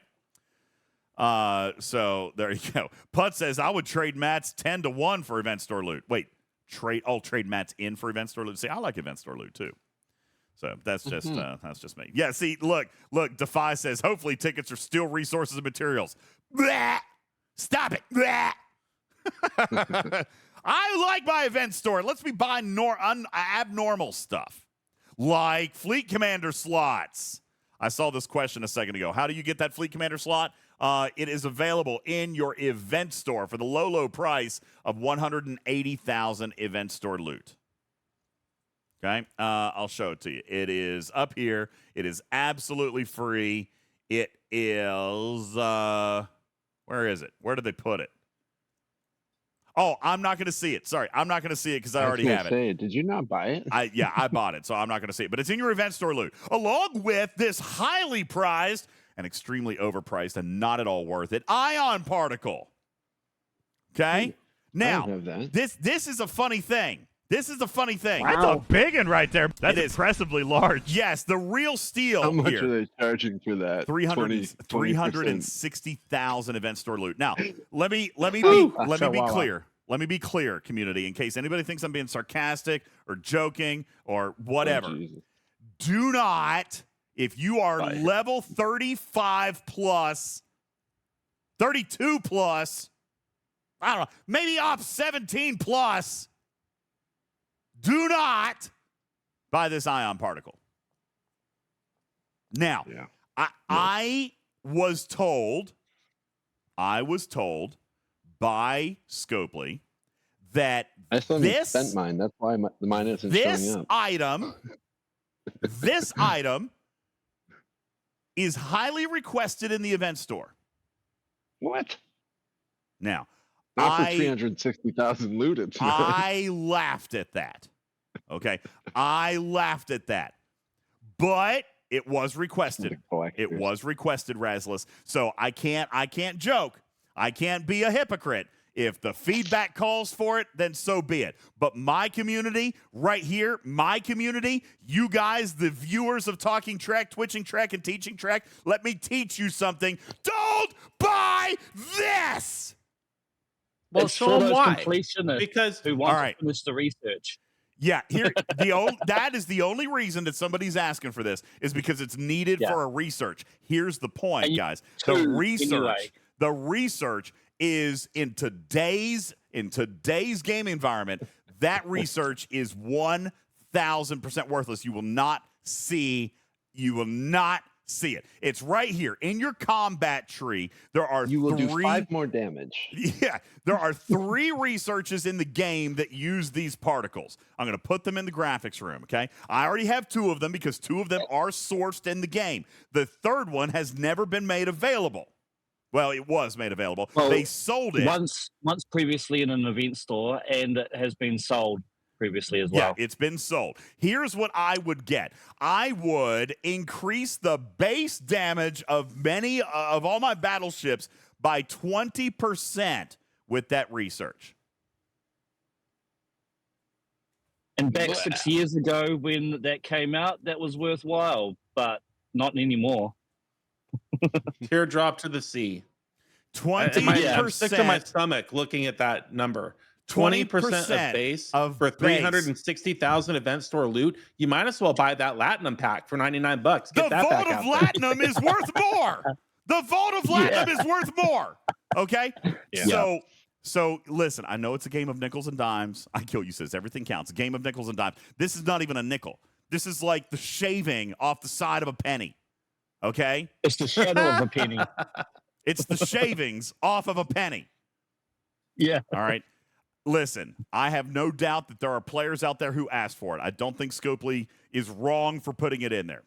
So there you go. Putt says, I would trade Matt's 10-1 for event store loot. Wait, trade Matt's in for event store loot. See, I like event store loot too. So that's just me. Yeah, see, look, Defy says, hopefully tickets are still resources and materials. Blah! Stop it. Blah! I like my event store. Let's be buying abnormal stuff like Fleet Commander slots. I saw this question a second ago. How do you get that Fleet Commander slot? It is available in your event store for the low price of 180,000 event store loot. Okay, I'll show it to you. It is up here. It is absolutely free. It is, where is it? Where did they put it? Oh, I'm not going to see it. Sorry, I'm not going to see it because I already have it. Did you not buy it? I bought it, so I'm not going to see it. But it's in your event store loot, along with this highly prized and extremely overpriced and not at all worth it ion particle. Okay? Now, this is a funny thing. This is a funny thing. Wow. That's a big one right there. That's impressively large. Yes, the real steal. How much here, are they charging for that? 360,000 event store loot. Now, let me be clear. Let me be clear, community, in case anybody thinks I'm being sarcastic or joking or whatever. Oh, do not, if you are level 35 plus, 32 plus, I don't know, maybe up 17 plus, do not buy this ion particle. Now, I was told by Scopely that I still haven't spent mine. That's why mine isn't showing up. This item is highly requested in the event store. What? Now, not for 360,000 looted. I laughed at that. Okay, I laughed at that, but it was requested. It was requested, Razless. So I can't joke. I can't be a hypocrite. If the feedback calls for it, then so be it. But my community, right here, you guys, the viewers of Talking Trek, Twitching Trek, and Teaching Trek, let me teach you something. Don't buy this! Well, show them why. Because who wants to finish the research. Yeah, here that is the only reason that somebody's asking for this is because it's needed for a research. Here's the point, guys. The research is in today's gaming environment. That research is 1,000% worthless. You will not see it. It's right here in your combat tree. You will do 5 more damage. Yeah, there are 3 researches in the game that use these particles. I'm going to put them in the graphics room, okay? I already have 2 of them because 2 of them are sourced in the game. The third one has never been made available. Well, it was made available. Well, they sold it once previously in an event store, and it has been sold previously as well. Yeah, it's been sold. Here's what I would get. I would increase the base damage of many of all my battleships by 20% with that research. And back 6 years ago when that came out, that was worthwhile, but not anymore. Teardrop to the sea. 20%. I'm sick to my stomach looking at that number. 20% of base for 360,000 event store loot. You might as well buy that Latinum pack for $99. Get the that Vault back of out Latinum is worth more. The Vault of Latinum is worth more. Okay? Yeah. So listen, I know it's a game of nickels and dimes. I kill you says everything counts. A game of nickels and dimes. This is not even a nickel. This is like the shaving off the side of a penny. Okay? It's the shadow of a penny. It's the shavings off of a penny. Yeah. All right. Listen, I have no doubt that there are players out there who asked for it. I don't think Scopely is wrong for putting it in there.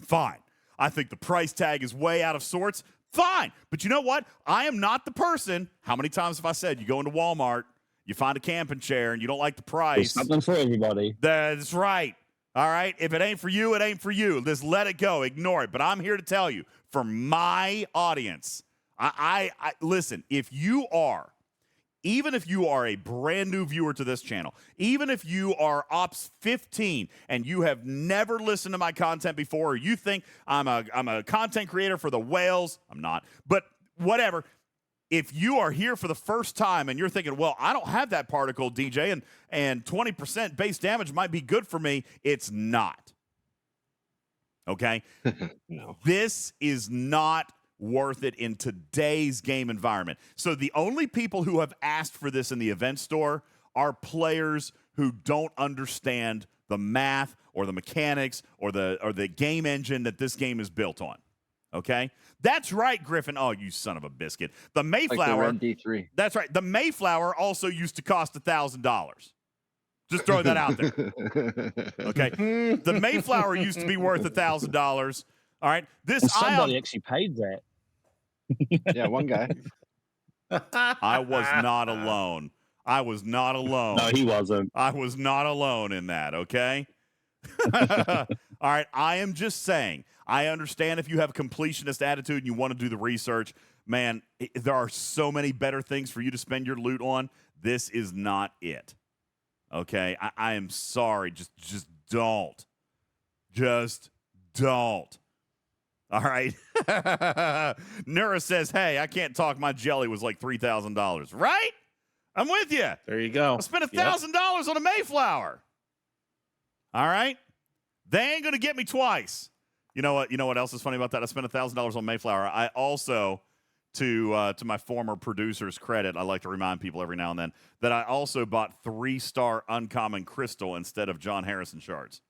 Fine. I think the price tag is way out of sorts. Fine. But you know what? I am not the person. How many times have I said you go into Walmart, you find a camping chair, and you don't like the price? There's something for everybody. That's right. All right. If it ain't for you, it ain't for you. Just let it go. Ignore it. But I'm here to tell you, for my audience, I listen, even if you are a brand new viewer to this channel, even if you are Ops 15 and you have never listened to my content before, or you think I'm a content creator for the whales, I'm not, but whatever. If you are here for the first time and you're thinking, well, I don't have that particle, DJ, and 20% base damage might be good for me, it's not. Okay? No. This is not worth it in today's game environment. So the only people who have asked for this in the event store are players who don't understand the math or the mechanics or the game engine that this game is built on. Okay? That's right, Griffin. Oh, you son of a biscuit. The Mayflower. Like the D3. That's right. The Mayflower also used to cost $1,000. Just throw that out there. Okay? The Mayflower used to be worth $1,000. All right? And somebody actually paid that. Yeah, one guy. I was not alone. I was not alone. No, he wasn't. I was not alone in that, okay? All right, I am just saying, I understand if you have a completionist attitude and you want to do the research. Man, there are so many better things for you to spend your loot on. This is not it. Okay? I am sorry. Just don't. Just don't. All right. Nura says, hey, I can't talk. My jelly was like $3,000. Right? I'm with you. There you go. I spent $1,000 on a Mayflower. All right? They ain't going to get me twice. You know what? You know what else is funny about that? I spent $1,000 on Mayflower. I also, to my former producer's credit, I like to remind people every now and then that I also bought 3-star uncommon crystal instead of John Harrison shards.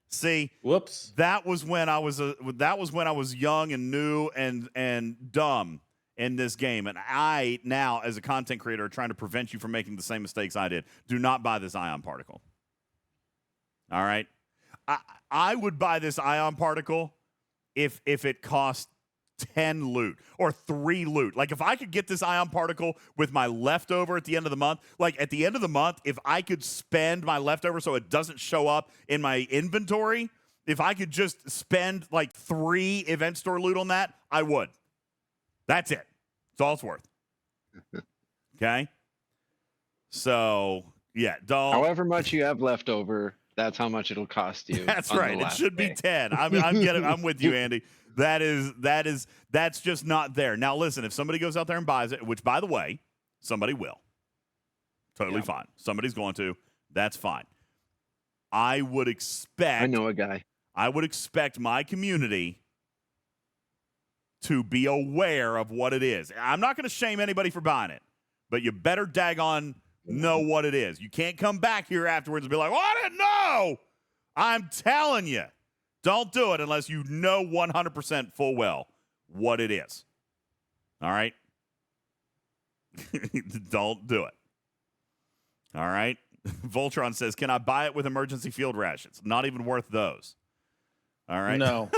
See, whoops. That was when I was young and new and dumb in this game, and I now, as a content creator, are trying to prevent you from making the same mistakes I did. Do not buy this ion particle. All right, I would buy this ion particle if it cost 10 loot or 3 loot. Like if I could get this ion particle with my leftover at the end of the month, like at the end of the month, if I could spend my leftover so it doesn't show up in my inventory, if I could just spend like 3 event store loot on that, I would. That's it. That's all it's worth. Okay? So, yeah, don't. However much you have left over, that's how much it'll cost you. That's right. It should be 10. I'm with you, Andy. That's just not there. Now, listen, if somebody goes out there and buys it, which, by the way, somebody will. Totally fine. Somebody's going to. That's fine. I would expect. I know a guy. I would expect my community to be aware of what it is. I'm not going to shame anybody for buying it, but you better daggone know what it is. You can't come back here afterwards and be like, well, I didn't know. I'm telling you, don't do it unless you know 100% full well what it is. All right? Don't do it. All right? Voltron says, can I buy it with emergency field rations? Not even worth those. All right? No.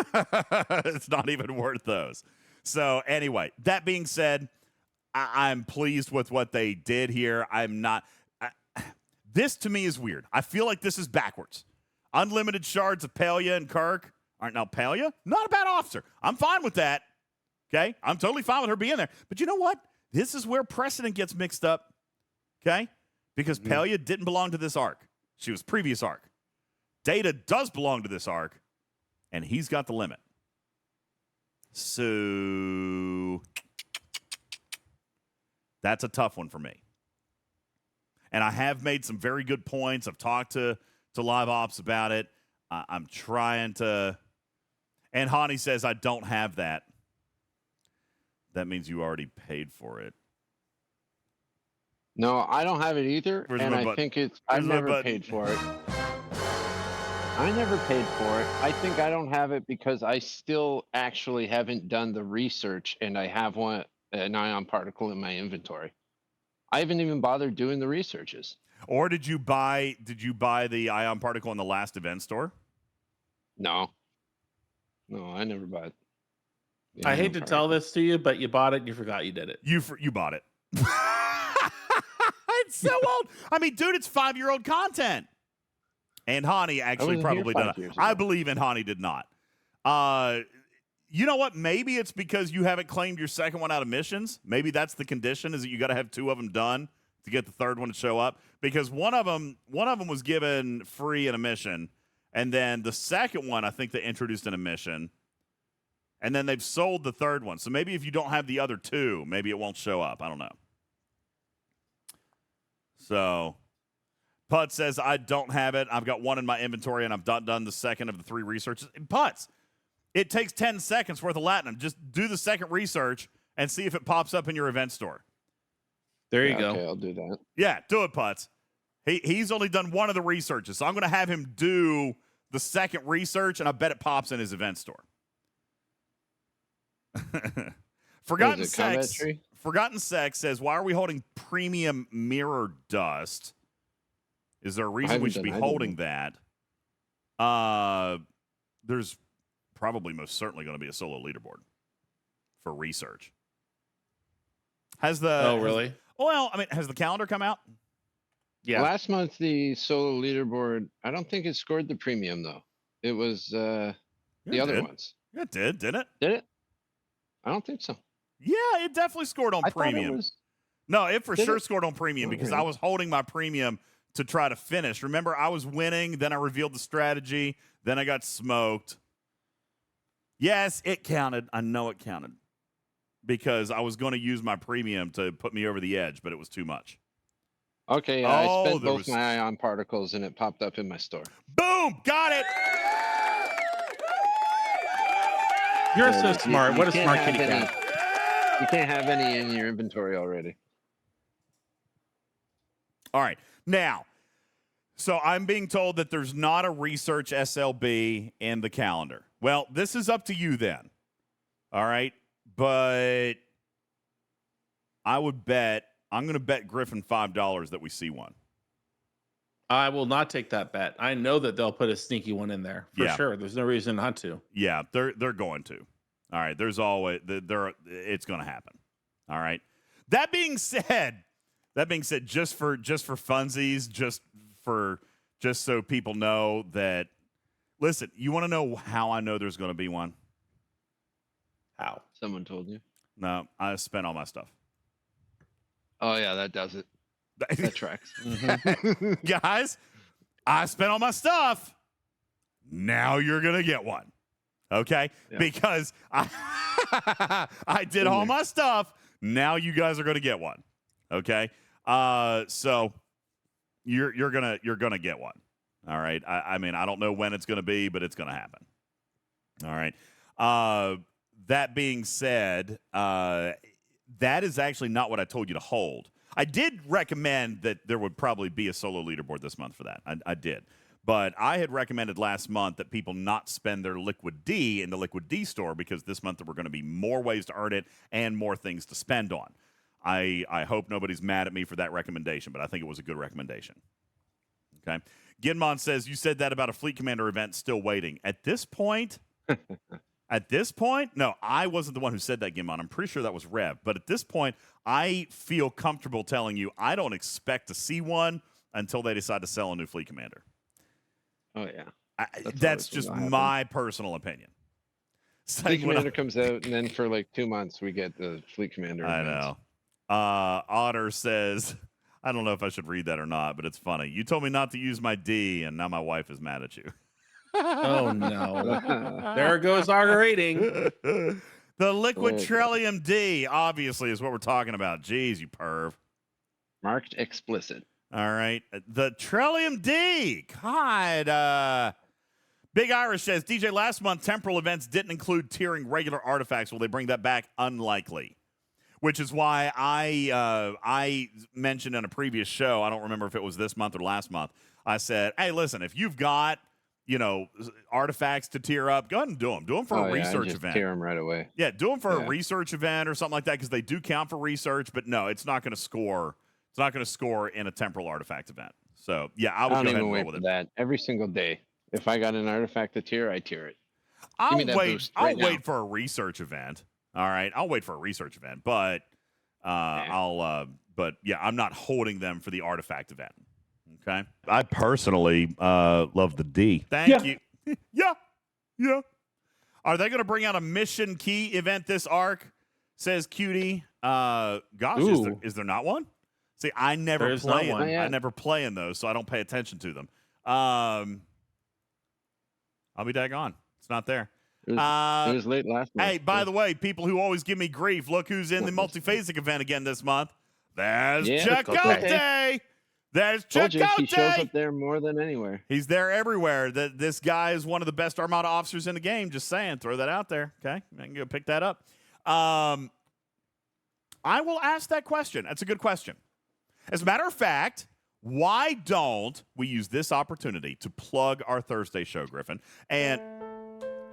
It's not even worth those. So anyway, that being said, I'm pleased with what they did here. I'm not. This to me is weird. I feel like this is backwards. Unlimited shards of Pelia and Kirk aren't now Pelia. Not a bad officer. I'm fine with that. Okay, I'm totally fine with her being there. But you know what? This is where precedent gets mixed up. Okay, because Pelia didn't belong to this arc. She was previous arc. Data does belong to this arc, and he's got the limit. So that's a tough one for me. And I have made some very good points. I've talked to Live Ops about it. I'm trying to. And Hani says, I don't have that. That means you already paid for it. No, I don't have it either. Where's and my I button? think it's. Where's I've my never button? paid for it. I never paid for it. I think I don't have it because I still actually haven't done the research, and I have an ion particle in my inventory. I haven't even bothered doing the researches. Or did you buy the ion particle in the last event store? No, I never bought it. the I ion hate to tell particle. this to you, but you bought it and you forgot you did it. You bought it. It's so old. I mean, dude, it's 5-year-old content. And Hani actually wasn't probably here did 5 not. years I ago. believe in Hani did not. You know what? Maybe it's because you haven't claimed your second one out of missions. Maybe that's the condition, is that you got to have 2 of them done to get the third one to show up. Because one of them was given free in a mission, and then the second one I think they introduced in a mission, and then they've sold the third one. So maybe if you don't have the other 2, maybe it won't show up. I don't know. So Putz says, I don't have it. I've got 1 in my inventory, and I've done the second of the 3 researches. Putz, it takes 10 seconds worth of Latinum. Just do the second research and see if it pops up in your event store. There you go. Okay, I'll do that. Yeah, do it, Putz. He's only done 1 of the researches, so I'm going to have him do the second research, and I bet it pops in his event store. Forgotten Is it combat Sex. tree? Forgotten Sex says, why are we holding premium mirror dust? Is there a reason we should be holding that? There's probably most certainly going to be a solo leaderboard for research. Has the Really? has the calendar come out? Yeah. Last month, the solo leaderboard, I don't think it scored the premium, though. It was the other ones. Yeah, it did, didn't it? Did it? I don't think so. Yeah, it definitely scored on I thought it premium. was. No, it for Did sure it? scored on premium Oh, because really? I was holding my premium to try to finish. Remember, I was winning, then I revealed the strategy, then I got smoked. Yes, it counted. I know it counted because I was going to use my premium to put me over the edge, but it was too much. Okay, I spent both my ion particles, and it popped up in my store. Boom! Got it! You're So so you- smart. you What a can't smart have kitty any- cat. You can't have any in your inventory already. All right. Now, so I'm being told that there's not a research SLB in the calendar. Well, this is up to you then. All right. But I'm going to bet Griffin $5 that we see one. I will not take that bet. I know that they'll put a sneaky one in there for Yeah. sure. There's no reason not to. Yeah, they're going to. All right. There's always it's going to happen. All right. That being said, just for funsies, just so people know that, listen, you want to know how I know there's going to be one? How? Someone told you. No, I spent all my stuff. Oh yeah, that does it. That tracks. Guys, I spent all my stuff. Now you're going to get one. Okay? Yeah. Because I did all my stuff. Now you guys are going to get one. Okay? So you're going to get one. All right. I mean, I don't know when it's going to be, but it's going to happen. All right. That being said, that is actually not what I told you to hold. I did recommend that there would probably be a solo leaderboard this month for that. I did. But I had recommended last month that people not spend their Liquid D in the Liquid D store because this month there were going to be more ways to earn it and more things to spend on. I hope nobody's mad at me for that recommendation, but I think it was a good recommendation. Okay. Ginmon says, you said that about a Fleet Commander event still waiting. At this point, no, I wasn't the one who said that, Ginmon. I'm pretty sure that was Rev. But at this point, I feel comfortable telling you I don't expect to see one until they decide to sell a new Fleet Commander. Oh, yeah. That's just my personal opinion. Fleet Commander comes out, and then for like 2 months, we get the Fleet Commander. I know. Otter says, I don't know if I should read that or not, but it's funny. You told me not to use my D, and now my wife is mad at you. Oh, no. There goes our rating. The Liquid Trillium D, obviously, is what we're talking about. Jeez, you perv. Marked explicit. All right. The Trillium D. God. Big Irish says, DJ, last month, temporal events didn't include tiering regular artifacts. Will they bring that back? Unlikely. Which is why I mentioned in a previous show, I don't remember if it was this month or last month, I said, hey, listen, if you've got, artifacts to tier up, go ahead and do them. Do them for a research event. Tier them right away. Yeah, do them for a research event or something like that because they do count for research, but no, it's not going to score. It's not going to score in a temporal artifact event. So, yeah, I would go ahead and roll with it. That every single day. If I got an artifact to tier, I tier it. I'll wait for a research event. All right, I'll wait for a research event, but I'm not holding them for the artifact event. Okay. I personally love the D. Thank you. Yeah. Are they going to bring out a mission key event this arc? Says Cutie. Is there not one? See, I never play in. I never play in those, so I don't pay attention to them. I'll be daggone. It's not there. It was late last month. Hey, by the way, people who always give me grief, look who's in the multiphasic event again this month. There's Chakotay. There's Chakotay. He shows up there more than anywhere. He's there everywhere. This guy is one of the best Armada officers in the game. Just saying. Throw that out there. Okay? I can go pick that up. I will ask that question. That's a good question. As a matter of fact, why don't we use this opportunity to plug our Thursday show, Griffin? And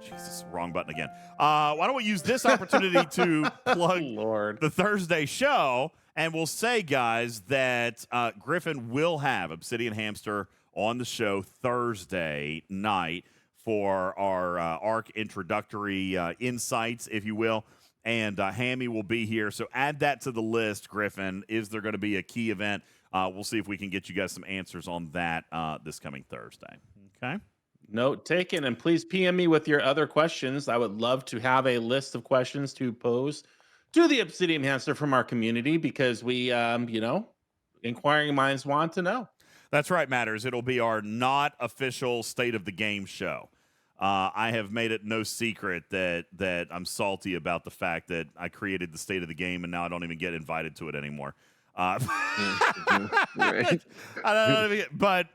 Jesus, wrong button again. Why don't we use this opportunity to plug the Thursday show? And we'll say, guys, that Griffin will have Obsidian Hamster on the show Thursday night for our ARC introductory insights, if you will. And Hammy will be here. So add that to the list, Griffin. Is there going to be a key event? We'll see if we can get you guys some answers on that this coming Thursday. Okay? Note taken. And please PM me with your other questions. I would love to have a list of questions to pose to the Obsidian Hamster from our community because we, inquiring minds want to know. That's right, Matters. It'll be our not official State of the Game show. I have made it no secret that I'm salty about the fact that I created the State of the Game and now I don't even get invited to it anymore. But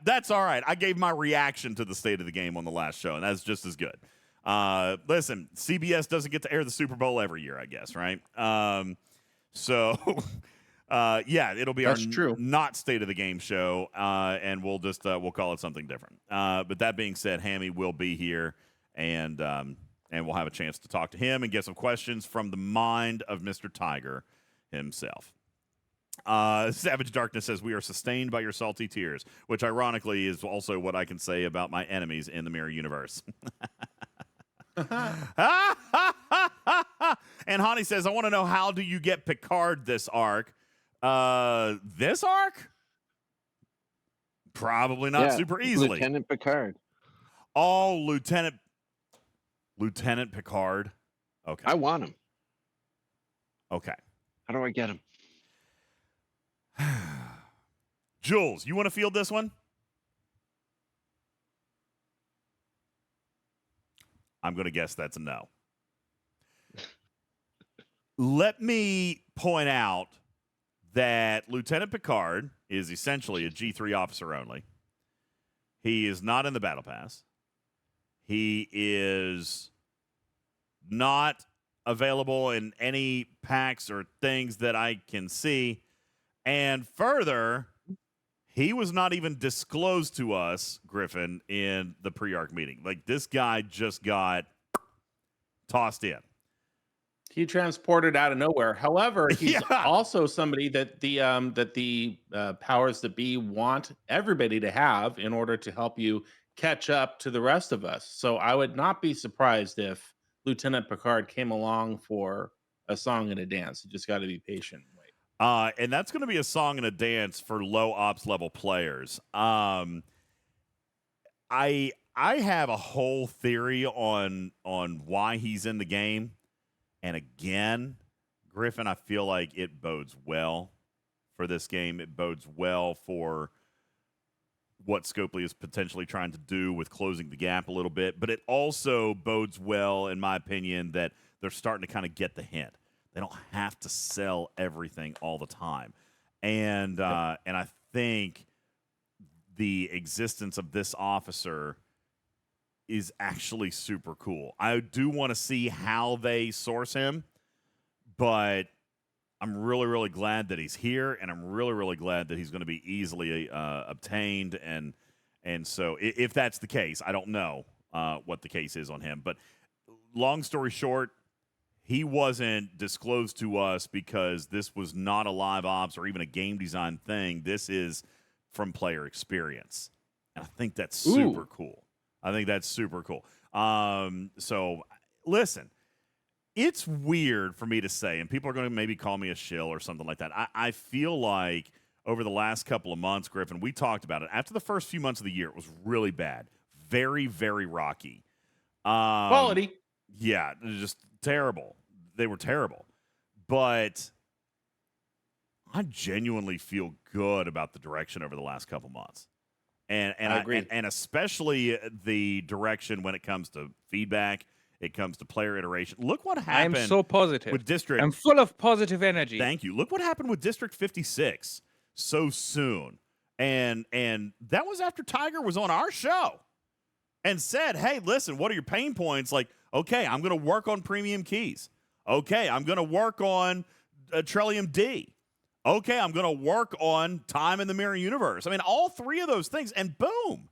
that's all right. I gave my reaction to the State of the Game on the last show, and that's just as good. Listen, CBS doesn't get to air the Super Bowl every year, I guess, right? It'll be not State of the Game show, and we'll just we'll call it something different. But that being said, Hammy will be here, and we'll have a chance to talk to him and get some questions from the mind of Mr. Tiger himself. Savage Darkness says, we are sustained by your salty tears, which ironically is also what I can say about my enemies in the Mirror Universe. And Hani says, I want to know, how do you get Picard this arc? This arc? Probably not super easily. Lieutenant Picard. Oh, Lieutenant Picard. Okay. I want him. Okay. How do I get him? Jules, you want to field this one? I'm going to guess that's a no. Let me point out that Lieutenant Picard is essentially a G3 officer only. He is not in the battle pass. He is not available in any packs or things that I can see. And further, he was not even disclosed to us, Griffin, in the pre-arc meeting. Like, this guy just got tossed in. He transported out of nowhere. However, he's also somebody that the powers that be want everybody to have in order to help you catch up to the rest of us. So I would not be surprised if Lieutenant Picard came along for a song and a dance. You just got to be patient and wait. And that's going to be a song and a dance for low ops level players. I have a whole theory on why he's in the game. And again, Griffin, I feel like it bodes well for this game. It bodes well for what Scopely is potentially trying to do with closing the gap a little bit. But it also bodes well, in my opinion, that they're starting to kind of get the hint. They don't have to sell everything all the time. And I think the existence of this officer is actually super cool. I do want to see how they source him, but I'm really, really glad that he's here, and I'm really, really glad that he's going to be easily obtained. And so if that's the case, I don't know what the case is on him. But long story short, he wasn't disclosed to us because this was not a live ops or even a game design thing. This is from player experience. And I think that's super cool. I think that's super cool. So, listen, it's weird for me to say, and people are going to maybe call me a shill or something like that. I feel like over the last couple of months, Griffin, we talked about it. After the first few months of the year, it was really bad. Very, very rocky. Quality. Yeah, just terrible. They were terrible. But I genuinely feel good about the direction over the last couple months. And I agree. And especially the direction when it comes to feedback, it comes to player iteration. Look what happened. I am so positive. With District. I'm full of positive energy. Thank you. Look what happened with District 56 so soon. And that was after Tiger was on our show and said, hey, listen, what are your pain points? Like, okay, I'm going to work on premium keys. Okay, I'm going to work on Trillium D. Okay, I'm going to work on time in the mirror universe. I mean, all three of those things, and boom.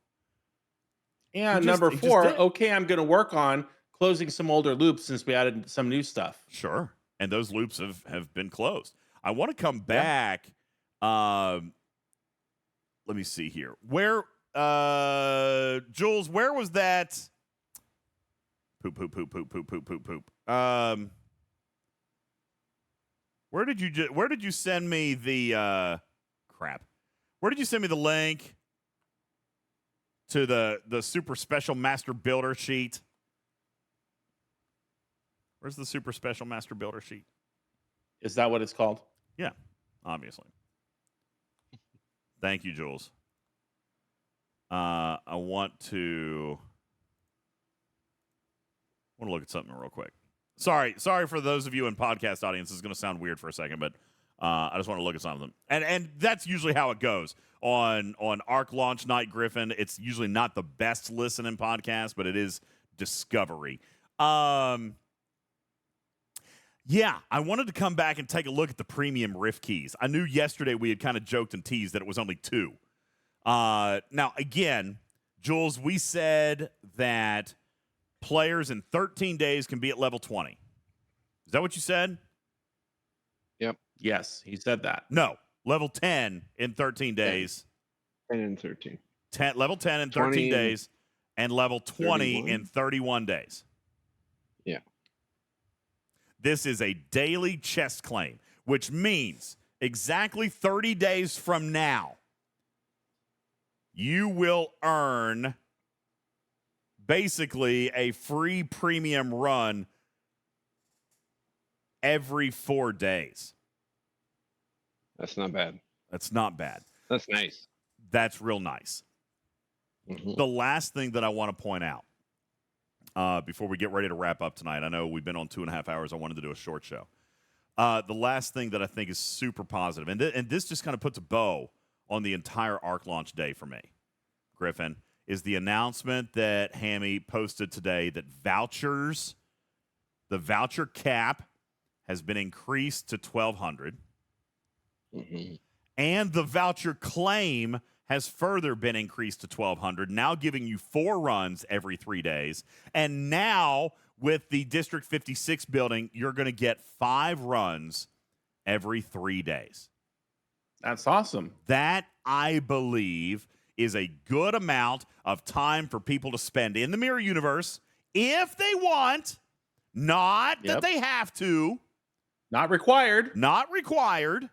And number 4, okay, I'm going to work on closing some older loops since we added some new stuff. Sure. And those loops have been closed. I want to come back. Let me see here. Where, Jules, where was that? Poop. Where did you send me the crap? Where did you send me the link to the super special master builder sheet? Where's the super special master builder sheet? Is that what it's called? Yeah, obviously. Thank you, Jules. I want to look at something real quick. Sorry for those of you in podcast audience. This is going to sound weird for a second, but I just want to look at something. And that's usually how it goes on Arc launch night, Griffin. It's usually not the best listening podcast, but it is discovery. Yeah, I wanted to come back and take a look at the premium riff keys. I knew yesterday we had kind of joked and teased that it was only 2. Now, again, Jules, we said that players in 13 days can be at level 20. Is that what you said? Yep. Yes, he said that. No, level 10 in 13 days. 10 and 13. Level 10 in 13 days, and level 20 in 31 days. Yeah. This is a daily chest claim, which means exactly 30 days from now, you will earn basically a free premium run every 4 days. That's not bad. That's not bad. That's nice. That's real nice. Mm-hmm. The last thing that I want to point out before we get ready to wrap up tonight, I know we've been on 2.5 hours. I wanted to do a short show. The last thing that I think is super positive, and this just kind of puts a bow on the entire Arc launch day for me, Griffin, is the announcement that Hammy posted today that the voucher cap has been increased to 1,200. Mm-hmm. And the voucher claim has further been increased to 1,200, now giving you 4 runs every 3 days. And now, with the District 56 building, you're going to get 5 runs every 3 days. That's awesome. That, I believe, is a good amount of time for people to spend in the Mirror Universe if they want, not that they have to. Not required. Not required.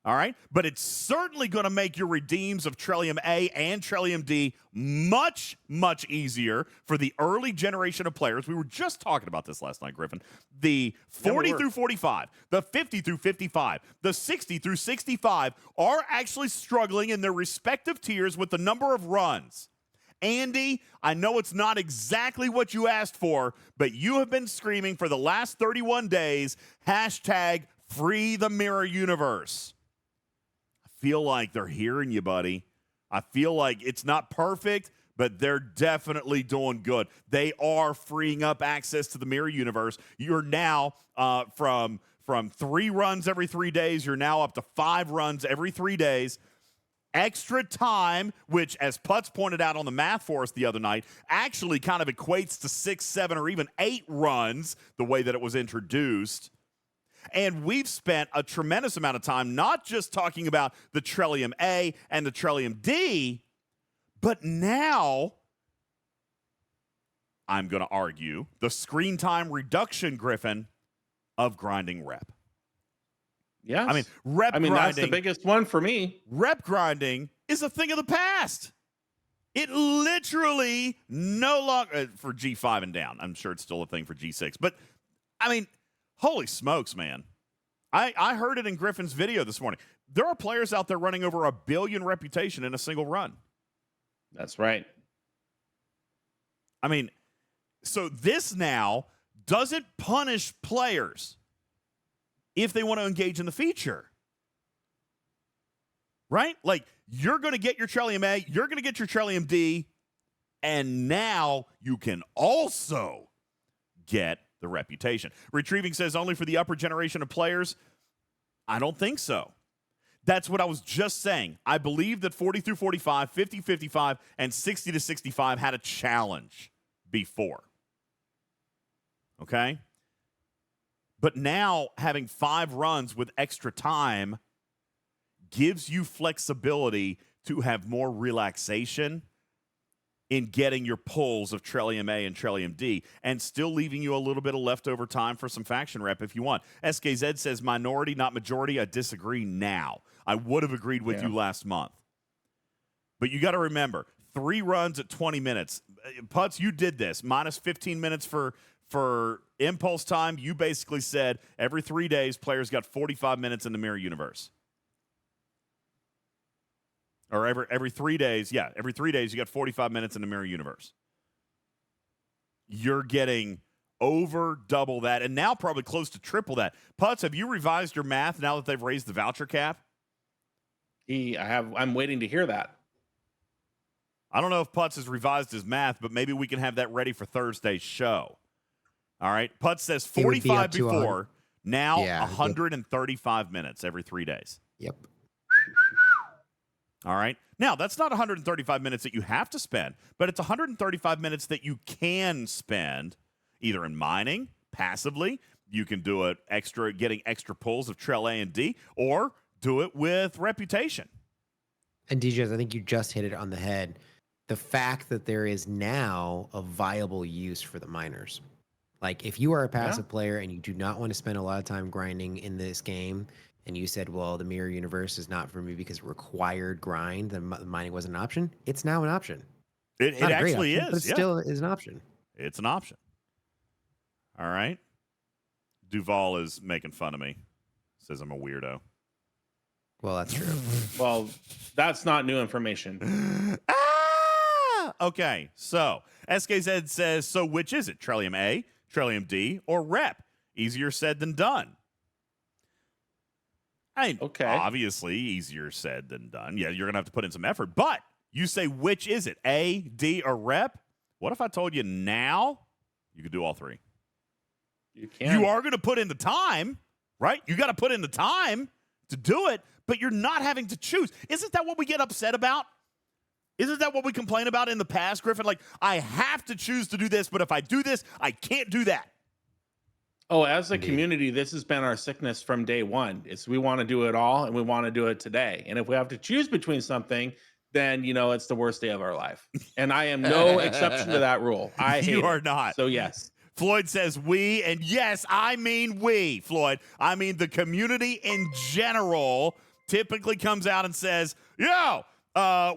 All right? But it's certainly going to make your redeems of Trillium A and Trillium D much, much easier for the early generation of players. We were just talking about this last night, Griffin. The 40 through 45, the 50 through 55, the 60 through 65 are actually struggling in their respective tiers with the number of runs. Andy, I know it's not exactly what you asked for, but you have been screaming for the last 31 days, hashtag free the Mirror Universe. Feel like they're hearing you, buddy. I feel like it's not perfect, but they're definitely doing good. They are freeing up access to the Mirror Universe. You're now from 3 runs every 3 days, you're now up to 5 runs every 3 days. Extra time, which, as Putz pointed out on the math for us the other night, actually kind of equates to 6, 7, or even 8 runs, the way that it was introduced. And we've spent a tremendous amount of time not just talking about the Trillium A and the Trillium D, but now, I'm going to argue, the screen time reduction, Griffin, of grinding rep. Yes. I mean, grinding. That's the biggest one for me. Rep grinding is a thing of the past. It literally no longer, for G5 and down. I'm sure it's still a thing for G6. But, I mean, holy smokes, man. I heard it in Griffin's video this morning. There are players out there running over 1 billion reputation in a single run. That's right. I mean, so this now doesn't punish players if they want to engage in the feature. Right? Like, you're going to get your Trillium A, you're going to get your Trillium D, and now you can also get the reputation. Retrieving says only for the upper generation of players. I don't think so. That's what I was just saying. I believe that 40 through 45, 50, 55, and 60 to 65 had a challenge before. Okay? But now having 5 runs with extra time gives you flexibility to have more relaxation in getting your pulls of Trillium A and Trillium D, and still leaving you a little bit of leftover time for some faction rep if you want. SKZ says minority, not majority. I disagree now. I would have agreed with you last month. But you got to remember, 3 runs at 20 minutes. Putz, you did this. Minus 15 minutes for impulse time. You basically said every 3 days, players got 45 minutes in the Mirror Universe. Or every 3 days, every 3 days you got 45 minutes in the Mirror Universe. You're getting over double that, and now probably close to triple that. Putz, have you revised your math now that they've raised the voucher cap? I'm waiting to hear that. I don't know if Putz has revised his math, but maybe we can have that ready for Thursday's show. All right. Putz says 45 before, now 135 minutes every 3 days. Yep. All right. Now, that's not 135 minutes that you have to spend, but it's 135 minutes that you can spend either in mining, passively. You can do it getting extra pulls of Trell A and D, or do it with reputation. And DJz, I think you just hit it on the head. The fact that there is now a viable use for the miners. Like, if you are a passive player and you do not want to spend a lot of time grinding in this game, and you said, well, the Mirror Universe is not for me because it required grind, the mining wasn't an option, it's now an option. It actually option, is. But it still is an option. It's an option. All right. Duval is making fun of me. Says I'm a weirdo. Well, that's true. Well, that's not new information. Okay, so SKZ says, so which is it? Trillium A, Trillium D, or Rep? Easier said than done. I mean, obviously easier said than done. Yeah, you're going to have to put in some effort, but You say, which is it? A, D, or rep? What if I told you now you could do all three? You can. You are going to put in the time, right? You got to put in the time to do it, but you're not having to choose. Isn't that what we get upset about? Isn't that what we complain about in the past, Griffin? Like, I have to choose to do this, but if I do this, I can't do that. Oh, as a community, this has been our sickness from day one. It's we want to do it all, and we want to do it today. And if we have to choose between something, then, you know, it's the worst day of our life. And I am no exception to that rule. I hate You are it. not. So, yes. Floyd says we, and yes, I mean we, Floyd. I mean the community in general typically comes out and says, yo,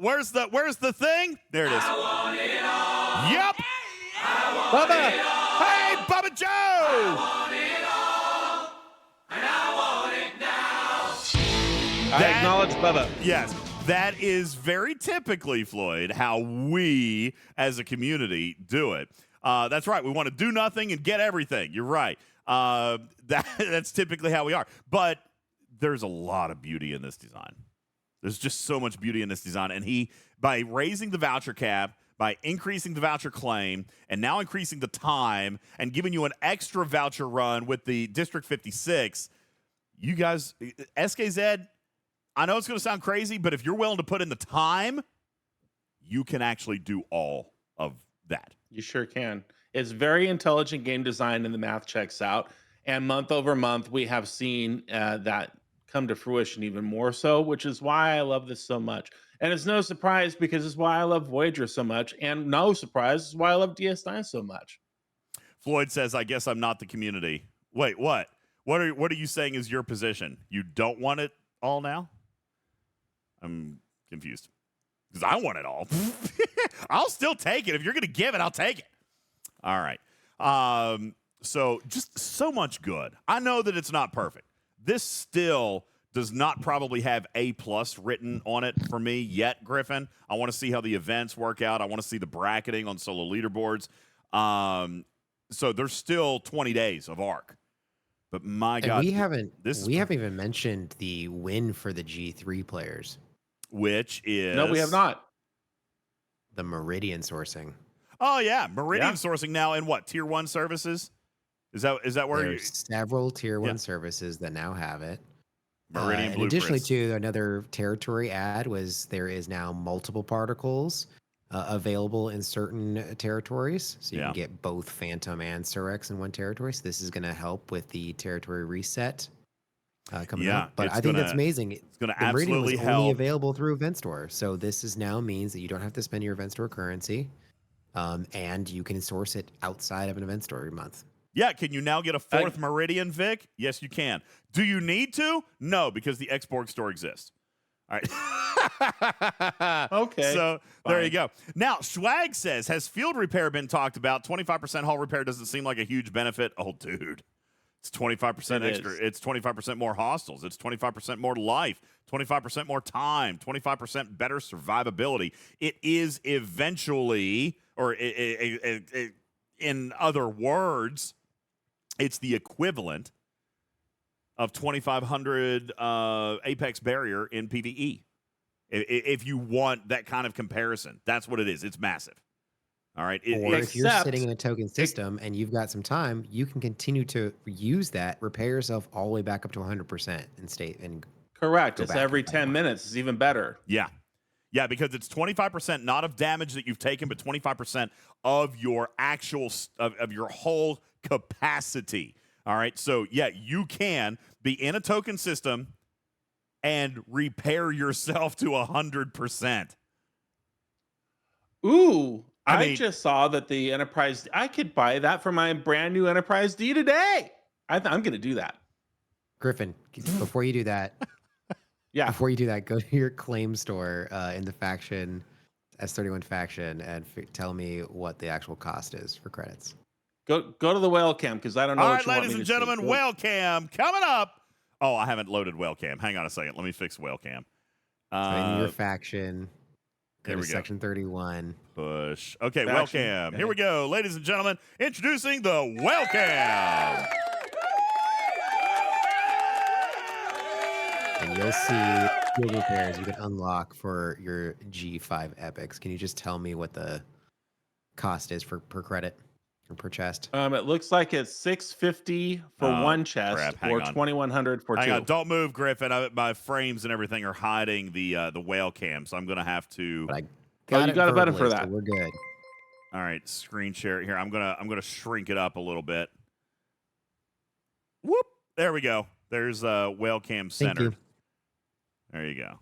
where's the thing? There it is. I want it all. Yep. Bubba. Hey, Bubba Joe. I acknowledge Bubba. Yes. That is very typically, Floyd, how we as a community do it. That's right. We want to do nothing and get everything. You're right. That's typically how we are. But there's a lot of beauty in this design. There's just so much beauty in this design. And by raising the voucher cap, by increasing the voucher claim, and now increasing the time and giving you an extra voucher run with the District 56, you guys, SKZ, I know it's going to sound crazy, but if you're willing to put in the time, you can actually do all of that. You sure can. It's very intelligent game design, and the math checks out. And month over month, we have seen that come to fruition even more so, which is why I love this so much. And it's no surprise because it's why I love Voyager so much. And no surprise, it's why I love DS9 so much. Floyd says, I guess I'm not the community. Wait, what? What are you saying is your position? You don't want it all now? I'm confused. Because I want it all. I'll still take it. If you're going to give it, I'll take it. All right. So just so much good. I know that it's not perfect. This still does not probably have A+ written on it for me yet, Griffin. I want to see how the events work out. I want to see the bracketing on solo leaderboards. So there's still 20 days of Ark. But my God, we haven't even mentioned the win for the G3 players, which is no, we have not. The Meridian sourcing. Oh yeah, Meridian sourcing now in what tier 1 services? Is that where there's several tier 1 services that now have it? Meridian and Blueprints. additionally, to another territory add was there is now multiple particles available in certain territories, so you can get both Phantom and Surex in one territory. So this is going to help with the territory reset coming up. But I think that's amazing. It's going to the Meridian absolutely was help. only available through Event Store, so this is now means that you don't have to spend your Event Store currency, and you can source it outside of an Event Store every month. Yeah, can you now get a 4th Meridian, Vic? Yes, you can. Do you need to? No, because the Xborg store exists. All right. Okay. So there you go. Now, Swag says, has field repair been talked about? 25% hull repair doesn't seem like a huge benefit. Oh, dude. It's 25% extra. It's 25% more hostiles. It's 25% more life, 25% more time, 25% better survivability. It is eventually, or in other words, it's the equivalent of 2,500 Apex barrier in PvE. If you want that kind of comparison, that's what it is. It's massive. All right. Or if you're sitting in a token system and you've got some time, you can continue to use that, repair yourself all the way back up to 100% and stay. And correct. It's every 10 minutes. It's even better. Yeah. Yeah, because it's 25% not of damage that you've taken, but 25% of your actual of your whole capacity. All right. So yeah, you can be in a token system and repair yourself to 100%. Ooh, I mean, just saw that the Enterprise, I could buy that for my brand new Enterprise D today. I'm going to do that. Griffin, before you do that, before you do that, go to your claim store in the faction, S31 faction, and tell me what the actual cost is for credits. Go to the whale cam because I don't know. All what right, you want ladies me and to gentlemen, see. whale cam coming up. Oh, I haven't loaded whale cam. Hang on a second. Let me fix whale cam. So in your faction, there we go. Section 31. Push. Okay, Faction. whale cam. Here we go, ladies and gentlemen. Introducing the whale cam. and you'll see field repairs you can unlock for your G5 epics. Can you just tell me what the cost is per credit or per chest? It looks like it's $650 for one chest, or $2,100 for two. Hang on, don't move, Griffin. My frames and everything are hiding the whale cam, so I'm gonna have to. But I you got a button for that. So we're good. All right, screen share it here. I'm gonna shrink it up a little bit. Whoop! There we go. There's whale cam centered. There you go.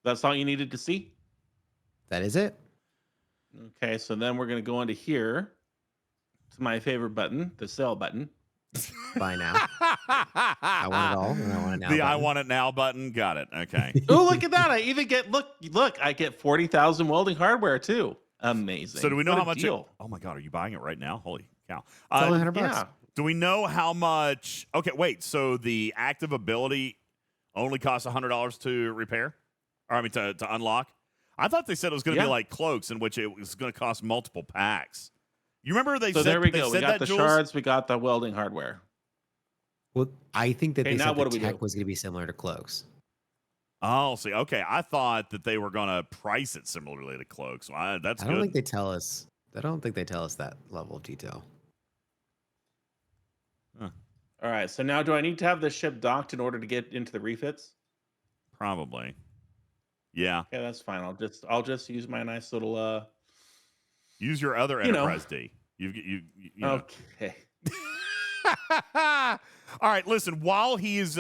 That's all you needed to see? That is it. Okay, so then we're going to go into here to my favorite button, the sell button. Buy now. I want it all, and I want it now. The button. I want it now button. Got it. Okay. Oh, look at that. I even get, look, I get 40,000 welding hardware too. Amazing. So do we know What how a much? deal. Oh my God, are you buying it right now? Holy cow. It's only $100. Yeah. Do we know how much? Okay, wait. So the active ability only costs $100 to repair? Or I mean to unlock? I thought they said it was going to be like cloaks, in which it was going to cost multiple packs. You remember they So said there we they go. said We got that, the Jules? shards. We got the welding hardware. Well, I think that Okay, they now said what the do we tech do? was going to be similar to cloaks. Oh, see, okay. I thought that they were going to price it similarly to cloaks. Well, that's I good. don't think they tell us. I don't think they tell us that level of detail. All right. So now do I need to have the ship docked in order to get into the refits? Probably. Yeah. Okay, that's fine. I'll just use my nice little Use your other Enterprise D. You know. Okay. All right, listen, while he is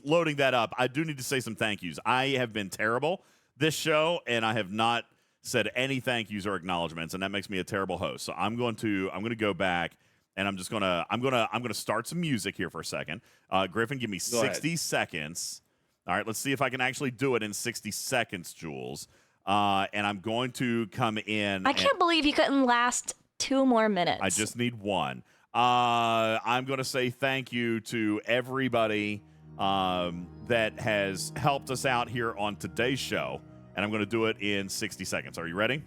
loading that up, I do need to say some thank yous. I have been terrible this show, and I have not said any thank yous or acknowledgements, and that makes me a terrible host. So I'm going to go back, and I'm gonna start some music here for a second. Griffin, give me 60 seconds. All right, let's see if I can actually do it in 60 seconds, Jules. And I'm going to come in. I can't believe you couldn't last 2 more minutes. I just need one. I'm going to say thank you to everybody that has helped us out here on today's show, and I'm going to do it in 60 seconds. Are you ready?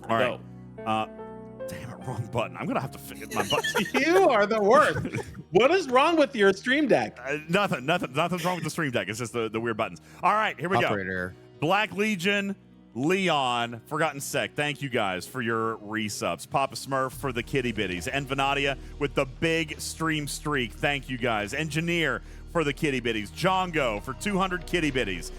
All right. Damn it, wrong button. I'm going to have to figure my button. You are the worst. What is wrong with your Stream Deck? Nothing's wrong with the Stream Deck. It's just the weird buttons. All right, here we Operator. go. Black Legion, Leon, Forgotten Sec, thank you guys for your resubs. Papa Smurf for the kitty bitties. And Venadia with the big stream streak. Thank you guys. Engineer for the kitty bitties. Jongo for 200 kitty bitties.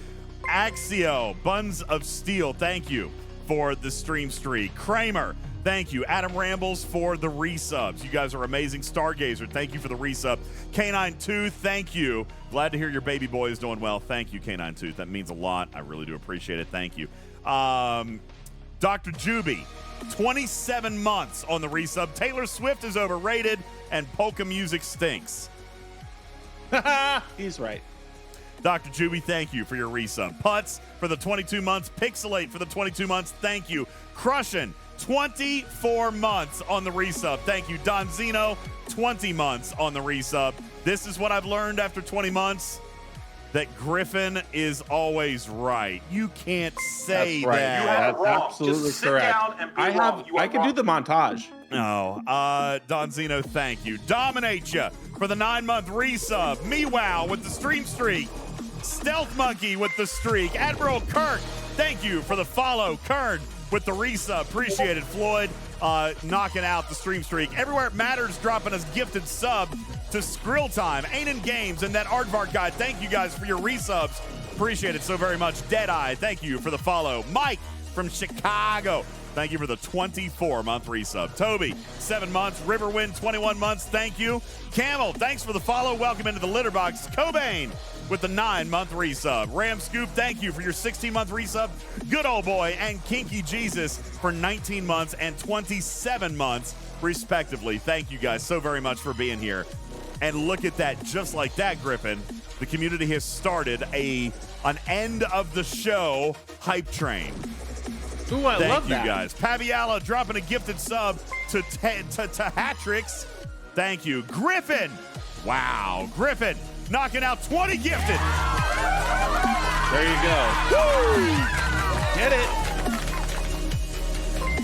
Axio, Buns of Steel, thank you for the stream streak. Kramer, thank you. Adam Rambles for the resubs. You guys are amazing. Stargazer, thank you for the resub. K92, thank you. Glad to hear your baby boy is doing well. Thank you, K92. That means a lot. I really do appreciate it. Thank you. Dr. Juby, 27 months on the resub. Taylor Swift is overrated, and polka music stinks. He's right. Dr. Juby, thank you for your resub. Putz for the 22 months. Pixelate for the 22 months. Thank you. Crushin', 24 months on the resub. Thank you. Don Zeno, 20 months on the resub. This is what I've learned after 20 months, that Griffin is always right. You can't say That's right. that. That's absolutely correct. I can do the montage. No. Don Zeno, thank you. Dominate ya for the 9-month resub. Meow with the stream streak. Stealth Monkey with the streak. Admiral Kirk, thank you for the follow. Kern with the resub. Appreciate it. Floyd knocking out the stream streak. Everywhere It Matters dropping us gifted sub to Skrill Time. Ain't in Games and that Aardvark guy. Thank you guys for your resubs. Appreciate it so very much. Deadeye, thank you for the follow. Mike from Chicago, thank you for the 24-month resub. Toby, 7 months. Riverwind, 21 months. Thank you. Camel, thanks for the follow. Welcome into the litter box. Cobain with the 9-month resub. Ram Scoop, thank you for your 16-month resub. Good Old Boy and Kinky Jesus for 19 months and 27 months, respectively. Thank you guys so very much for being here. And look at that, just like that, Griffin, the community has started an end of the show hype train. Ooh, I love that. Thank you guys. Paviala dropping a gifted sub to Hatrix. Thank you. Griffin. Wow. Griffin knocking out 20 gifted. There you go. Woo! Get it.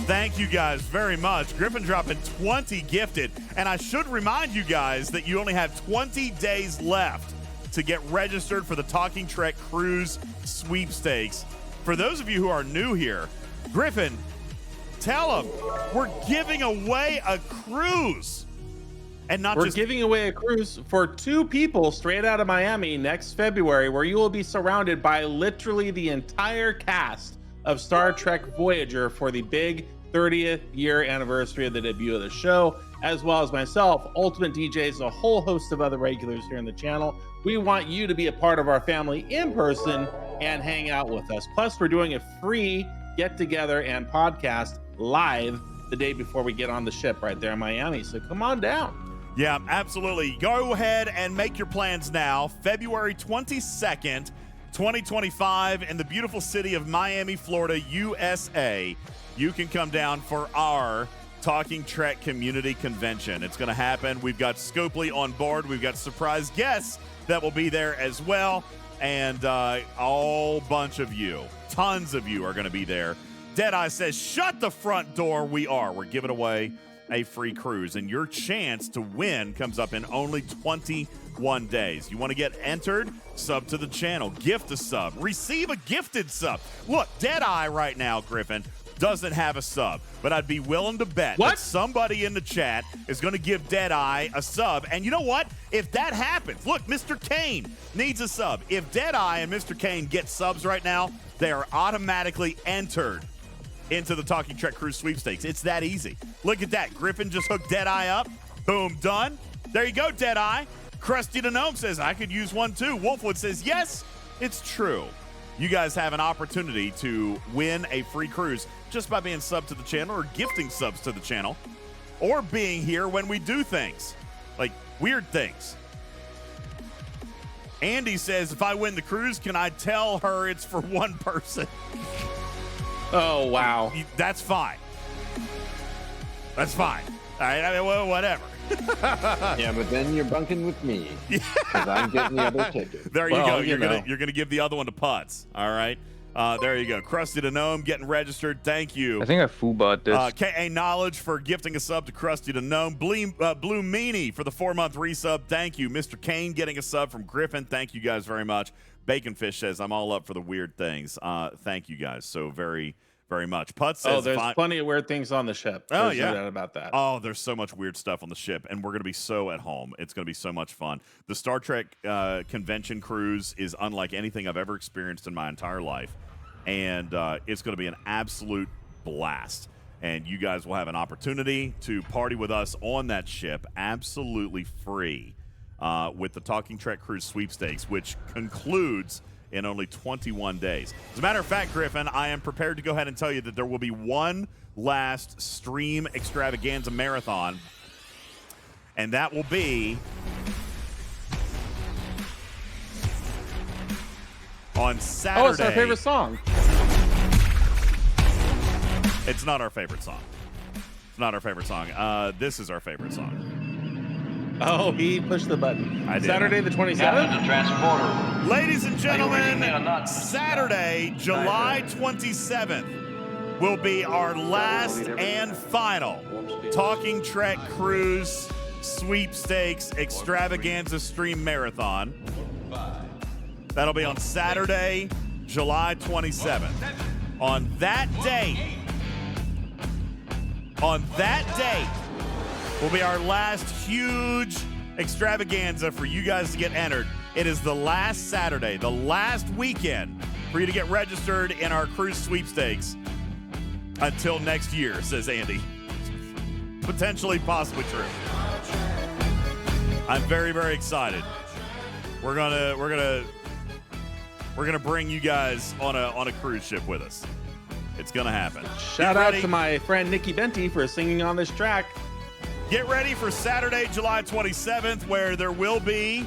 Thank you guys very much. Griffin dropping 20 gifted. And I should remind you guys that you only have 20 days left to get registered for the Talking Trek Cruise Sweepstakes. For those of you who are new here, Griffin, tell them we're giving away a cruise. And not We're just giving away a cruise for 2 people straight out of Miami next February, where you will be surrounded by literally the entire cast of Star Trek Voyager for the big 30th year anniversary of the debut of the show, as well as myself, UltimatDJz, a whole host of other regulars here in the channel. We want you to be a part of our family in person and hang out with us. Plus, we're doing a free get together and podcast live the day before we get on the ship right there in Miami. So come on down. Yeah, absolutely. Go ahead and make your plans now. February 22nd, 2025 in the beautiful city of Miami, Florida, USA. You can come down for our Talking Trek Community Convention. It's going to happen. We've got Scopely on board. We've got surprise guests that will be there as well. And a whole bunch of you, tons of you are going to be there. Deadeye says, shut the front door. We are. We're giving away a free cruise, and your chance to win comes up in only 21 days. You want to get entered? Sub to the channel, gift a sub, receive a gifted sub. Look, Deadeye right now, Griffin, doesn't have a sub, but I'd be willing to bet that somebody in the chat is going to give Deadeye a sub. And you know what? If that happens, look, Mr. Kane needs a sub. If Deadeye and Mr. Kane get subs right now, they are automatically entered into the Talking Trek Cruise Sweepstakes. It's that easy. Look at that. Griffin just hooked Deadeye up. Boom, done. There you go, Deadeye. Krusty the Gnome says, I could use one too. Wolfwood says, yes, it's true. You guys have an opportunity to win a free cruise just by being sub to the channel or gifting subs to the channel or being here when we do things, like weird things. Andy says, if I win the cruise, can I tell her it's for one person? Oh, wow. That's fine. That's fine. All right, I mean, well, whatever. Yeah, but then you're bunking with me because I'm getting the other ticket. There you go. You're gonna give the other one to Putz. All right. There you go. Krusty the Gnome getting registered. Thank you. I think I foobot this. KA Knowledge for gifting a sub to Krusty the Gnome. Blue Meanie for the 4-month resub. Thank you. Mr. Kane getting a sub from Griffin. Thank you guys very much. Baconfish says, I'm all up for the weird things. Thank you guys so very, very much. Putz says, there's plenty of weird things on the ship. Oh, There's yeah. no doubt about that. Oh, there's so much weird stuff on the ship, and we're going to be so at home. It's going to be so much fun. The Star Trek convention cruise is unlike anything I've ever experienced in my entire life, and it's going to be an absolute blast. And you guys will have an opportunity to party with us on that ship absolutely free with the Talking Trek Cruise Sweepstakes, which concludes in only 21 days. As a matter of fact, Griffin, I am prepared to go ahead and tell you that there will be one last stream extravaganza marathon, and that will be on Saturday. Oh, it's our favorite song. It's not our favorite song. It's not our favorite song. This is our favorite song. Oh, he pushed the button. I did. Saturday the 27th. Ladies and gentlemen, Saturday, July 27th will be our last and final Talking Trek Cruise Sweepstakes Extravaganza Stream Marathon. That'll be on Saturday, July 27th. On that date will be our last huge extravaganza for you guys to get entered. It is the last Saturday, the last weekend for you to get registered in our cruise sweepstakes until next year, says Andy. Potentially, possibly true. I'm very, very excited. We're gonna bring you guys on a cruise ship with us. It's gonna happen. Shout out to my friend Nikki Benti for singing on this track. Get ready for Saturday, July 27th, where there will be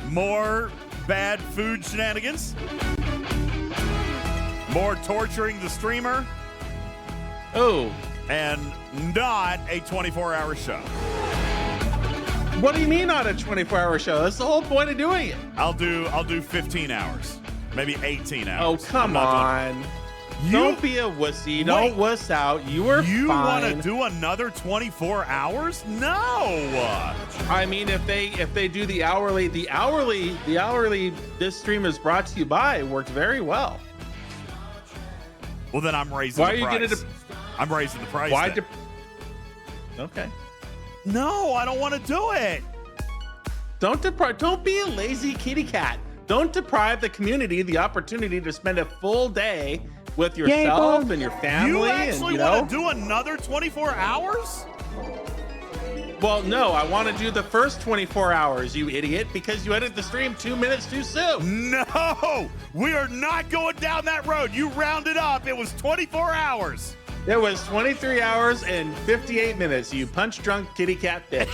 more bad food shenanigans, more torturing the streamer, and not a 24-hour show. What do you mean not a 24-hour show? That's the whole point of doing it. I'll do 15 hours, maybe 18 hours. Oh, come on. Don't be a wussy. Don't wuss out. You were You want fine. to do another 24 hours? No. I mean, if they do the hourly, this stream is brought to you by worked very well. Well, then I'm raising Why the are you price. gonna? I'm raising the price. Why? then. Okay. No, I don't want to do it. Don't be a lazy kitty cat. Don't deprive the community the opportunity to spend a full day with yourself and your family. You actually and, want to do another 24 hours? Well, no, I want to do the first 24 hours, you idiot, because you ended the stream 2 minutes too soon. No, we are not going down that road. You rounded up. It was 24 hours. It was 23 hours and 58 minutes, you punch drunk kitty cat bitch.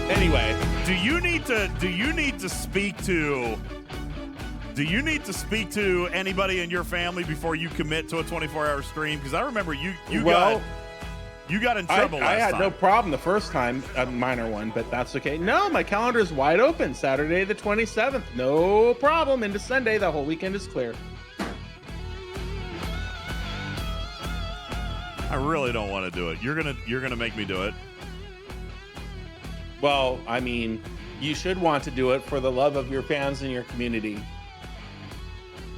Anyway, do you need to speak to anybody in your family before you commit to a 24-hour stream? Because I remember you got in trouble I last had time. no problem the first time, a minor one, but that's okay. No, my calendar is wide open. Saturday the 27th, no problem. Into Sunday, the whole weekend is clear. I really don't want to do it. You're gonna make me do it. Well, I mean, you should want to do it for the love of your fans and your community.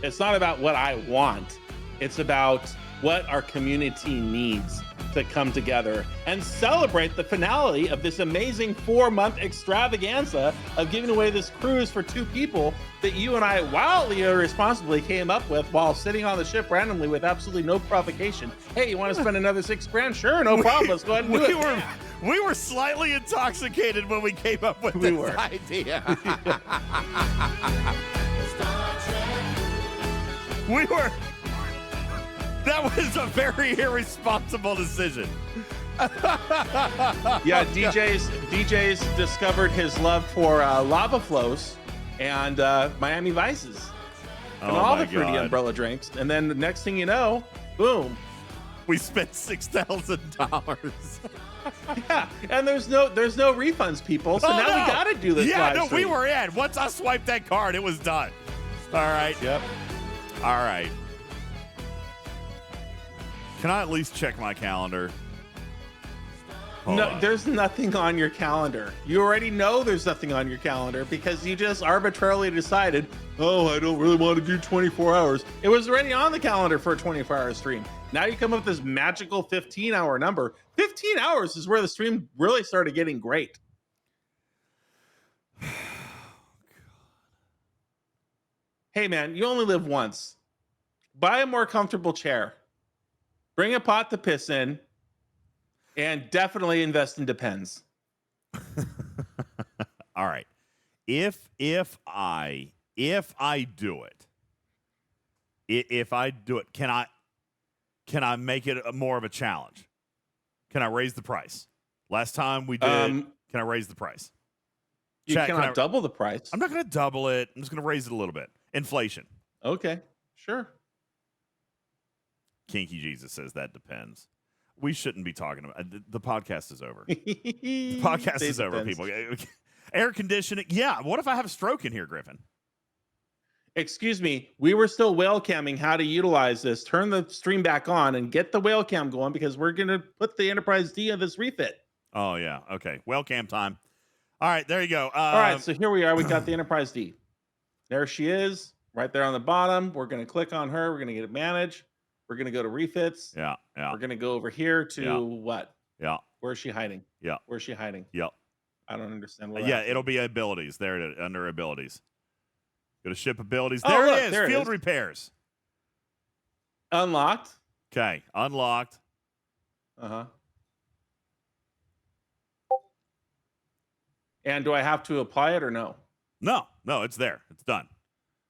It's not about what I want. It's about what our community needs to come together and celebrate the finale of this amazing 4-month extravaganza of giving away this cruise for 2 people that you and I wildly irresponsibly came up with while sitting on the ship randomly with absolutely no provocation. Hey, you want to spend another $6,000? Sure, no problem. Let's go ahead and do it. We were slightly intoxicated when we came up with this idea. That was a very irresponsible decision. Yeah, DJ's discovered his love for lava flows and Miami Vices and all the fruity umbrella drinks. And then the next thing you know, boom, we spent $6,000. Yeah, and there's no refunds, people. So now we got to do this. Yeah, live stream. we were in. Once I swiped that card, it was done. All right. Yep. All right. Can I at least check my calendar? Hold No, on. there's nothing on your calendar. You already know there's nothing on your calendar because you just arbitrarily decided, oh, I don't really want to do 24 hours. It was already on the calendar for a 24-hour stream. Now you come up with this magical 15-hour number. 15 hours is where the stream really started getting great. Hey, man, you only live once. Buy a more comfortable chair. Bring a pot to piss in. And definitely invest in Depends. All right. If I do it, can I make it more of a challenge? Can I raise the price? Last time we did, can I raise the price? You cannot double the price. I'm not going to double it. I'm just going to raise it a little bit. Inflation. Okay, sure. Kinky Jesus says that depends. We shouldn't be talking about the podcast is over. The podcast is over, people. Air conditioning. Yeah. What if I have a stroke in here, Griffin? Excuse me. We were still whale camming how to utilize this. Turn the stream back on and get the whale cam going because we're going to put the Enterprise D on this refit. Oh, yeah. Okay. Whale cam time. All right. There you go. All right. So here we are. We got the Enterprise D. There she is right there on the bottom. We're going to click on her. We're going to get it managed. We're going to go to refits. Yeah. Yeah. We're going to go over here to what? Yeah. Where's she hiding? Yeah. Where's she hiding? Yeah. I don't understand. What Yeah. It'll be abilities there under abilities. Go to ship abilities. Oh, There look, it is. there it Field is. repairs. Unlocked. Okay. Unlocked. Uh-huh. And do I have to apply it or no? No. It's there. It's done.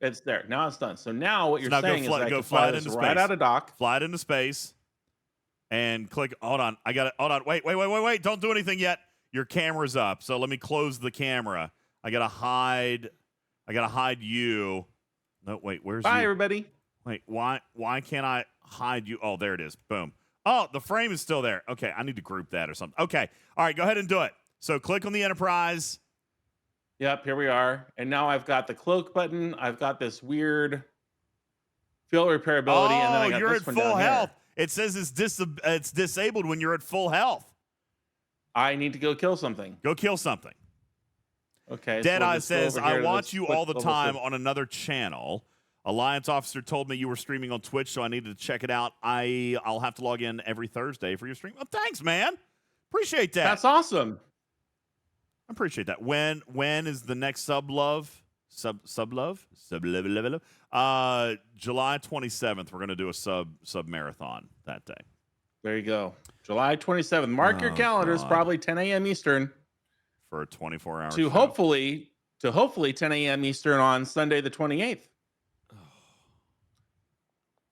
It's there. Now it's done. So now what you're now saying is I go can fly fly it this into right space. out of dock. Fly it into space. And click. Hold on. I got it. Hold on. Wait. Don't do anything yet. Your camera's up. So let me close the camera. I gotta hide you. No, wait. Where's Bye, you? everybody. Wait, why can't I hide you? Oh, there it is. Boom. Oh, the frame is still there. Okay, I need to group that or something. Okay. All right, go ahead and do it. So click on the Enterprise. Yep, here we are. And now I've got the cloak button. I've got this weird field repairability, and then I got you're this at one full down health. here. It says it's disabled when you're at full health. I need to go kill something. Go kill something. Okay. Deadeye let's go says, over I here to watch this you quick all the level time 6. on another channel. Alliance officer told me you were streaming on Twitch, so I needed to check it out. I'll have to log in every Thursday for your stream. Oh, thanks, man. Appreciate that. That's awesome. I appreciate that. When is the next sub love? July 27th. We're gonna do a sub marathon that day. There you go. July 27th. Mark your calendars, God. Probably 10 a.m. Eastern. For a 24-hour To show. hopefully 10 a.m. Eastern on Sunday the 28th.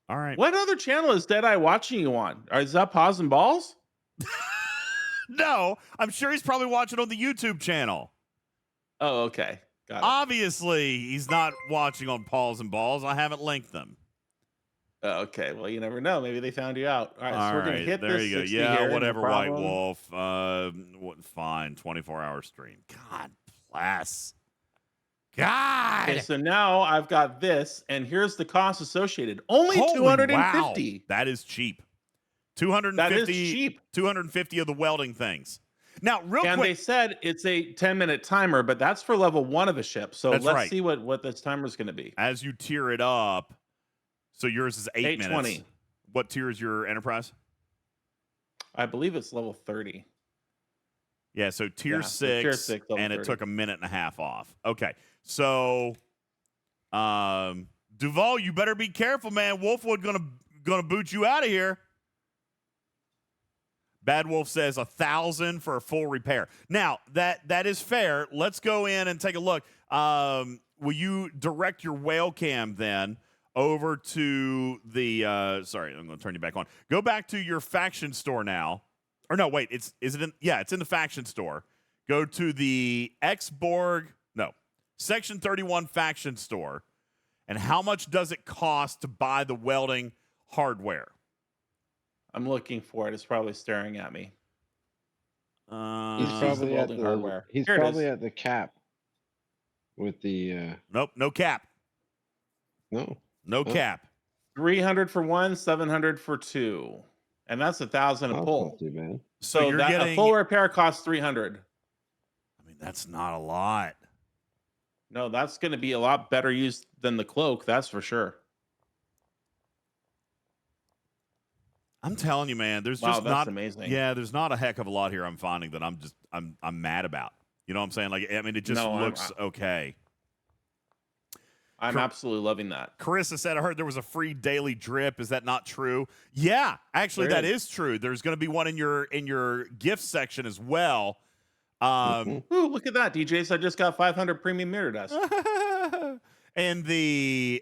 All right. What other channel is Deadeye watching you on? Is that Paws and Balls? No, I'm sure he's probably watching on the YouTube channel. Oh, okay. Got it. Obviously, he's not watching on Paws and Balls. I haven't linked them. Okay, well, you never know. Maybe they found you out. All right, so we're going to hit there this you go. 60 Yeah, here, no whatever, White problem. Wolf. Fine, 24-hour stream. God bless. God. Okay, so now I've got this, and here's the cost associated. Only Holy 250. Wow. That is cheap. 250. That is cheap. 250 of the welding things. Now, real And quick. they said it's a 10-minute timer, but that's for level 1 of the ship. So That's let's right. see what this timer is going to be. As you tier it up, so yours is 8 minutes. 820. What tier is your Enterprise? I believe it's level 30. Yeah, so tier Yeah, 6, so tier 6, level and it 30. took a minute and a half off. Okay, so Duval, you better be careful, man. Wolfwood gonna boot you out of here. Bad Wolf says 1,000 for a full repair. Now that is fair. Let's go in and take a look. Will you direct your whale cam then over to the? Sorry, I'm going to turn you back on. Go back to your faction store now. Or no, wait. It's in the faction store. Go to the Section 31 faction store. And how much does it cost to buy the welding hardware? I'm looking for it. It's probably staring at me. He's the probably at welding hardware. he's Here it probably is. at the cap with the Nope, no cap. no. No cap. 300 for 1, 700 for 2. And that's 1,000 a That's pull. not too bad. So you're getting a full repair costs 300. I mean, that's not a lot. No, that's going to be a lot better used than the cloak, that's for sure. I'm telling you, man, there's Wow, just that's not amazing. Yeah, there's not a heck of a lot here I'm finding that I'm mad about. You know what I'm saying? Like, I mean, it just looks okay. I'm absolutely loving that. Carissa said, I heard there was a free daily drip. Is that not true? Yeah, actually, that is true. There's going to be one in your gift section as well. Ooh, look at that, DJs. I just got 500 premium mirror dust. And the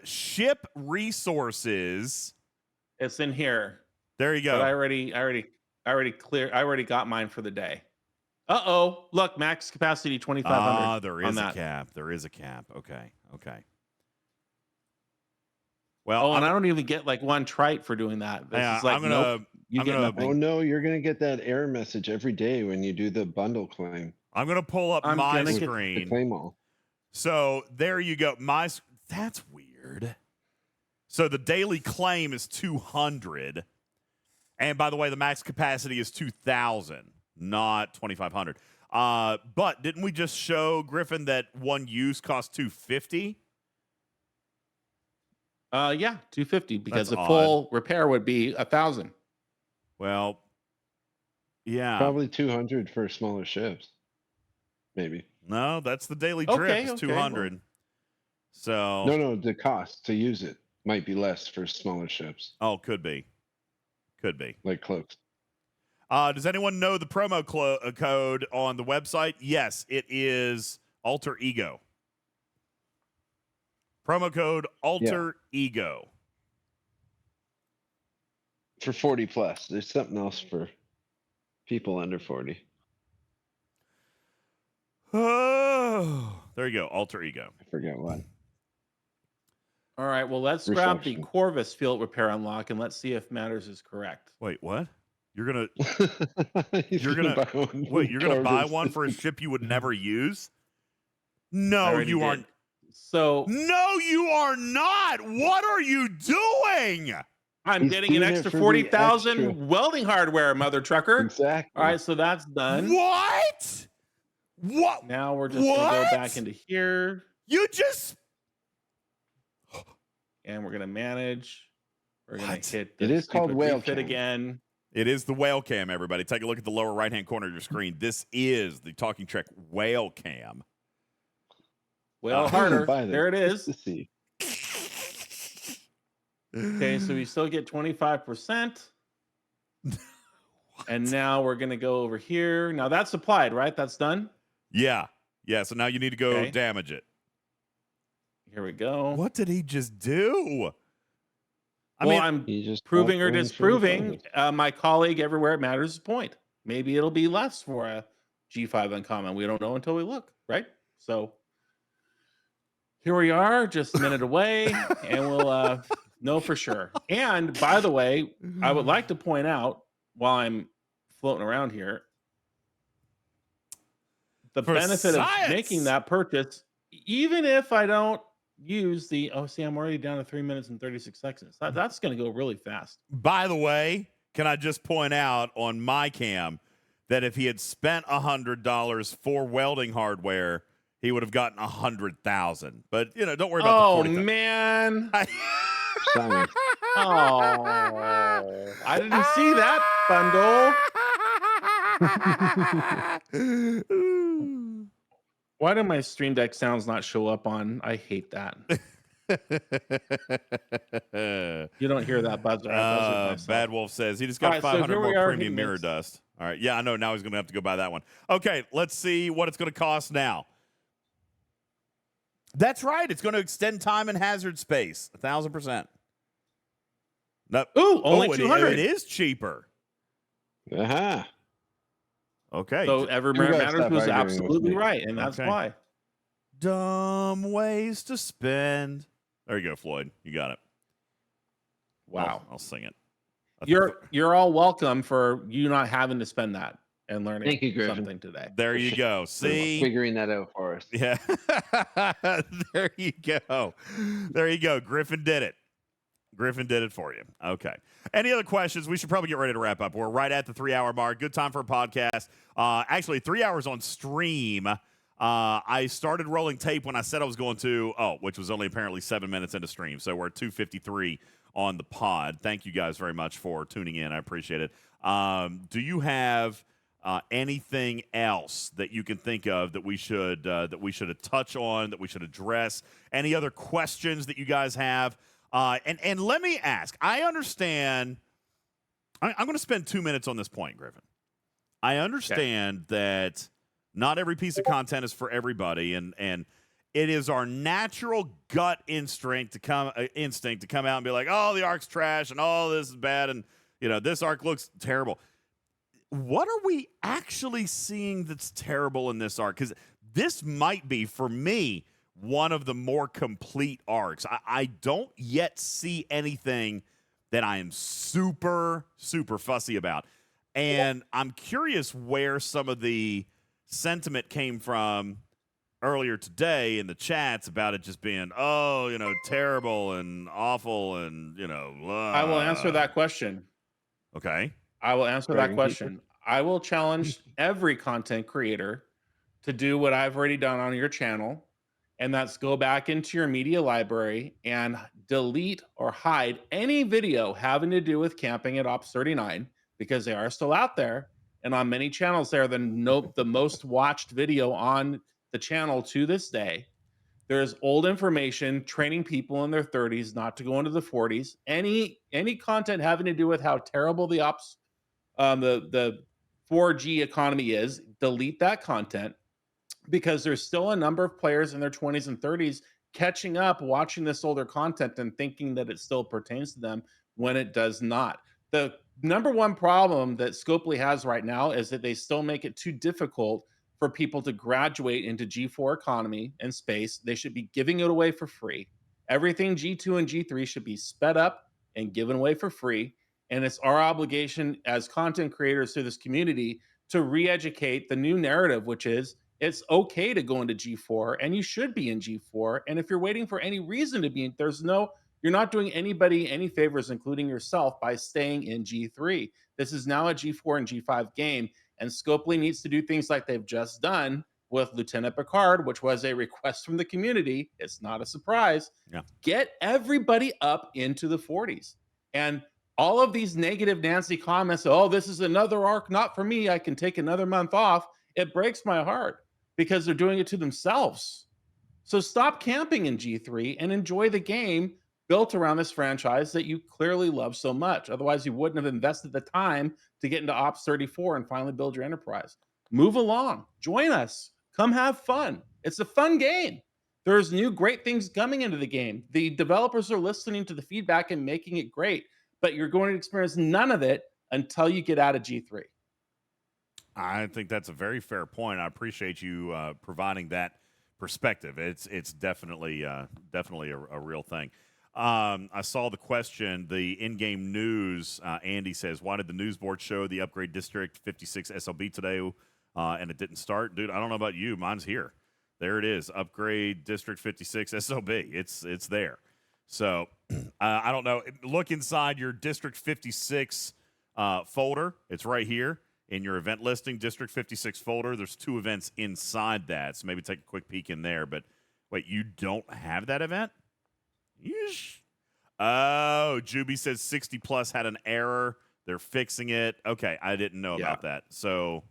ship resources. It's in here. There you go. But I already got mine for the day. Uh-oh. Look, max capacity 2,500. There is a cap. There is a cap. Okay. Well, and I don't even get like one trite for doing that. This is like, Oh no, you're gonna get that error message every day when you do the bundle claim. I'm gonna pull up my screen. Claim all. So there you go. That's weird. So the daily claim is 200, and by the way, the max capacity is 2,000, not 2,500. But didn't we just show, Griffin, that one use costs 250? Yeah, 250 because That's a full repair would be 1,000. Well, yeah, probably 200 for smaller ships, maybe. No, that's the daily drip. It's 200. Well. So no, the cost to use it might be less for smaller ships. Oh, could be like cloaks. Does anyone know the promo code on the website? Yes, it is Alter Ego. Promo code Alter Ego. For 40 plus. There's something else for people under 40. Oh, there you go. Alter Ego. I forget what. All right, well, let's grab the Reflection. Corvus field repair unlock and let's see if Matters is correct. Wait, what? You're gonna He's you're gonna buy one wait, from you're gonna buy Corvus. one for a ship you would never use? I No, already you did. aren't. So No, you are not. What are you doing? I'm He's getting an doing it extra for the 40,000 extra. welding hardware, mother trucker. Exactly. All right, so that's done. What? What? Now we're just gonna go What? back into here You just and we're gonna manage. We're gonna What? hit It the is called stupid whale refit cam. again. It is the whale cam, everybody. Take a look at the lower right-hand corner of your screen. This is the Talking Trek whale cam. Well, Uh, harder. Buy them There it just is. to see. Okay, so we still get 25%. And now we're gonna go over here. Now that's applied, right? That's done. Yeah. Yeah, so now you need to go Okay. damage it. Here we go. What did he just do? Well, I'm He just proving or bought one for the disproving Corvus. my colleague everywhere it matters point. Maybe it'll be less for a G5 uncommon. We don't know until we look, right? So here we are, just a minute away, and we'll know for sure. And by the way, I would like to point out while I'm floating around here, the For benefit science! of making that purchase, even if I don't use the, oh, see, I'm already down to 3 minutes and 36 seconds. That's going to go really fast. By the way, can I just point out on my cam that if he had spent $100 for welding hardware, he would have gotten 100,000. But don't worry about Oh, the 40,000. man. Simon. Oh, I didn't see that bundle. Why do my Stream Deck sounds not show up on? I hate that. You don't hear that buzzer. I buzzed myself. Bad Wolf says he just got All right, so 500 here we more are premium hitting mirror this. dust. All right. Yeah, I know. Now he's going to have to go buy that one. Okay, let's see what it's going to cost now. That's right. It's going to extend time and hazard space. 1,000%. No. Ooh, only it 200. It is cheaper. Uh-huh. Okay. So Ever You guys Matters stop was arguing with absolutely me. right, and that's Okay. why. Dumb ways to spend. There you go, Floyd. You got it. Wow. I'll sing it. You're all welcome for you not having to spend that and learning Thank you, Griffin. something today. There you go. See? Figuring that out for us. Yeah. There you go. There you go. Griffin did it. Griffin did it for you. Okay. Any other questions? We should probably get ready to wrap up. We're right at the 3-hour mark. Good time for a podcast. Actually, 3 hours on stream. I started rolling tape when I said I was going to, which was only apparently 7 minutes into stream. So we're at 2:53 on the pod. Thank you guys very much for tuning in. I appreciate it. Do you have anything else that you can think of that we should touch on, that we should address? Any other questions that you guys have? And let me ask. I understand. I'm going to spend 2 minutes on this point, Griffin. I understand that not every piece of content is for everybody, and it is our natural gut instinct to come out and be like, "Oh, the arc's trash, and all this is bad, and this arc looks terrible." What are we actually seeing that's terrible in this arc? Because this might be, for me, one of the more complete arcs. I don't yet see anything that I am super, super fussy about. And I'm curious where some of the sentiment came from earlier today in the chats about it just being, terrible and awful and, I will answer that question. Okay. I will answer that Dragon question. I will challenge every content creator to do what I've already done on your channel, and that's go back into your media library and delete or hide any video having to do with camping at Ops 39, because they are still out there. And on many channels, they're the most watched video on the channel to this day. There's old information training people in their 30s not to go into the 40s. Any content having to do with how terrible the ops, the 4G economy is, delete that content, because there's still a number of players in their 20s and 30s catching up, watching this older content and thinking that it still pertains to them when it does not. The number one problem that Scopely has right now is that they still make it too difficult for people to graduate into G4 economy and space. They should be giving it away for free. Everything G2 and G3 should be sped up and given away for free. And it's our obligation as content creators to this community to re-educate the new narrative, which is it's okay to go into G4 and you should be in G4. And if you're waiting for any reason to be, you're not doing anybody any favors, including yourself, by staying in G3. This is now a G4 and G5 game, and Scopely needs to do things like they've just done with Lieutenant Picard, which was a request from the community. It's not a surprise. Yeah. Get everybody up into the 40s. And all of these negative Nancy comments, oh, this is another arc, not for me, I can take another month off. It breaks my heart because they're doing it to themselves. So stop camping in G3 and enjoy the game built around this franchise that you clearly love so much. Otherwise, you wouldn't have invested the time to get into Ops 34 and finally build your enterprise. Move along. Join us. Come have fun. It's a fun game. There's new great things coming into the game. The developers are listening to the feedback and making it great, but you're going to experience none of it until you get out of G3. I think that's a very fair point. I appreciate you providing that perspective. It's definitely a real thing. I saw the question, the in-game news. Andy says, why did the news board show the upgrade District 56 SLB today and it didn't start? Dude, I don't know about you. Mine's here. There it is. Upgrade District 56 SLB. It's there. So I don't know. Look inside your District 56 folder. It's right here in your event listing, District 56 folder. There's 2 events inside that. So maybe take a quick peek in there. But wait, you don't have that event? Yeesh. Oh, Juby says 60 plus had an error. They're fixing it. Okay, I didn't know about that. So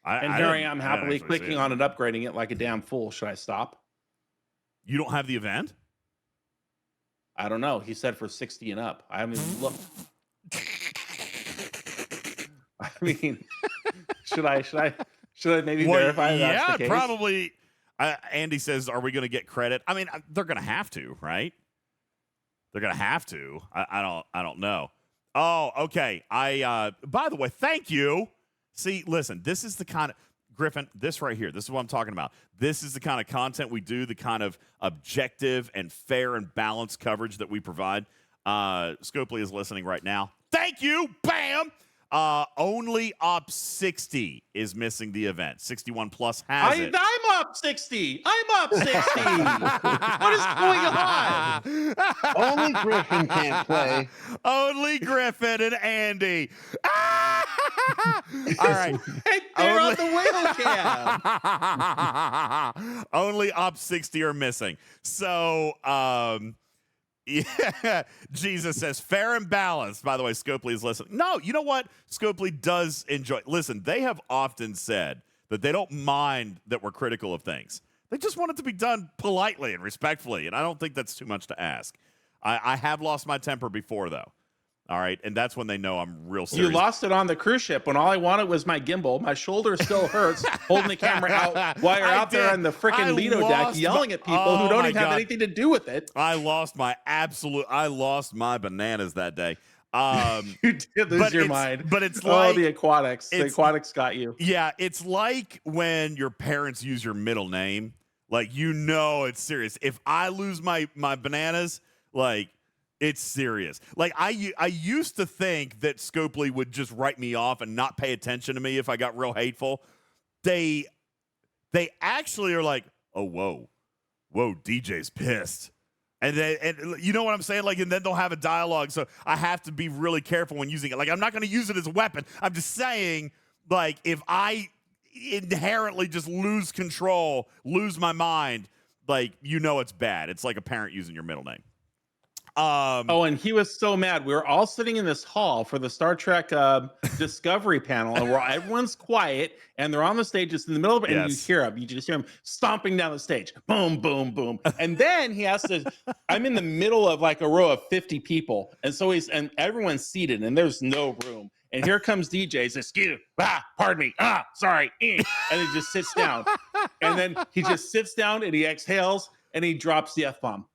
Here I am happily clicking on it, upgrading it like a damn fool. Should I stop? You don't have the event? I don't know. He said for 60 and up. I haven't even looked. I mean, should I maybe verify that's the case? Yeah, probably. Andy says, are we going to get credit? I mean, they're going to have to, right? They're going to have to. I don't know. Oh, okay. By the way, thank you. See, listen, this is the kind of, Griffin, this right here, this is what I'm talking about. This is the kind of content we do, the kind of objective and fair and balanced coverage that we provide. Scopely is listening right now. Thank you. Bam. Only Op 60 is missing the event. 61 plus has it. I'm up 60. I'm up 60. What is going on? Only Griffin can't play. Only Griffin and Andy. All right. And they're on the whale cam. Only Op 60 are missing. So, yeah, Jesus says fair and balanced. By the way, Scopely is listening. No, you know what? Scopely does enjoy. Listen, they have often said that they don't mind that we're critical of things. They just want it to be done politely and respectfully, and I don't think that's too much to ask. I have lost my temper before, though. All right, and that's when they know I'm real serious. You lost it on the cruise ship when all I wanted was my gimbal. My shoulder still hurts holding the camera out while you're out there on the freaking Lido deck yelling at people who don't even have anything to do with it. I lost my bananas that day. You did lose your mind. But it's like the aquatics. The aquatics got you. Yeah, it's like when your parents use your middle name. Like, you know it's serious. If I lose my bananas, like, it's serious. Like, I used to think that Scopely would just write me off and not pay attention to me if I got real hateful. They actually are like, oh, whoa, DJ's pissed. And you know what I'm saying? Like, and then they'll have a dialogue. So I have to be really careful when using it. Like, I'm not going to use it as a weapon. I'm just saying, like, if I inherently just lose control, lose my mind, like, you know it's bad. It's like a parent using your middle name. And he was so mad. We were all sitting in this hall for the Star Trek Discovery panel, and everyone's quiet, and they're on the stage just in the middle of it, and you just hear him stomping down the stage. Boom, boom, boom. And then he has to, I'm in the middle of like a row of 50 people, and so and everyone's seated, and there's no room. And here comes DJz, pardon me, sorry. And he just sits down. And then he just sits down, and he exhales, and he drops the F-bomb.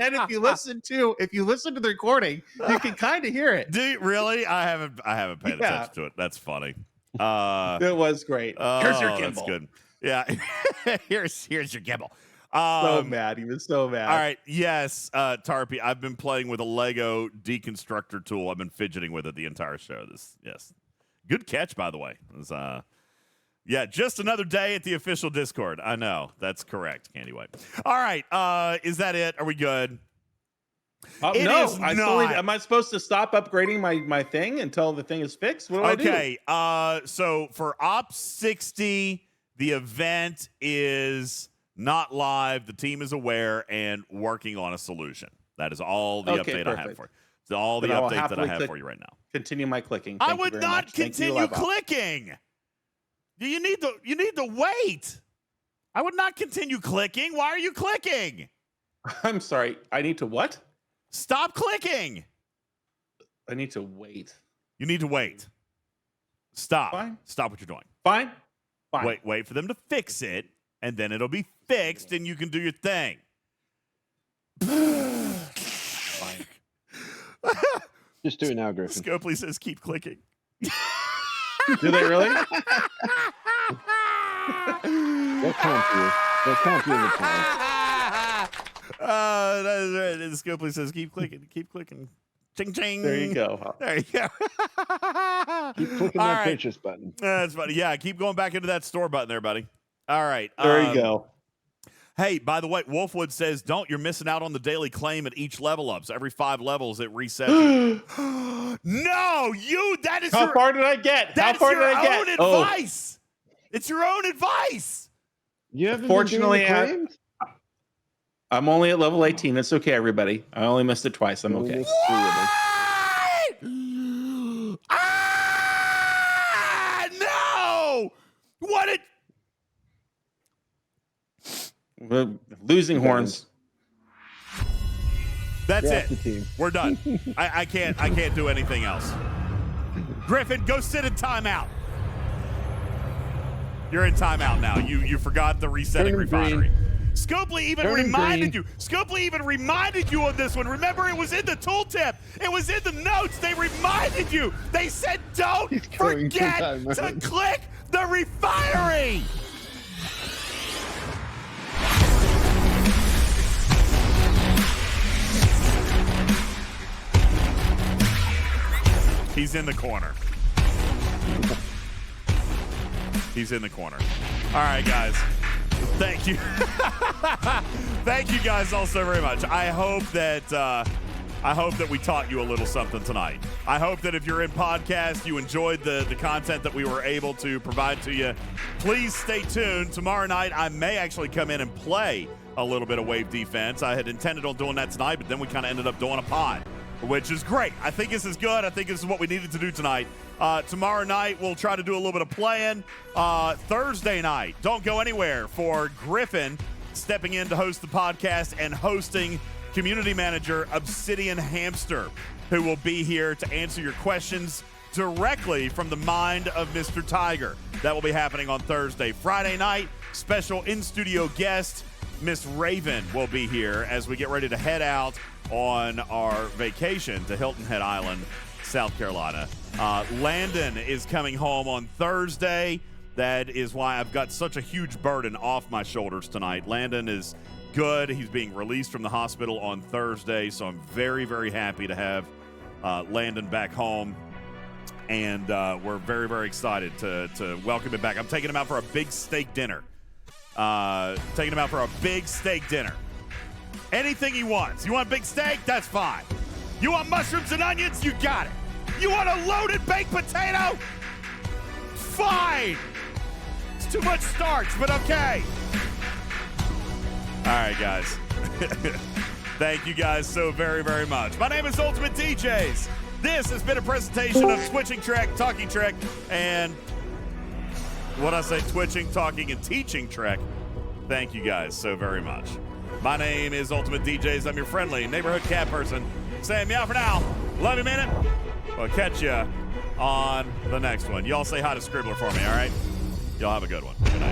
And if you listen to the recording, you can kind of hear it. Do you really? I haven't paid attention to it. That's funny. It was great. Here's your gimbal. That's good. Yeah. here's your gimbal. So mad. He was so mad. All right. Yes, Tarpy, I've been playing with a Lego deconstructor tool. I've been fidgeting with it the entire show. Yes. Good catch, by the way. It was, yeah, just another day at the official Discord. I know. That's correct, Candy White. All right. Is that it? Are we good? No, am I supposed to stop upgrading my thing until the thing is fixed? What do I do? Okay, so for Op 60, the event is not live. The team is aware and working on a solution. That is all the update I have for you. It's all the update that I have for you right now. Continue my clicking. I would not continue clicking. You need to wait. I would not continue clicking. Why are you clicking? I'm sorry. I need to what? Stop clicking. I need to wait. You need to wait. Stop. Fine. Stop what you're doing. Fine. Wait for them to fix it, and then it'll be fixed, and you can do your thing. Fine. Just do it now, Griffin. Scopely says keep clicking. Do they really? They'll comp you. They'll comp you in the time. That is right. And Scopely says keep clicking. Ching ching. There you go. There you go. Keep clicking that purchase button. That's funny. Yeah, keep going back into that store button there, buddy. All right. There you go. Hey, by the way, Wolfwood says, you're missing out on the daily claim at each level up. So every 5 levels, it resets. No, that is How far did I get? How far did I get? It's your own advice. It's your own advice. You haven't Fortunately, been doing the claims? I'm only at level 18. It's okay, everybody. I only missed it twice. I'm okay. No! What it? We're losing horns. That's it. We're done. I can't do anything else. Griffin, go sit in timeout. You're in timeout now. You forgot the resetting refinery. Scopely even reminded you. Scopely even reminded you of this one. Remember, it was in the tooltip. It was in the notes. They reminded you. They said, don't forget to click the refinery. He's in the corner. He's in the corner. All right, guys. Thank you. Thank you guys all so very much. I hope that we taught you a little something tonight. I hope that if you're in podcast, you enjoyed the content that we were able to provide to you. Please stay tuned. Tomorrow night, I may actually come in and play a little bit of wave defense. I had intended on doing that tonight, but then we kind of ended up doing a pod, which is great. I think this is good. I think this is what we needed to do tonight. Tomorrow night, we'll try to do a little bit of playing. Thursday night, don't go anywhere for Griffin stepping in to host the podcast and hosting community manager Obsidian Hamster, who will be here to answer your questions directly from the mind of Mr. Tiger. That will be happening on Thursday. Friday night, special in-studio guest, Miss Raven, will be here as we get ready to head out on our vacation to Hilton Head Island, South Carolina. Landon is coming home on Thursday. That is why I've got such a huge burden off my shoulders tonight. Landon is good. He's being released from the hospital on Thursday, so I'm very, very happy to have Landon back home. And we're very, very excited to welcome him back. I'm taking him out for a big steak dinner. Anything he wants. You want big steak? That's fine. You want mushrooms and onions? You got it. You want a loaded baked potato? Fine. It's too much starch, but okay. All right, guys. Thank you guys so very, very much. My name is UltimatDJz. This has been a presentation of Twitching Trek, Talking Trek, and what I say, Twitching, Talking, and Teaching Trek. Thank you guys so very much. My name is UltimatDJz. I'm your friendly neighborhood cat person. Saying meow for now. Love you, minute. We'll catch you on the next one. Y'all say hi to Scribbler for me, all right? Y'all have a good one. Good night.